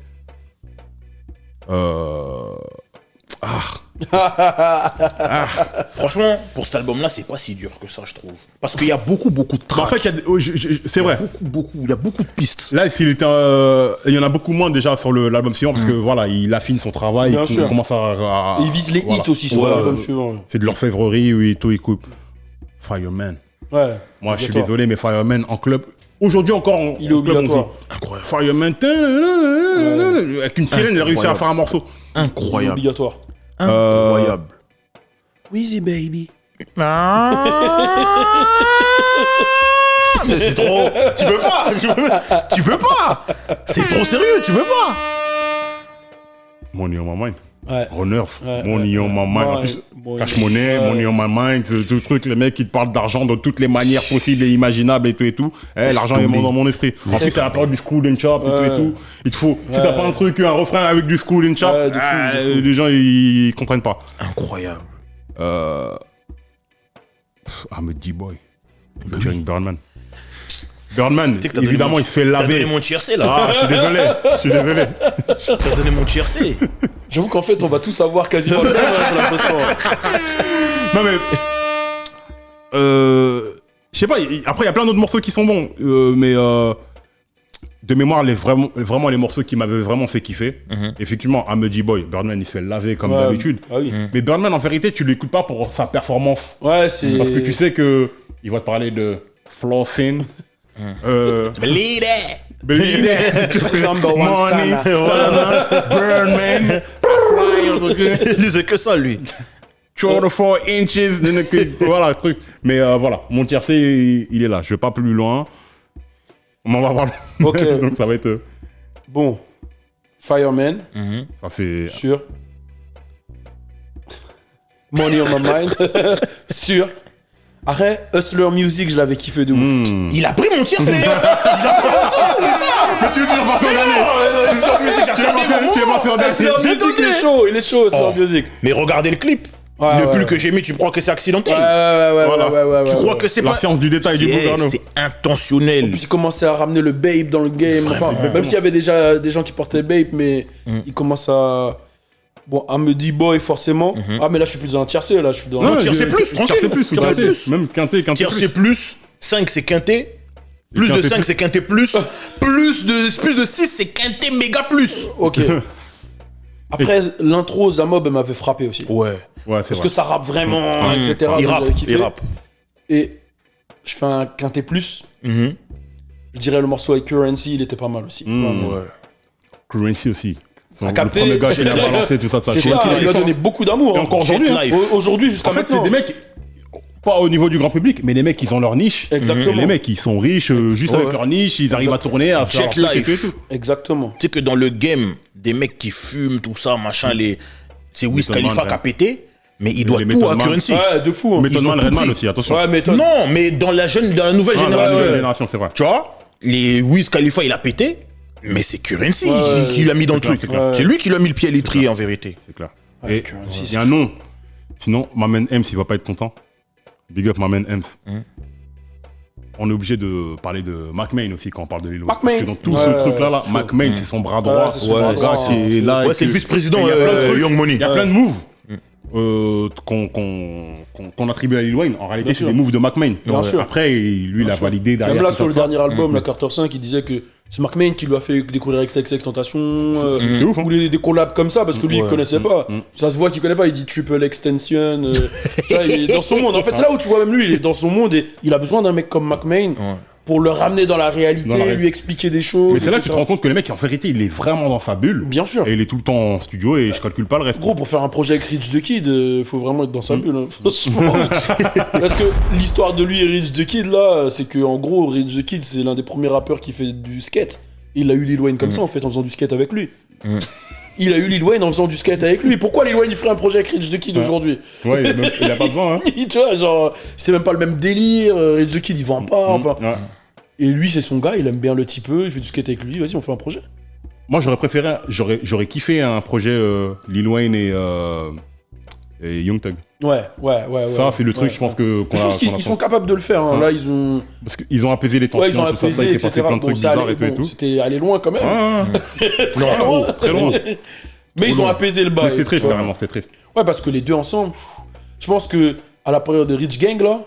[SPEAKER 2] Franchement, pour cet album-là, c'est pas si dur que ça, je trouve. Parce qu'il y a beaucoup de tracks.
[SPEAKER 1] En fait, c'est vrai.
[SPEAKER 2] Il y a beaucoup de pistes.
[SPEAKER 1] Là, il y en a beaucoup moins déjà sur l'album suivant parce que voilà, il affine son travail,
[SPEAKER 3] Bien sûr.
[SPEAKER 1] il commence à
[SPEAKER 3] Ils visent les
[SPEAKER 1] voilà.
[SPEAKER 3] hits aussi sur
[SPEAKER 1] Ouais,
[SPEAKER 3] l'album suivant.
[SPEAKER 1] c'est de l'orfèvrerie, oui, tout, il coupe. Fireman.
[SPEAKER 3] Ouais.
[SPEAKER 1] Moi, je suis
[SPEAKER 3] Obligatoire.
[SPEAKER 1] désolé, mais Fireman en club. Aujourd'hui encore,
[SPEAKER 3] Il est
[SPEAKER 1] en club, on
[SPEAKER 3] obligatoire.
[SPEAKER 1] joue.
[SPEAKER 2] Incroyable.
[SPEAKER 1] Fireman. Avec une sirène, il a réussi à faire un morceau.
[SPEAKER 3] Il est
[SPEAKER 2] Incroyable.
[SPEAKER 3] obligatoire.
[SPEAKER 2] Incroyable.
[SPEAKER 3] Wheezy baby.
[SPEAKER 2] Mais c'est trop. Tu peux pas. C'est trop sérieux, tu peux pas.
[SPEAKER 1] Money on my mind.
[SPEAKER 3] Ouais.
[SPEAKER 1] Runners,
[SPEAKER 3] Ouais,
[SPEAKER 1] Money on my mind. En
[SPEAKER 3] Ouais,
[SPEAKER 1] plus,
[SPEAKER 3] bon,
[SPEAKER 1] Cash Money, Money on my mind, tout truc, les mecs qui te parlent d'argent de toutes les manières possibles et imaginables et tout et tout. L'argent est dans mon esprit. En plus, c'est la période du school and chop et tout et tout. Il te faut, si t'as pas un truc, un refrain avec du school and chop,
[SPEAKER 3] Ouais, de fou.
[SPEAKER 1] les gens ils comprennent pas.
[SPEAKER 2] Incroyable.
[SPEAKER 1] I'm a D-boy. Featuring Birdman. Birdman,
[SPEAKER 2] Tu sais que t'as donné
[SPEAKER 1] évidemment,
[SPEAKER 2] mon-
[SPEAKER 1] il se fait
[SPEAKER 2] T'as donné
[SPEAKER 1] laver.
[SPEAKER 2] mon tiercé là.
[SPEAKER 1] Ah, je suis désolé.
[SPEAKER 2] T'as donné mon tiercé.
[SPEAKER 3] J'avoue qu'en fait, on va tous savoir quasiment le même, j'ai l'impression.
[SPEAKER 1] Non mais. Je sais pas, après il y a plein d'autres morceaux qui sont bons. Mais de mémoire, vraiment les morceaux qui m'avaient vraiment fait kiffer. Effectivement, I'm a D-boy. Birdman, il se fait laver comme
[SPEAKER 3] Ouais.
[SPEAKER 1] d'habitude.
[SPEAKER 3] Ah oui.
[SPEAKER 1] Mais Birdman, en vérité, tu l'écoutes pas pour sa performance.
[SPEAKER 3] Ouais, c'est.
[SPEAKER 1] Parce que tu sais que il va te parler de flossing.
[SPEAKER 2] Believe
[SPEAKER 3] Number one
[SPEAKER 1] Money,
[SPEAKER 3] star.
[SPEAKER 1] Birdman,
[SPEAKER 2] Il sait que ça, lui.
[SPEAKER 1] 4 inches, voilà, truc. Mais voilà, mon tiercé, il est là. Je vais pas plus loin. On en va parler.
[SPEAKER 3] Ok.
[SPEAKER 1] Donc ça va être.
[SPEAKER 3] Bon. Fireman,
[SPEAKER 1] Ça, c'est.
[SPEAKER 3] sûr. Money on my mind, sûr. Après, Hustler Music, je l'avais kiffé de ouf.
[SPEAKER 2] Il a pris mon tiercé.
[SPEAKER 1] Mais tu veux repasser au dernier. Tu es passé au
[SPEAKER 3] Hustler
[SPEAKER 1] dernier.
[SPEAKER 3] Music, il est chaud, Hustler Music.
[SPEAKER 2] Mais regardez le clip.
[SPEAKER 3] Ouais,
[SPEAKER 2] Le
[SPEAKER 3] ouais.
[SPEAKER 2] pull que j'ai mis, tu crois que c'est accidentel?
[SPEAKER 1] Voilà.
[SPEAKER 2] Tu crois que c'est
[SPEAKER 1] La
[SPEAKER 2] pas.
[SPEAKER 1] science du détail du Bougarno.
[SPEAKER 2] C'est intentionnel.
[SPEAKER 3] En plus, il commençait à ramener le babe dans le game. Enfin, même s'il y avait déjà des gens qui portaient babe, mais il commence à. Bon, à me dit boy, forcément. Ah, mais là, je suis plus dans un tiercé, là, je suis dans.
[SPEAKER 2] Non, tiercé plus, tranquille.
[SPEAKER 1] Tiercé plus,
[SPEAKER 2] Tiercé
[SPEAKER 1] quinté.
[SPEAKER 2] plus.
[SPEAKER 1] Même quinté
[SPEAKER 2] Tiercé
[SPEAKER 1] plus.
[SPEAKER 2] plus, 5 c'est quinté. Plus de
[SPEAKER 1] quinté
[SPEAKER 2] 5
[SPEAKER 1] plus.
[SPEAKER 2] c'est quinté plus. Plus de 6 c'est quinté méga plus.
[SPEAKER 3] Ok. Après, l'intro, Zamob, elle m'avait frappé aussi.
[SPEAKER 2] Ouais.
[SPEAKER 1] Ouais, c'est
[SPEAKER 3] Parce
[SPEAKER 1] vrai.
[SPEAKER 3] que ça rappe vraiment, etc.
[SPEAKER 2] Il
[SPEAKER 3] donc
[SPEAKER 2] rappe,
[SPEAKER 3] j'avais kiffé.
[SPEAKER 2] il rappe.
[SPEAKER 3] Et je fais un quinté plus. Je dirais le morceau avec Currency, il était pas mal aussi. Vraiment.
[SPEAKER 2] Ouais.
[SPEAKER 1] Currency aussi.
[SPEAKER 3] À capter,
[SPEAKER 1] Le gars qui l'a
[SPEAKER 3] c'est
[SPEAKER 1] balancé, tout ça.
[SPEAKER 3] C'est ça, il lui a donné beaucoup d'amour.
[SPEAKER 1] Et
[SPEAKER 3] hein.
[SPEAKER 1] encore aujourd'hui.
[SPEAKER 2] Jet
[SPEAKER 1] hein.
[SPEAKER 2] Life.
[SPEAKER 3] Aujourd'hui, jusqu'à
[SPEAKER 1] En fait, c'est
[SPEAKER 3] maintenant.
[SPEAKER 1] des mecs. pas au niveau du grand public, mais les mecs, ils ont leur niche.
[SPEAKER 3] Exactement.
[SPEAKER 1] Et les mecs, ils sont riches, juste avec leur niche, ils arrivent à tourner, à faire
[SPEAKER 2] Jet
[SPEAKER 1] leur truc et
[SPEAKER 2] life.
[SPEAKER 1] tout.
[SPEAKER 3] Exactement.
[SPEAKER 2] Tu sais que dans le game, des mecs qui fument, tout ça, machin, c'est Wiz
[SPEAKER 1] Method
[SPEAKER 2] Khalifa
[SPEAKER 1] Man,
[SPEAKER 2] qui a pété, mais il doit
[SPEAKER 1] les
[SPEAKER 2] tout
[SPEAKER 1] Method
[SPEAKER 2] à
[SPEAKER 1] Man.
[SPEAKER 2] Currency.
[SPEAKER 3] Ouais, de fou. Hein.
[SPEAKER 1] Method
[SPEAKER 2] Ils ont
[SPEAKER 1] Man,
[SPEAKER 2] tout
[SPEAKER 1] Redman
[SPEAKER 2] pris.
[SPEAKER 1] aussi, attention.
[SPEAKER 3] Ouais, mais
[SPEAKER 2] Non, mais dans la nouvelle
[SPEAKER 1] Ah, dans la
[SPEAKER 2] génération,
[SPEAKER 1] nouvelle génération, c'est vrai.
[SPEAKER 2] tu vois, les Wiz Khalifa, il a pété, mais c'est Currency qui l'a mis dans le
[SPEAKER 1] clair,
[SPEAKER 2] truc.
[SPEAKER 1] c'est clair.
[SPEAKER 2] C'est lui qui lui a mis le pied à l'étrier, en vérité.
[SPEAKER 1] C'est clair.
[SPEAKER 3] Ouais,
[SPEAKER 1] Et
[SPEAKER 3] Currency,
[SPEAKER 1] il y a un nom. Sinon, ma man Ems, il va pas être content. Big up ma man Ems. On est obligé de parler de Mac Main aussi quand on parle de Lil Wayne.
[SPEAKER 3] Mac
[SPEAKER 1] Parce
[SPEAKER 3] Main.
[SPEAKER 1] que dans tout
[SPEAKER 3] Ouais,
[SPEAKER 1] ce truc-là,
[SPEAKER 3] c'est
[SPEAKER 1] Mac
[SPEAKER 3] chaud.
[SPEAKER 1] Main, c'est son bras droit.
[SPEAKER 3] Ouais, c'est
[SPEAKER 1] C'est un
[SPEAKER 3] son
[SPEAKER 1] gars
[SPEAKER 3] bras
[SPEAKER 1] qui est là.
[SPEAKER 2] Ouais,
[SPEAKER 1] et
[SPEAKER 2] c'est le
[SPEAKER 1] que-
[SPEAKER 2] vice-président
[SPEAKER 1] et il y a plein de trucs.
[SPEAKER 2] Young Money.
[SPEAKER 1] Il y a plein de moves qu'on attribue à Lil Wayne. En réalité, c'est
[SPEAKER 3] sûr.
[SPEAKER 1] des moves de Mac Main.
[SPEAKER 3] Bien sûr.
[SPEAKER 1] Après, lui, il a validé derrière.
[SPEAKER 3] Même là,
[SPEAKER 1] tout
[SPEAKER 3] sur le
[SPEAKER 1] ça.
[SPEAKER 3] dernier album, la Carter 5, il disait que c'est Mark Main qui lui a fait découvrir XXX Tentation.
[SPEAKER 1] C'est ouf, hein.
[SPEAKER 3] Ou des collabs comme ça, parce que lui, il connaissait pas. Ça se voit qu'il connaît pas. Il dit Triple Extension. Là, il est dans son monde. En fait, c'est là où tu vois même lui, il est dans son monde et il a besoin d'un mec comme Mac Main pour le ramener dans la réalité,
[SPEAKER 1] Dans la
[SPEAKER 3] lui expliquer des choses.
[SPEAKER 1] Mais c'est là que tu
[SPEAKER 3] etc.
[SPEAKER 1] te rends compte que le mec, en vérité, il est vraiment dans sa bulle.
[SPEAKER 3] Bien sûr.
[SPEAKER 1] Et il est tout le temps en studio et je calcule pas le reste.
[SPEAKER 3] Gros, pour faire un projet avec Rich the Kid, faut vraiment être dans sa bulle, hein, franchement. Parce que l'histoire de lui et Rich the Kid, là, c'est que en gros, Rich the Kid, c'est l'un des premiers rappeurs qui fait du skate. Il a eu Lil Wayne comme ça, en fait, en faisant du skate avec lui. Il a eu Lil Wayne en faisant du skate avec lui. Pourquoi Lil Wayne il ferait un projet avec Rich the Kid aujourd'hui?
[SPEAKER 1] Ouais, il a pas besoin, hein.
[SPEAKER 3] Tu vois, genre, c'est même pas le même délire. Rich the Kid, il vend pas, enfin.
[SPEAKER 1] Ouais.
[SPEAKER 3] Et lui, c'est son gars, il aime bien le petit peu, il fait du skate avec lui. Vas-y, on fait un projet.
[SPEAKER 1] Moi, j'aurais préféré, j'aurais kiffé un projet Lil Wayne et Young Thug.
[SPEAKER 3] Ouais.
[SPEAKER 1] Ça, c'est le truc, je pense que
[SPEAKER 3] Je pense qu'ils sont capables de le faire. Hein. Là, ils ont.
[SPEAKER 1] Parce qu'ils ont apaisé les tensions,
[SPEAKER 3] Ouais, ils ont
[SPEAKER 1] tout ça,
[SPEAKER 3] apaisé,
[SPEAKER 1] il s'est
[SPEAKER 3] etc.
[SPEAKER 1] passé plein de trucs
[SPEAKER 3] ça
[SPEAKER 1] bizarres
[SPEAKER 3] allait-
[SPEAKER 1] et tout et
[SPEAKER 3] bon,
[SPEAKER 1] tout.
[SPEAKER 3] c'était allé loin quand même.
[SPEAKER 1] Non, trop, très loin.
[SPEAKER 3] Mais ils ont apaisé le bail.
[SPEAKER 1] C'est triste,
[SPEAKER 3] Ouais.
[SPEAKER 1] carrément, c'est triste.
[SPEAKER 3] Ouais, parce que les deux ensemble, je pense que à la période de Rich Gang, là,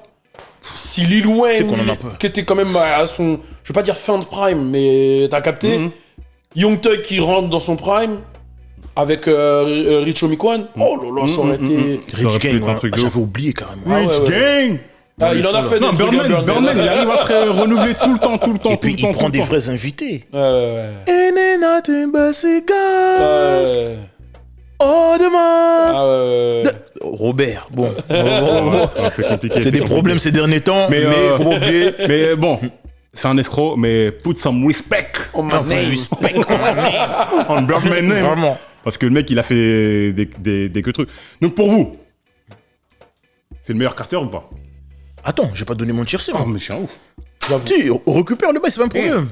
[SPEAKER 3] si Lil Wayne,
[SPEAKER 2] qu'on en a peur.
[SPEAKER 3] qui était quand même à son, je vais pas dire fin de prime, mais t'as capté, Young Thug qui rentre dans son prime, avec Rich Homie Quan, oh là là, ça aurait été...
[SPEAKER 1] Ça aurait
[SPEAKER 2] Rich
[SPEAKER 1] pu
[SPEAKER 2] Gang,
[SPEAKER 1] être un truc de ouf.
[SPEAKER 2] j'avais oublié carrément.
[SPEAKER 3] Ah ouais,
[SPEAKER 1] Rich
[SPEAKER 3] ouais.
[SPEAKER 1] Gang.
[SPEAKER 3] Ah, il en a fait des
[SPEAKER 1] Non,
[SPEAKER 3] trucs à
[SPEAKER 1] Birdman, il arrive à se renouveler tout le temps, tout le temps,
[SPEAKER 2] Et
[SPEAKER 1] tout
[SPEAKER 2] puis
[SPEAKER 1] le
[SPEAKER 2] il
[SPEAKER 1] temps.
[SPEAKER 2] prend
[SPEAKER 1] tout
[SPEAKER 2] des
[SPEAKER 1] le temps.
[SPEAKER 2] vrais invités.
[SPEAKER 3] Ouais.
[SPEAKER 2] Ain't it nothing but cigars.
[SPEAKER 3] Ouais.
[SPEAKER 2] Oh, demain.
[SPEAKER 3] Ah ouais.
[SPEAKER 2] Robert, bon.
[SPEAKER 1] C'est compliqué.
[SPEAKER 2] C'est des problèmes ces derniers temps, mais faut pas oublier.
[SPEAKER 1] Mais bon, c'est un escroc, mais put some respect
[SPEAKER 3] On m'a
[SPEAKER 2] Respect, on m'a mis.
[SPEAKER 1] on Birdman name.
[SPEAKER 2] Vraiment.
[SPEAKER 1] Parce que le mec, il a fait des que trucs. Donc pour vous, c'est le meilleur Carter ou pas?
[SPEAKER 2] Attends, j'ai pas donné mon tiercé.
[SPEAKER 1] Oh, mais je suis un ouf.
[SPEAKER 2] Tu récupère le bail, c'est pas un problème.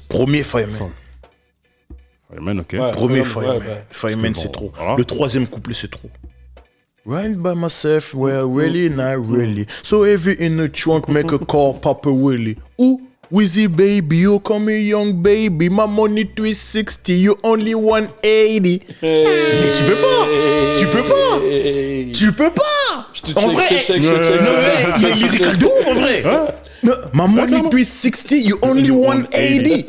[SPEAKER 2] Premier Fireman.
[SPEAKER 1] Fireman, ok.
[SPEAKER 3] Ouais.
[SPEAKER 2] Premier
[SPEAKER 3] Ouais,
[SPEAKER 2] Fireman.
[SPEAKER 3] ouais.
[SPEAKER 2] Fireman,
[SPEAKER 1] Bon,
[SPEAKER 2] c'est trop.
[SPEAKER 1] voilà.
[SPEAKER 2] Le troisième couplet, c'est trop. Right by myself, well, really, not really. So heavy in the trunk, make a call, Papa Willie. Ooh, Wheezy baby, you call me young baby. My money 360, you only 180. Mais tu peux pas. Tu peux pas. Tu peux pas. En vrai, non, mais il est lyrical de ouf, en vrai. No, my money 360, you only 180.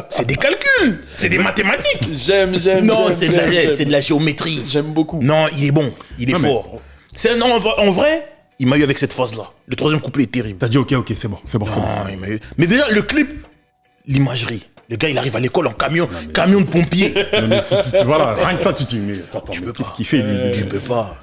[SPEAKER 2] C'est des calculs, c'est des mathématiques.
[SPEAKER 3] J'aime.
[SPEAKER 2] Non,
[SPEAKER 3] j'aime,
[SPEAKER 2] c'est de la géométrie.
[SPEAKER 3] J'aime beaucoup.
[SPEAKER 2] Non, il est bon, il est
[SPEAKER 1] Non, mais-
[SPEAKER 2] fort. Non, en vrai, il m'a eu avec cette phase-là. Le troisième couplet est terrible.
[SPEAKER 1] T'as dit ok, c'est bon.
[SPEAKER 2] Non, il m'a eu. Mais déjà, le clip, l'imagerie. Le gars, il arrive à l'école en camion, camion de pompier.
[SPEAKER 1] Non, mais voilà, rien que ça, tu te dis, mais attends, mais
[SPEAKER 2] peux
[SPEAKER 1] qu'est-ce
[SPEAKER 2] pas.
[SPEAKER 1] qu'il fait, lui?
[SPEAKER 2] Tu peux pas.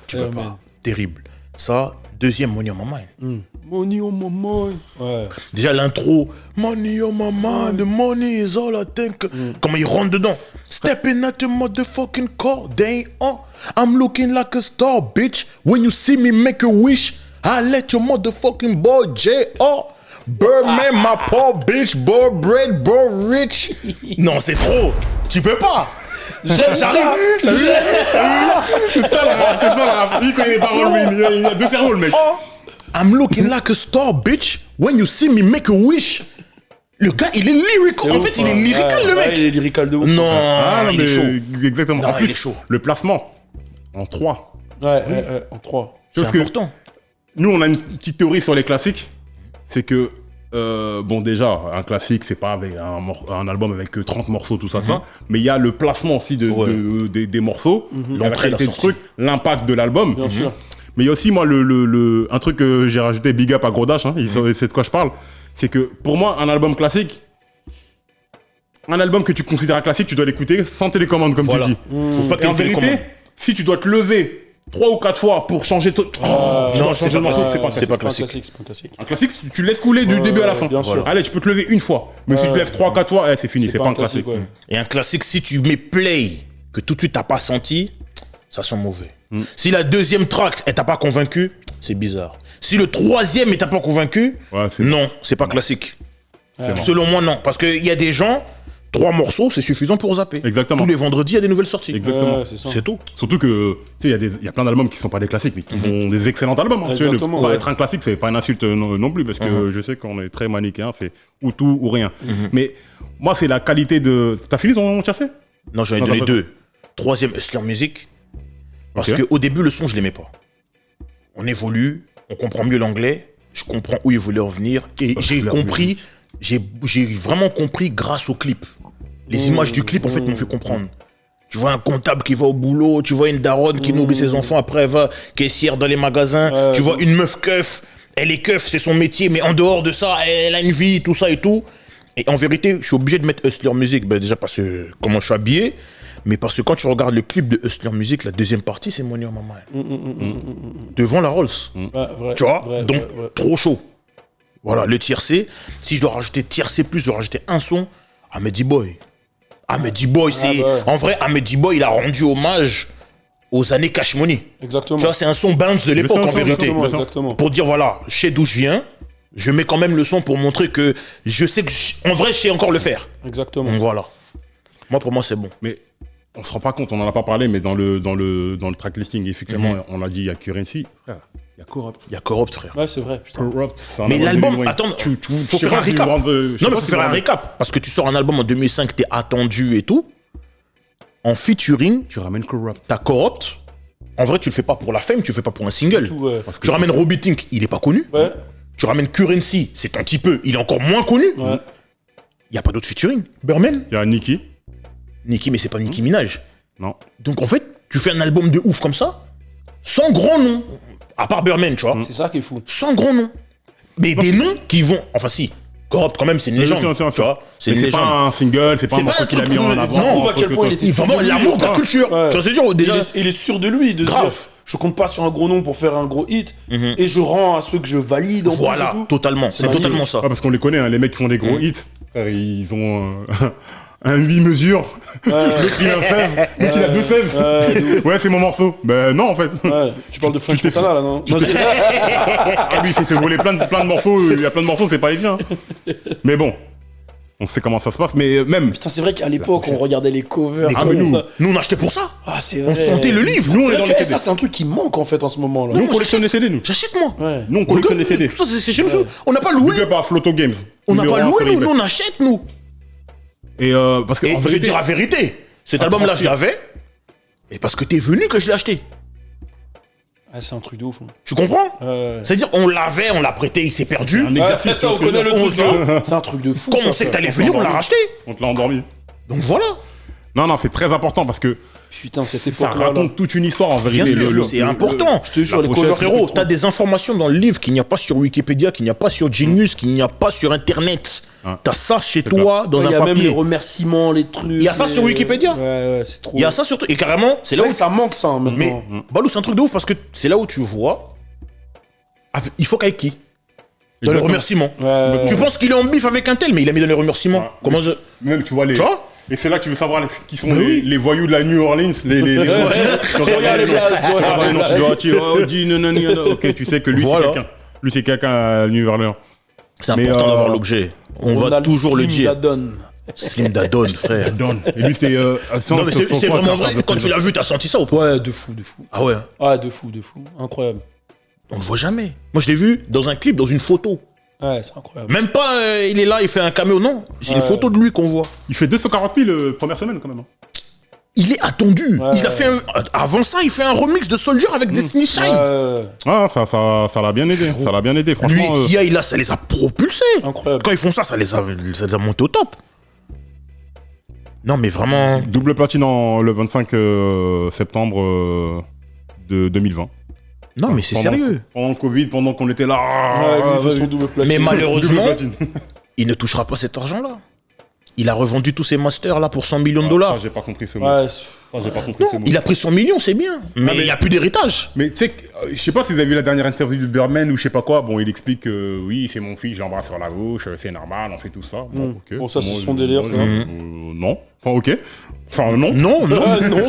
[SPEAKER 2] Terrible. Ça, deuxième Money on my mind.
[SPEAKER 3] Money on my mind. Ouais.
[SPEAKER 2] Déjà l'intro, money on my mind, the money is all I think. Comment il rentre dedans? Stepping at your motherfucking car, day on. I'm looking like a star, bitch. When you see me make a wish, I let your motherfucking boy J.R. Birdman, my poor bitch, boy bread, boy rich. Non, c'est trop. Tu peux pas. J'arrive.
[SPEAKER 1] C'est ça le rap. Il connaît les paroles, mais il a deux cerveaux, le mec.
[SPEAKER 2] I'm looking like a star, bitch. When you see me make a wish. Le gars, il est lyrical. En fait, il est lyrical, le mec.
[SPEAKER 3] Il est lyrical de ouf.
[SPEAKER 2] Non,
[SPEAKER 1] Ah, non,
[SPEAKER 2] il
[SPEAKER 1] mais
[SPEAKER 2] est chaud.
[SPEAKER 1] exactement.
[SPEAKER 2] Non,
[SPEAKER 1] En plus,
[SPEAKER 2] il est chaud.
[SPEAKER 1] le placement en 3.
[SPEAKER 3] Ouais, en 3.
[SPEAKER 2] C'est
[SPEAKER 1] Parce que
[SPEAKER 2] important.
[SPEAKER 1] nous, on a une petite théorie sur les classiques. C'est que, bon, déjà, un classique, c'est pas avec un album avec que 30 morceaux, tout ça, ça. Mais il y a le placement aussi des morceaux, la
[SPEAKER 2] L'entrée, la
[SPEAKER 1] qualité du
[SPEAKER 2] sortie.
[SPEAKER 1] truc, l'impact de l'album.
[SPEAKER 3] Bien sûr.
[SPEAKER 1] Mais il y a aussi, moi, un truc que j'ai rajouté, big up à Gros Dash, hein, c'est de quoi je parle. C'est que, pour moi, un album classique, un album que tu considères classique, tu dois l'écouter sans télécommande, comme
[SPEAKER 2] Voilà.
[SPEAKER 1] tu dis.
[SPEAKER 2] Faut pas
[SPEAKER 1] Et en
[SPEAKER 2] qu'il
[SPEAKER 1] vérité, si tu dois te lever 3 ou 4 fois pour changer tout.
[SPEAKER 2] Non,
[SPEAKER 1] changer le morceau,
[SPEAKER 2] c'est pas classique.
[SPEAKER 3] C'est pas classique.
[SPEAKER 1] Un classique, tu laisses couler du début à la fin.
[SPEAKER 3] Bien sûr.
[SPEAKER 1] Allez, tu peux te lever une fois. Mais si tu te lèves 3-4 fois, c'est fini, c'est pas un classique.
[SPEAKER 3] ouais.
[SPEAKER 2] Et un classique, si tu mets play, que tout de suite t'as pas senti, ça sent mauvais. Si la deuxième track, elle t'a pas convaincu, c'est bizarre. Si le troisième, il t'a pas convaincu, non, c'est pas classique. Selon moi, non. Parce qu'il y a des gens, 3 morceaux, c'est suffisant pour zapper.
[SPEAKER 1] Exactement.
[SPEAKER 2] Tous les vendredis, il y a des nouvelles sorties.
[SPEAKER 1] Exactement.
[SPEAKER 2] C'est tout.
[SPEAKER 1] Surtout que, tu sais, il y a plein d'albums qui sont pas des classiques, mais qui sont des excellents albums. Hein. Tu sais, ne pas être un classique, c'est pas une insulte non plus, parce que je sais qu'on est très manichéen, c'est ou tout ou rien. Mais moi, c'est la qualité de. T'as fini ton tiercé?
[SPEAKER 2] Non, j'en ai donné 2. Troisième, Hustler Music. Parce qu'au début, le son, je l'aimais pas. On évolue, on comprend mieux l'anglais, je comprends où il voulait revenir, et j'ai compris, j'ai vraiment compris grâce au clip. Les images du clip, en fait, m'ont fait comprendre. Tu vois un comptable qui va au boulot, tu vois une daronne qui nourrit ses enfants, après elle va caissière dans les magasins, tu vois une meuf keuf, elle est keuf, c'est son métier, mais en dehors de ça, elle a une vie, tout ça et tout. Et en vérité, je suis obligé de mettre Hustler Music, déjà parce que comment je suis habillé, mais parce que quand tu regardes le clip de Hustler Music, la deuxième partie, c'est Money on My Mind. Devant la Rolls. Tu vois, donc trop chaud. Voilà, le tiercé. Si je dois rajouter tiercé plus, je dois rajouter un son, Ahmedy Boy. Ahmedy Boy, c'est... En vrai, Ahmedy Boy, il a rendu hommage aux années Cash Money.
[SPEAKER 3] Exactement.
[SPEAKER 2] Tu vois, c'est un son bounce de l'époque, en vérité.
[SPEAKER 3] Exactement.
[SPEAKER 2] Pour dire, voilà, je sais d'où je viens, je mets quand même le son pour montrer que je sais que, en vrai, je sais encore le faire.
[SPEAKER 3] Exactement.
[SPEAKER 2] Donc voilà. Moi, pour moi, c'est bon.
[SPEAKER 1] Mais on se rend pas compte, on en a pas parlé, mais dans le track listing, effectivement, on a dit il y a Currency, frère. Il y a Corrupt.
[SPEAKER 2] Il y a Corrupt, frère.
[SPEAKER 3] Ouais, c'est vrai, putain.
[SPEAKER 1] Corrupt.
[SPEAKER 2] Mais l'album, attends, faut faire un recap. Non, mais faut faire un recap. Parce que tu sors un album en 2005, t'es attendu et tout. En featuring,
[SPEAKER 1] tu ramènes Corrupt.
[SPEAKER 2] T'as Corrupt. En vrai, tu le fais pas pour la fame, tu le fais pas pour un single. Tu ramènes Robbie Tink, il est pas connu.
[SPEAKER 3] Ouais.
[SPEAKER 2] Tu ramènes Currency, c'est un petit peu, il est encore moins connu.
[SPEAKER 3] Ouais.
[SPEAKER 2] Il y a pas d'autres featuring. Birdman.
[SPEAKER 1] Il y a Nicki.
[SPEAKER 2] Nicki, mais c'est pas Nicki Minaj.
[SPEAKER 1] Non.
[SPEAKER 2] Donc en fait, tu fais un album de ouf comme ça, sans grand nom. À part Birdman, tu vois.
[SPEAKER 3] C'est ça qui est fou.
[SPEAKER 2] Sans grand nom. Mais des noms qui vont. Enfin, si. Corrupt, quand même, c'est une légende. Tu vois. C'est une légende.
[SPEAKER 1] C'est pas un single, c'est pas un morceau qu'il a mis en avant.
[SPEAKER 3] Ça prouve à quel point il était sûr.
[SPEAKER 2] Vraiment, l'amour de la culture. Tu vois, c'est dire, déjà.
[SPEAKER 3] Il est sûr de lui, de se dire, je compte pas sur un gros nom pour faire un gros hit, et je rends à ceux que je valide.
[SPEAKER 2] Voilà, totalement. C'est totalement ça.
[SPEAKER 1] Parce qu'on les connaît, les mecs qui font des gros hits. Ils ont un 8 mesures. L'autre il a un 16. L'autre il a 2 16. Ouais, c'est mon morceau. Ben non, en fait.
[SPEAKER 3] Tu parles de French Montana là, non?
[SPEAKER 1] Ah oui, il s'est fait voler plein de morceaux. Il y a plein de morceaux, c'est pas les siens. Mais bon. On sait comment ça se passe, mais même.
[SPEAKER 3] Putain, c'est vrai qu'à l'époque, on regardait les covers.
[SPEAKER 2] Nous, on achetait pour ça.
[SPEAKER 3] Ah, c'est vrai.
[SPEAKER 2] On sentait le livre.
[SPEAKER 1] Nous, on est dans les CD.
[SPEAKER 3] Ça, c'est un truc qui manque en fait en ce moment là.
[SPEAKER 1] Nous, on collectionne les CD, nous.
[SPEAKER 2] J'achète moi.
[SPEAKER 1] Nous, on collectionne les CD.
[SPEAKER 2] Ça, c'est chez nous. On n'a pas loué.
[SPEAKER 1] Big up à Floto Games.
[SPEAKER 2] On n'a pas loué, nous, on achète, nous.
[SPEAKER 1] Et parce que.
[SPEAKER 2] Et je vais dire la vérité. Cet album-là, je l'avais. Et parce que t'es venu que je l'ai acheté.
[SPEAKER 3] Ah, c'est un truc de ouf.
[SPEAKER 2] Tu comprends? C'est-à-dire, on l'avait, on l'a prêté, il s'est perdu.
[SPEAKER 1] Un exercice,
[SPEAKER 3] ça, on connaît le truc. C'est un truc de fou.
[SPEAKER 2] Comme on sait que t'allais venir, on l'a racheté.
[SPEAKER 1] On te l'a endormi.
[SPEAKER 2] Donc voilà.
[SPEAKER 1] Non, c'est très important parce que.
[SPEAKER 3] Putain, cette
[SPEAKER 1] ça
[SPEAKER 3] époque-là.
[SPEAKER 1] raconte toute une histoire en vérité.
[SPEAKER 2] C'est important.
[SPEAKER 3] Je te jure, les covers.
[SPEAKER 2] Frérot, t'as des informations dans le livre qu'il n'y a pas sur Wikipédia, qu'il n'y a pas sur Genius, qu'il n'y a pas sur Internet. T'as ça chez toi dans un papier.
[SPEAKER 3] Il y a même les remerciements, les trucs.
[SPEAKER 2] Il y a ça sur Wikipédia.
[SPEAKER 3] Ouais, c'est trop.
[SPEAKER 2] Il y a ça surtout. Et carrément, c'est là où
[SPEAKER 3] ça manque ça maintenant.
[SPEAKER 2] Mais Balou, c'est un truc de ouf parce que c'est là où tu vois. Il faut qu'avec qui? Dans les remerciements. Tu penses qu'il est en bif avec un tel, mais il a mis dans les remerciements. Comment ça?
[SPEAKER 1] Même tu vois les.
[SPEAKER 2] Tu vois?
[SPEAKER 1] Et c'est là que tu veux savoir qui sont les voyous de la New Orleans, les
[SPEAKER 3] Tu regardes les blagues.
[SPEAKER 1] Ok, tu sais que lui c'est quelqu'un. Lui c'est quelqu'un à New Orleans.
[SPEAKER 2] C'est important d'avoir l'objet. On va toujours le dire. Slim Dadon, frère.
[SPEAKER 1] Et lui c'est.
[SPEAKER 2] Non mais c'est vraiment vrai. Quand tu l'as vu, t'as senti ça ou pas?
[SPEAKER 3] Ouais, de fou.
[SPEAKER 2] Ah ouais.
[SPEAKER 3] Ah, de fou. Incroyable.
[SPEAKER 2] On le voit jamais. Moi je l'ai vu dans un clip, dans une photo.
[SPEAKER 3] Ouais, c'est incroyable.
[SPEAKER 2] Même pas, il est là, il fait un caméo, non. C'est une photo de lui qu'on voit.
[SPEAKER 1] Il fait 240 000 première semaine quand même.
[SPEAKER 2] Il est attendu. Il a fait avant ça, il fait un remix de Soldier avec Destiny Child.
[SPEAKER 1] Ah, ça l'a bien aidé. Ça l'a bien aidé, franchement.
[SPEAKER 2] Lui et T.I. ça les a propulsés.
[SPEAKER 3] Incroyable.
[SPEAKER 2] Quand ils font ça, ça les a montés au top. Non, mais vraiment.
[SPEAKER 1] Double platine le 25 septembre de 2020.
[SPEAKER 2] Non, mais c'est sérieux.
[SPEAKER 1] Pendant le Covid, pendant qu'on était là.
[SPEAKER 2] Mais malheureusement, il ne touchera pas cet argent-là. Il a revendu tous ses masters là pour $100 millions.
[SPEAKER 1] Ça, j'ai pas compris ce mot.
[SPEAKER 3] Ouais,
[SPEAKER 1] Enfin, j'ai pas compris ce mot.
[SPEAKER 2] Il a pris 100 millions, c'est bien. Mais il n'y a plus d'héritage.
[SPEAKER 1] Mais tu sais, je sais pas si vous avez vu la dernière interview de Birdman ou je sais pas quoi. Bon, il explique que oui, c'est mon fils, je l'embrasse sur la bouche, c'est normal, on fait tout ça. Bon, ok.
[SPEAKER 3] Bon, ça, c'est son délire, ça.
[SPEAKER 1] Non. Enfin, ok. Enfin, non.
[SPEAKER 2] Non,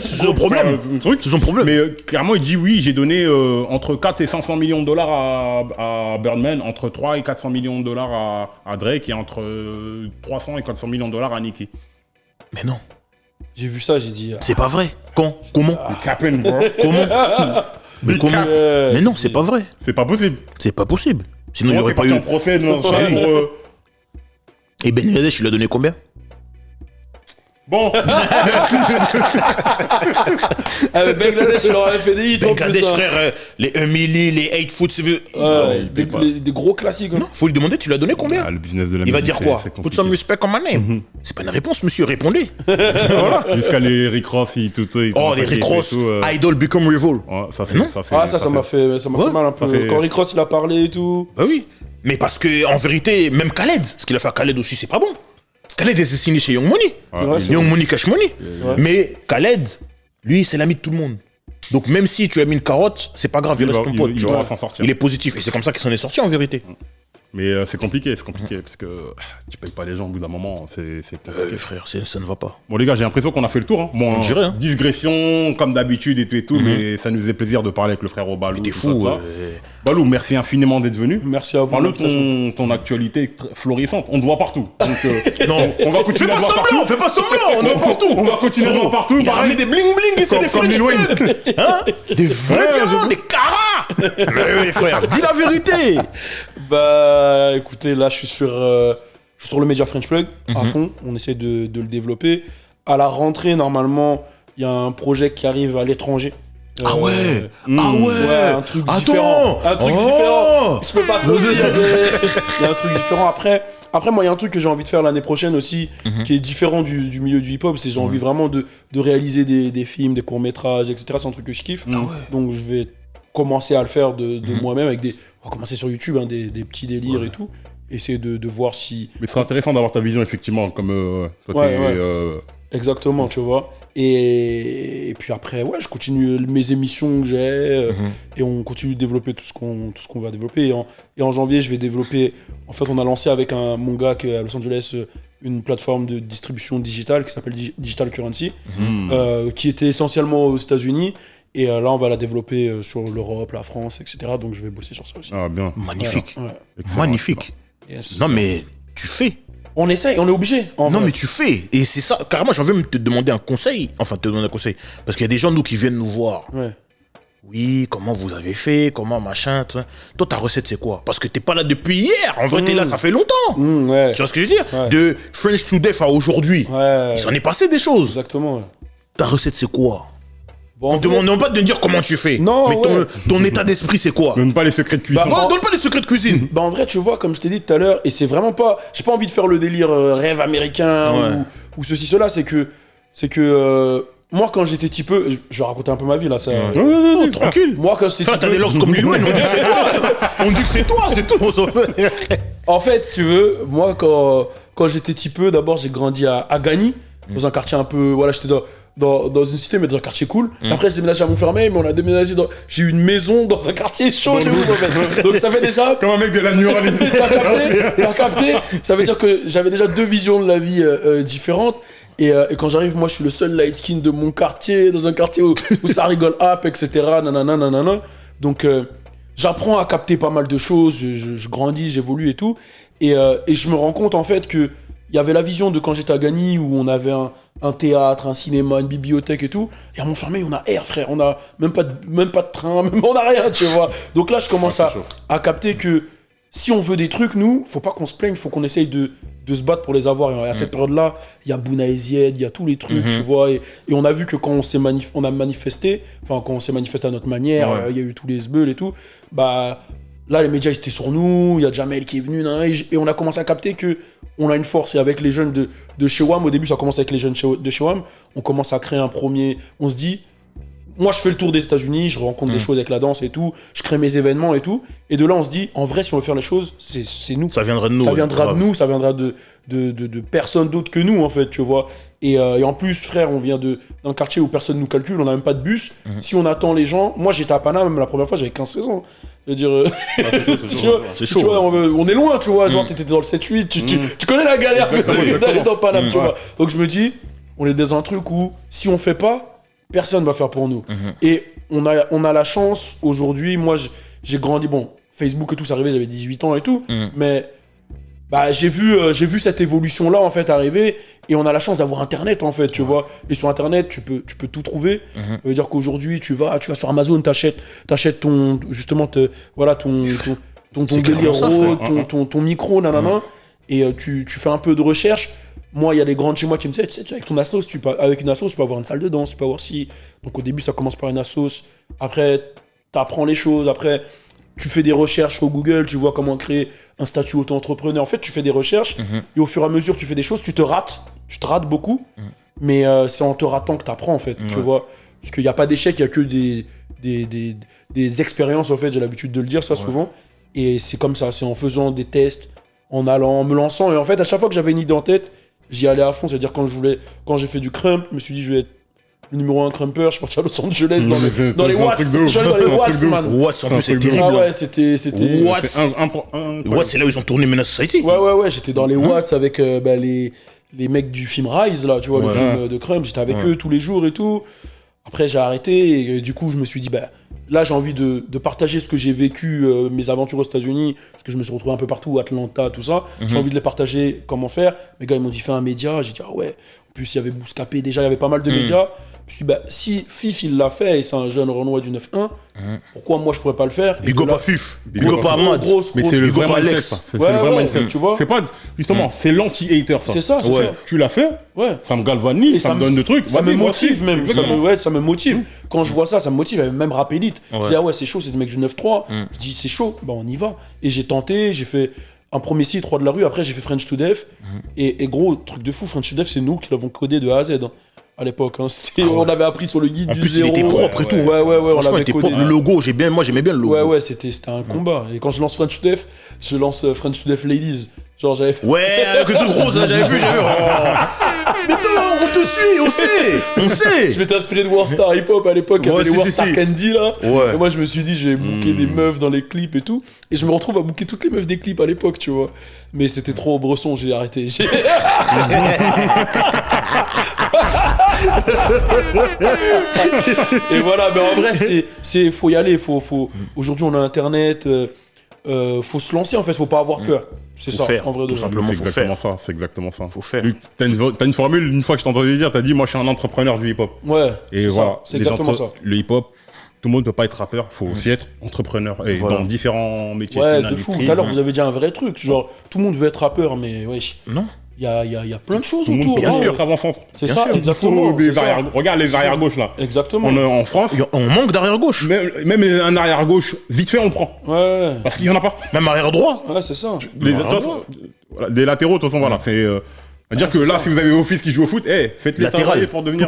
[SPEAKER 2] c'est son problème. C'est son problème.
[SPEAKER 1] Mais clairement, il dit oui, j'ai donné entre 4 et 500 millions de dollars à Birdman, entre 3 et 400 millions de dollars à Drake et entre 300 et 400 millions de dollars à Nicki.
[SPEAKER 2] Mais non.
[SPEAKER 3] J'ai vu ça, j'ai dit.
[SPEAKER 2] C'est pas vrai. Quand? Comment?
[SPEAKER 1] Capin, bro.
[SPEAKER 2] Comment? Mais comment? Mais non, c'est pas vrai.
[SPEAKER 1] C'est pas possible.
[SPEAKER 2] C'est pas possible. Sinon, il n'y aurait pas eu.
[SPEAKER 1] un procès dans
[SPEAKER 2] Et Ben Ladesh, il a donné combien?
[SPEAKER 1] Bon.
[SPEAKER 3] Avec Bangladesh, il aurait fait des hits en plus.
[SPEAKER 2] Bangladesh, frère, les 1 milli, les 8 foot,
[SPEAKER 3] des gros classiques. Hein.
[SPEAKER 2] Faut lui demander, tu lui as donné combien?
[SPEAKER 1] Le business de la
[SPEAKER 2] Il va
[SPEAKER 1] musique,
[SPEAKER 2] dire quoi?
[SPEAKER 1] c'est
[SPEAKER 2] Put some respect on my name. C'est pas une réponse, monsieur, répondez. Voilà.
[SPEAKER 1] Jusqu'à les Rick Ross, ils
[SPEAKER 2] Oh, les Rick Ross, Idol become Revol.
[SPEAKER 1] Ouais, ça
[SPEAKER 3] m'a fait mal un peu. Quand Rick Ross, il a parlé et tout.
[SPEAKER 2] Bah oui. Mais parce que, en vérité, même Khaled, ce qu'il a fait à Khaled aussi, c'est pas bon. Khaled était signé chez Young Money. Young Money cash money. Mais Khaled, lui, c'est l'ami de tout le monde. Donc même si tu as mis une carotte, c'est pas grave, il reste ton pote.
[SPEAKER 1] Il va s'en sortir.
[SPEAKER 2] Il est positif. Et c'est comme ça qu'il s'en est sorti en vérité.
[SPEAKER 1] Mais c'est compliqué parce que tu payes pas les gens au bout d'un moment, c'est compliqué.
[SPEAKER 2] Frère, ça ne va pas.
[SPEAKER 1] Bon les gars, j'ai l'impression qu'on a fait le tour. Hein. Bon,
[SPEAKER 2] on dirait, hein.
[SPEAKER 1] Digression comme d'habitude et tout, mais ça nous faisait plaisir de parler avec le frère Balou.
[SPEAKER 2] T'es fou.
[SPEAKER 1] Balou, merci infiniment d'être venu.
[SPEAKER 3] Merci à vous.
[SPEAKER 1] Parle de ton actualité florissante. On te voit partout. Donc, non, on va continuer à te voir partout.
[SPEAKER 2] Fais pas semblant, on te voit partout.
[SPEAKER 1] On va continuer à te voir partout.
[SPEAKER 2] Il a ramené des bling bling et c'est des French Plug. Hein? Des vrais diamants, des caras. Mais oui, frère, dis la vérité.
[SPEAKER 3] Bah, écoutez, là, je suis sur le Media French Plug à fond. On essaie de le développer. À la rentrée, normalement, il y a un projet qui arrive à l'étranger.
[SPEAKER 2] Ah ouais.
[SPEAKER 3] Un truc différent. Un truc différent. Je peux pas trop dire. Il y a un truc différent. Après, moi, il y a un truc que j'ai envie de faire l'année prochaine aussi, qui est différent du milieu du hip-hop. C'est j'ai envie vraiment de réaliser des films, des courts-métrages, etc. C'est un truc que je kiffe. Donc, je vais commencer à le faire de moi-même avec on va commencer sur YouTube, hein, des petits délires et tout. Essayer de voir si...
[SPEAKER 1] Mais ce serait intéressant d'avoir ta vision, effectivement, comme toi,
[SPEAKER 3] Exactement, tu vois. Et puis après, je continue mes émissions que j'ai et on continue de développer tout ce qu'on va développer. Et en janvier, je vais développer... En fait, on a lancé avec mon gars qui est à Los Angeles une plateforme de distribution digitale qui s'appelle Digital Currency, qui était essentiellement aux États-Unis. Et là, on va la développer sur l'Europe, la France, etc. Donc, je vais bosser sur ça aussi.
[SPEAKER 1] Ah, bien.
[SPEAKER 2] Magnifique.
[SPEAKER 3] Ouais.
[SPEAKER 2] Magnifique.
[SPEAKER 3] Yes.
[SPEAKER 2] Non, mais tu fais.
[SPEAKER 3] On essaye, on est obligé.
[SPEAKER 2] Mais tu fais. Et c'est ça. Carrément, j'ai envie de te demander un conseil. Enfin, te demander un conseil. Parce qu'il y a des gens, nous, qui viennent nous voir.
[SPEAKER 3] Ouais.
[SPEAKER 2] Oui, comment vous avez fait, comment machin. Toi, ta recette, c'est quoi? Parce que t'es pas là depuis hier. En vrai, t'es là, ça fait longtemps.
[SPEAKER 3] Ouais.
[SPEAKER 2] Tu vois ce que je veux dire? De French to Death à aujourd'hui.
[SPEAKER 3] Ouais.
[SPEAKER 2] Il s'en est passé des choses.
[SPEAKER 3] Exactement. Ouais.
[SPEAKER 2] Ta recette, c'est quoi?
[SPEAKER 3] Bon,
[SPEAKER 2] on ne demande pas de me dire comment tu fais.
[SPEAKER 3] Non,
[SPEAKER 2] mais ton état d'esprit, c'est quoi?
[SPEAKER 1] Donne pas les secrets de cuisine.
[SPEAKER 2] Donne pas les secrets de cuisine.
[SPEAKER 3] Bah en vrai, tu vois, comme je t'ai dit tout à l'heure, et c'est vraiment pas... J'ai pas envie de faire le délire rêve américain ou ceci, cela. C'est que moi, quand j'étais petit peu... Je vais raconter un peu ma vie, là. Ça...
[SPEAKER 2] Tranquille.
[SPEAKER 3] Moi, quand j'étais petit peu...
[SPEAKER 2] T'as des locks comme Lil Wayne, on dit que c'est toi. On dit que c'est toi, c'est tout.
[SPEAKER 3] En fait, si tu veux, moi, quand j'étais petit peu, d'abord, j'ai grandi à Gagny, dans un quartier un peu... Voilà, j'étais dans une cité, mais dans un quartier cool. Après, j'ai déménagé à Montfermeil, mais on a déménagé dans... J'ai eu une maison dans un quartier chaud, en fait. Donc ça fait déjà...
[SPEAKER 1] Comme un mec de la New Orleans.
[SPEAKER 3] T'as capté? Ça veut dire que j'avais déjà deux visions de la vie différentes. Et quand j'arrive, moi, je suis le seul light skin de mon quartier, dans un quartier où ça rigole up, etc. Nanana. Donc, j'apprends à capter pas mal de choses, je grandis, j'évolue et tout. Et je me rends compte, en fait, que il y avait la vision de quand j'étais à Gagny, où on avait un théâtre, un cinéma, une bibliothèque et tout. Et à Montfermeil, on a air, frère. On a même pas de train, on a rien, tu vois. Donc là, je commence à capter que si on veut des trucs, nous, faut pas qu'on se plaigne, faut qu'on essaye de se battre pour les avoir. Et à cette période-là, il y a Bouna Ezied, il y a tous les trucs, tu vois. Et on a vu que quand on a manifesté, enfin, quand on s'est manifesté à notre manière, il y a eu tous les sbeuls et tout, bah... Là, les médias, ils étaient sur nous, il y a Jamel qui est venu, et on a commencé à capter qu'on a une force. Et avec les jeunes de chez WAM, au début, ça commence avec les jeunes de chez WAM, on commence à créer un premier... On se dit, moi, je fais le tour des États-Unis, je rencontre des choses avec la danse et tout, je crée mes événements et tout. Et de là, on se dit, en vrai, si on veut faire les choses, c'est nous.
[SPEAKER 2] Ça viendra de nous.
[SPEAKER 3] Ça viendra de nous, ça viendra de personne d'autre que nous, en fait, tu vois. Et en plus, frère, on vient d'un quartier où personne nous calcule, on n'a même pas de bus. Si on attend les gens, moi, j'étais à Paname, même la première fois, j'avais 15-16 ans. Je veux dire,
[SPEAKER 2] c'est chaud.
[SPEAKER 3] Tu vois, on est loin, tu vois. Genre, t'étais dans le 7-8, tu connais la galère que c'est d'aller dans Paname, tu vois. Donc, je me dis, on est dans un truc où, si on fait pas, personne va faire pour nous. Et on a la chance aujourd'hui, moi j'ai grandi, bon, Facebook et tout, ça arrivait, j'avais 18 ans et tout, mais bah, j'ai vu cette évolution-là en fait arriver, et on a la chance d'avoir Internet en fait, tu vois. Et sur Internet, tu peux tout trouver. Ça veut dire qu'aujourd'hui, tu vas sur Amazon, t'achètes ton, justement, ton délire, ton micro, nanana, et tu fais un peu de recherche. Moi, il y a des grandes chez moi qui me disaient, tu sais, avec ton assos, avec une assos, tu peux avoir une salle de danse, tu peux avoir si. Donc au début, ça commence par une assos. Après, tu apprends les choses. Après, tu fais des recherches sur Google, tu vois comment créer un statut auto-entrepreneur. En fait, tu fais des recherches et au fur et à mesure, tu fais des choses, tu te rates beaucoup. Mais c'est en te ratant que tu apprends, en fait, tu vois. Parce qu'il n'y a pas d'échec, il n'y a que des expériences, en fait. J'ai l'habitude de le dire, ça, souvent. Et c'est comme ça, c'est en faisant des tests, en allant, en me lançant. Et en fait, à chaque fois que j'avais une idée en tête, j'y allais à fond, c'est-à-dire quand j'ai fait du crump, je me suis dit je vais être le numéro 1 crumper, je suis parti à Los Angeles dans les watts, je suis allé dans les watts, man.
[SPEAKER 2] Watts, en plus, c'est terrible.
[SPEAKER 3] Ah ouais, c'était...
[SPEAKER 2] Watts, c'est là où ils ont tourné Menace Society.
[SPEAKER 3] Ouais, j'étais dans les watts avec les mecs du film Rise, là, tu vois, le film de crump, j'étais avec eux tous les jours et tout. Après, j'ai arrêté, et du coup, je me suis dit, bah, là, j'ai envie de partager ce que j'ai vécu, mes aventures aux États-Unis, parce que je me suis retrouvé un peu partout, Atlanta, tout ça. J'ai envie de les partager, comment faire. Mes gars, ils m'ont dit, fais un média. J'ai dit, ah ouais. En plus, il y avait Bouscapé, déjà, il y avait pas mal de médias. Je me suis dit, bah, si Fif, il l'a fait, et c'est un jeune Renoir du 9-1, pourquoi moi, je pourrais pas le faire?
[SPEAKER 2] Big up à Fif, big up à Ahmad.
[SPEAKER 1] Mais c'est le vrai mindset, c'est le vrai mindset, tu vois. C'est pas, justement, c'est l'anti-hater, ça.
[SPEAKER 3] C'est ça, c'est ça.
[SPEAKER 1] Tu l'as fait, ça me galvanise, ça me donne des trucs.
[SPEAKER 3] Ça me motive même, ça me motive. Quand je vois ça me motive, même Rap Elite. Je dis, ah ouais, c'est chaud, c'est des mecs du 9-3. Je dis, c'est chaud, bah on y va. Et j'ai tenté, j'ai fait un premier site, 3 de la rue, après j'ai fait French to Death. Et gros, truc de fou, French to Death, c'est nous qui l'avons codé de A à Z. À l'époque, on avait appris sur le guide du zéro.
[SPEAKER 2] Il était propre et tout.
[SPEAKER 3] Ouais, on l'avait codé.
[SPEAKER 2] Le logo, moi j'aimais bien le logo.
[SPEAKER 3] Ouais, c'était un combat. Et quand je lance French to Death, je lance French to Death Ladies. Genre j'avais fait...
[SPEAKER 2] Ouais, avec le truc rose, là, j'avais vu. Mais non, on te suit, on sait.
[SPEAKER 3] Je m'étais inspiré de Warstar Hip Hop à l'époque, il y avait les Warstar Candy là.
[SPEAKER 2] Ouais.
[SPEAKER 3] Et moi je me suis dit, je vais booker des meufs dans les clips et tout. Et je me retrouve à booker toutes les meufs des clips à l'époque, tu vois. Mais c'était trop bresson, j'ai arrêté. Et voilà, mais en vrai, faut y aller. Aujourd'hui, on a Internet. Faut se lancer en fait, faut pas avoir peur. C'est ça,
[SPEAKER 2] faire,
[SPEAKER 3] en vrai.
[SPEAKER 2] Tout simplement,
[SPEAKER 1] c'est exactement ça.
[SPEAKER 2] Faut faire.
[SPEAKER 1] T'as une formule, une fois que je t'ai entendu dire, t'as dit, moi je suis un entrepreneur du hip-hop.
[SPEAKER 3] Ouais.
[SPEAKER 1] Et voilà,
[SPEAKER 3] c'est exactement ça.
[SPEAKER 1] Le hip-hop, tout le monde ne peut pas être rappeur, faut aussi être entrepreneur. Et dans différents métiers.
[SPEAKER 3] Ouais, de fou. Tout à l'heure, vous avez dit un vrai truc. Genre, tout le monde veut être rappeur, mais wesh.
[SPEAKER 2] Non.
[SPEAKER 3] Il y a plein de choses
[SPEAKER 1] autour.
[SPEAKER 3] Bien
[SPEAKER 1] sûr, avant-centre.
[SPEAKER 3] C'est ça, exactement.
[SPEAKER 1] Regarde les arrière-gauches là.
[SPEAKER 3] Exactement.
[SPEAKER 1] En France.
[SPEAKER 2] On manque d'arrière-gauche.
[SPEAKER 1] Même un arrière-gauche, vite fait, on le prend.
[SPEAKER 3] Ouais.
[SPEAKER 1] Parce qu'il n'y en a pas.
[SPEAKER 2] Même arrière-droit.
[SPEAKER 3] Ouais, c'est ça.
[SPEAKER 1] Des latéraux, de toute façon, voilà. C'est-à-dire que là, si vous avez vos fils qui jouent au foot, faites-les travailler pour devenir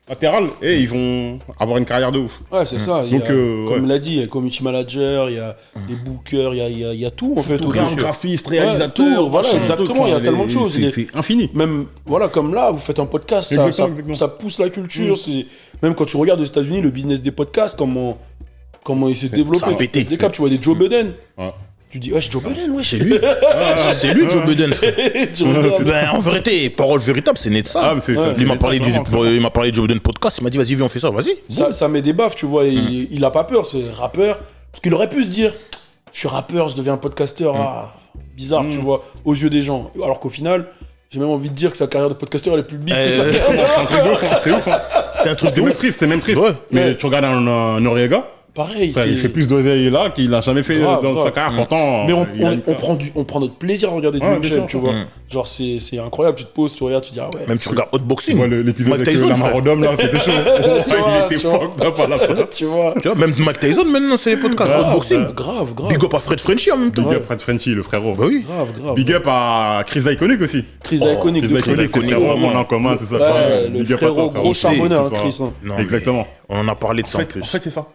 [SPEAKER 1] latéral et ils vont avoir une carrière de ouf.
[SPEAKER 3] Ouais, c'est ça.
[SPEAKER 1] Donc,
[SPEAKER 3] comme il l'a dit, il y a community manager, il y a des bookers, il y a tout en fait.
[SPEAKER 1] Graphiste, réalisateur,
[SPEAKER 3] voilà, exactement, il y a tellement de choses.
[SPEAKER 1] C'est infini.
[SPEAKER 3] Même, voilà, comme là, vous faites un podcast, ça pousse la culture. Même quand tu regardes aux États-Unis, le business des podcasts, comment il s'est développé. Tu vois des Joe Budden. Tu dis, wesh, Joe Budden, wesh.
[SPEAKER 2] C'est lui. C'est lui, Joe Budden. En vérité, parole véritable, c'est né de ça. Il m'a parlé de Joe Budden podcast. Il m'a dit, vas-y, viens, on fait ça, vas-y.
[SPEAKER 3] Ça met des baffes, tu vois. Il a pas peur, c'est rappeur. Parce qu'il aurait pu se dire, je suis rappeur, je deviens podcasteur. Bizarre, tu vois, aux yeux des gens. Alors qu'au final, j'ai même envie de dire que sa carrière de podcasteur, elle est plus big que sa carrière.
[SPEAKER 1] C'est ouf, c'est ouf.
[SPEAKER 2] C'est un truc de ouf.
[SPEAKER 1] C'est même triste. Mais tu regardes un Noriega.
[SPEAKER 3] pareil.
[SPEAKER 1] Il fait plus d'oseille là qu'il n'a jamais fait dans sa carrière. Pourtant,
[SPEAKER 3] mais on prend notre plaisir à regarder du Unchained, tu vois. Genre, c'est incroyable. Tu te poses, tu regardes, tu dis, ah ouais.
[SPEAKER 2] Même tu regardes Hotboxing.
[SPEAKER 1] Ouais, l'épisode avec la Marodome, là, c'était chaud. Il était fucked up à la fin.
[SPEAKER 3] Tu vois.
[SPEAKER 2] Même Mike Tyson, maintenant, c'est les podcasts Hotboxing.
[SPEAKER 3] Grave.
[SPEAKER 2] Big up à Fred Frenchy en même temps.
[SPEAKER 1] Big up Fred Frenchy, le frérot.
[SPEAKER 2] Bah oui.
[SPEAKER 3] Grave.
[SPEAKER 1] Big up à Chris Iconic aussi.
[SPEAKER 3] Chris Iconic de
[SPEAKER 1] Chris Iconic, vraiment en commun, tout ça.
[SPEAKER 3] Le frérot gros charbonneur, Chris.
[SPEAKER 1] Exactement.
[SPEAKER 2] On en a parlé de ça en plus.
[SPEAKER 1] En fait, c'est ça.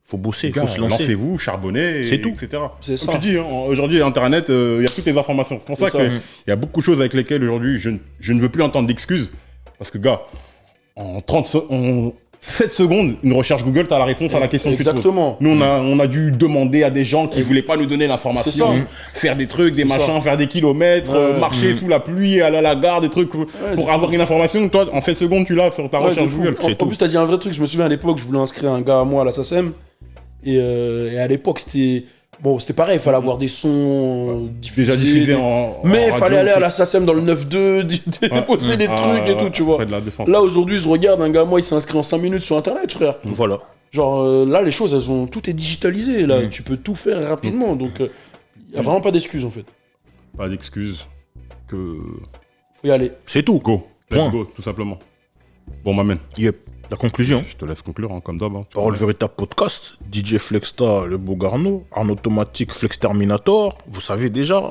[SPEAKER 2] Faut bosser, faut se lancer.
[SPEAKER 1] Lancez-vous, charbonnez,
[SPEAKER 2] c'est tout.
[SPEAKER 1] etc.
[SPEAKER 3] C'est ça.
[SPEAKER 1] Comme tu dis, aujourd'hui, Internet, il y a toutes les informations. C'est pour ça qu'il y a beaucoup de choses avec lesquelles aujourd'hui, je ne veux plus entendre d'excuses. Parce que, gars, en 7 secondes, une recherche Google, tu as la réponse à la question que tu te poses.
[SPEAKER 3] Exactement.
[SPEAKER 1] Nous, on a dû demander à des gens qui ne voulaient pas nous donner l'information, faire des trucs, des machins, faire des kilomètres, marcher sous la pluie, aller à la gare, des trucs pour avoir une information. Toi, en 7 secondes, tu l'as sur ta recherche Google.
[SPEAKER 3] En plus, tu as dit un vrai truc. Je me souviens à l'époque, je voulais inscrire un gars à moi à la SACEM. Et à l'époque, c'était pareil, il fallait avoir des sons
[SPEAKER 1] déjà diffusés
[SPEAKER 3] mais il fallait aller à la SACEM dans le 9-2, déposer des trucs et tout, tu vois. Là, aujourd'hui, je regarde, un gars, moi, il s'est inscrit en 5 minutes sur Internet, frère.
[SPEAKER 2] Voilà.
[SPEAKER 3] Genre, là, les choses, tout est digitalisé, là. Tu peux tout faire rapidement, donc il n'y a vraiment pas d'excuses, en fait.
[SPEAKER 1] Pas d'excuses. Faut
[SPEAKER 3] y aller.
[SPEAKER 2] C'est tout.
[SPEAKER 1] Go. Let's go, tout simplement. Bon, m'amène.
[SPEAKER 2] Yep. La conclusion.
[SPEAKER 1] Je te laisse conclure, comme d'hab.
[SPEAKER 2] Parole véritable podcast. DJ Flexta, le beau Garneau. Arnaud Automatique, Flex Terminator. Vous savez déjà.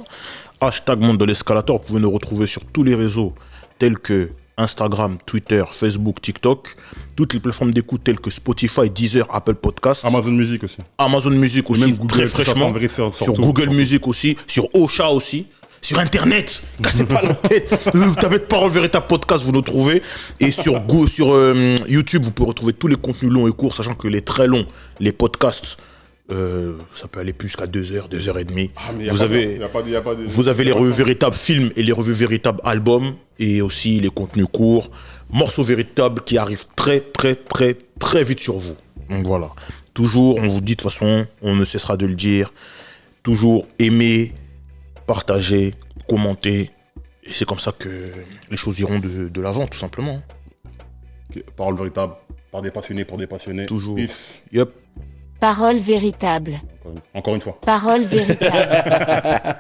[SPEAKER 2] Hashtag Monde de l'Escalator. Vous pouvez nous retrouver sur tous les réseaux tels que Instagram, Twitter, Facebook, TikTok. Toutes les plateformes d'écoute telles que Spotify, Deezer, Apple Podcasts.
[SPEAKER 1] Amazon Music aussi.
[SPEAKER 2] Amazon Music aussi, très fraîchement. Sur Google Music aussi. Sur Ocha aussi. Sur Internet, cassez pas la tête. Vous tapez Parole Véritable Podcast, vous nous trouvez. Et sur YouTube, vous pouvez retrouver tous les contenus longs et courts, sachant que les très longs, les podcasts, ça peut aller plus jusqu'à 2 heures, 2 heures et demie. Vous avez les revues véritables films et les revues véritables albums, et aussi les contenus courts, morceaux véritables qui arrivent très, très, très, très vite sur vous. Donc voilà. Toujours, on vous dit de toute façon, on ne cessera de le dire, toujours aimer, partager, commenter, et c'est comme ça que les choses iront de l'avant, tout simplement.
[SPEAKER 1] Okay. Parole véritable, par des passionnés, pour des passionnés.
[SPEAKER 2] Toujours.
[SPEAKER 1] Peace.
[SPEAKER 2] Yep.
[SPEAKER 4] Parole véritable.
[SPEAKER 1] Encore une fois.
[SPEAKER 4] Parole véritable.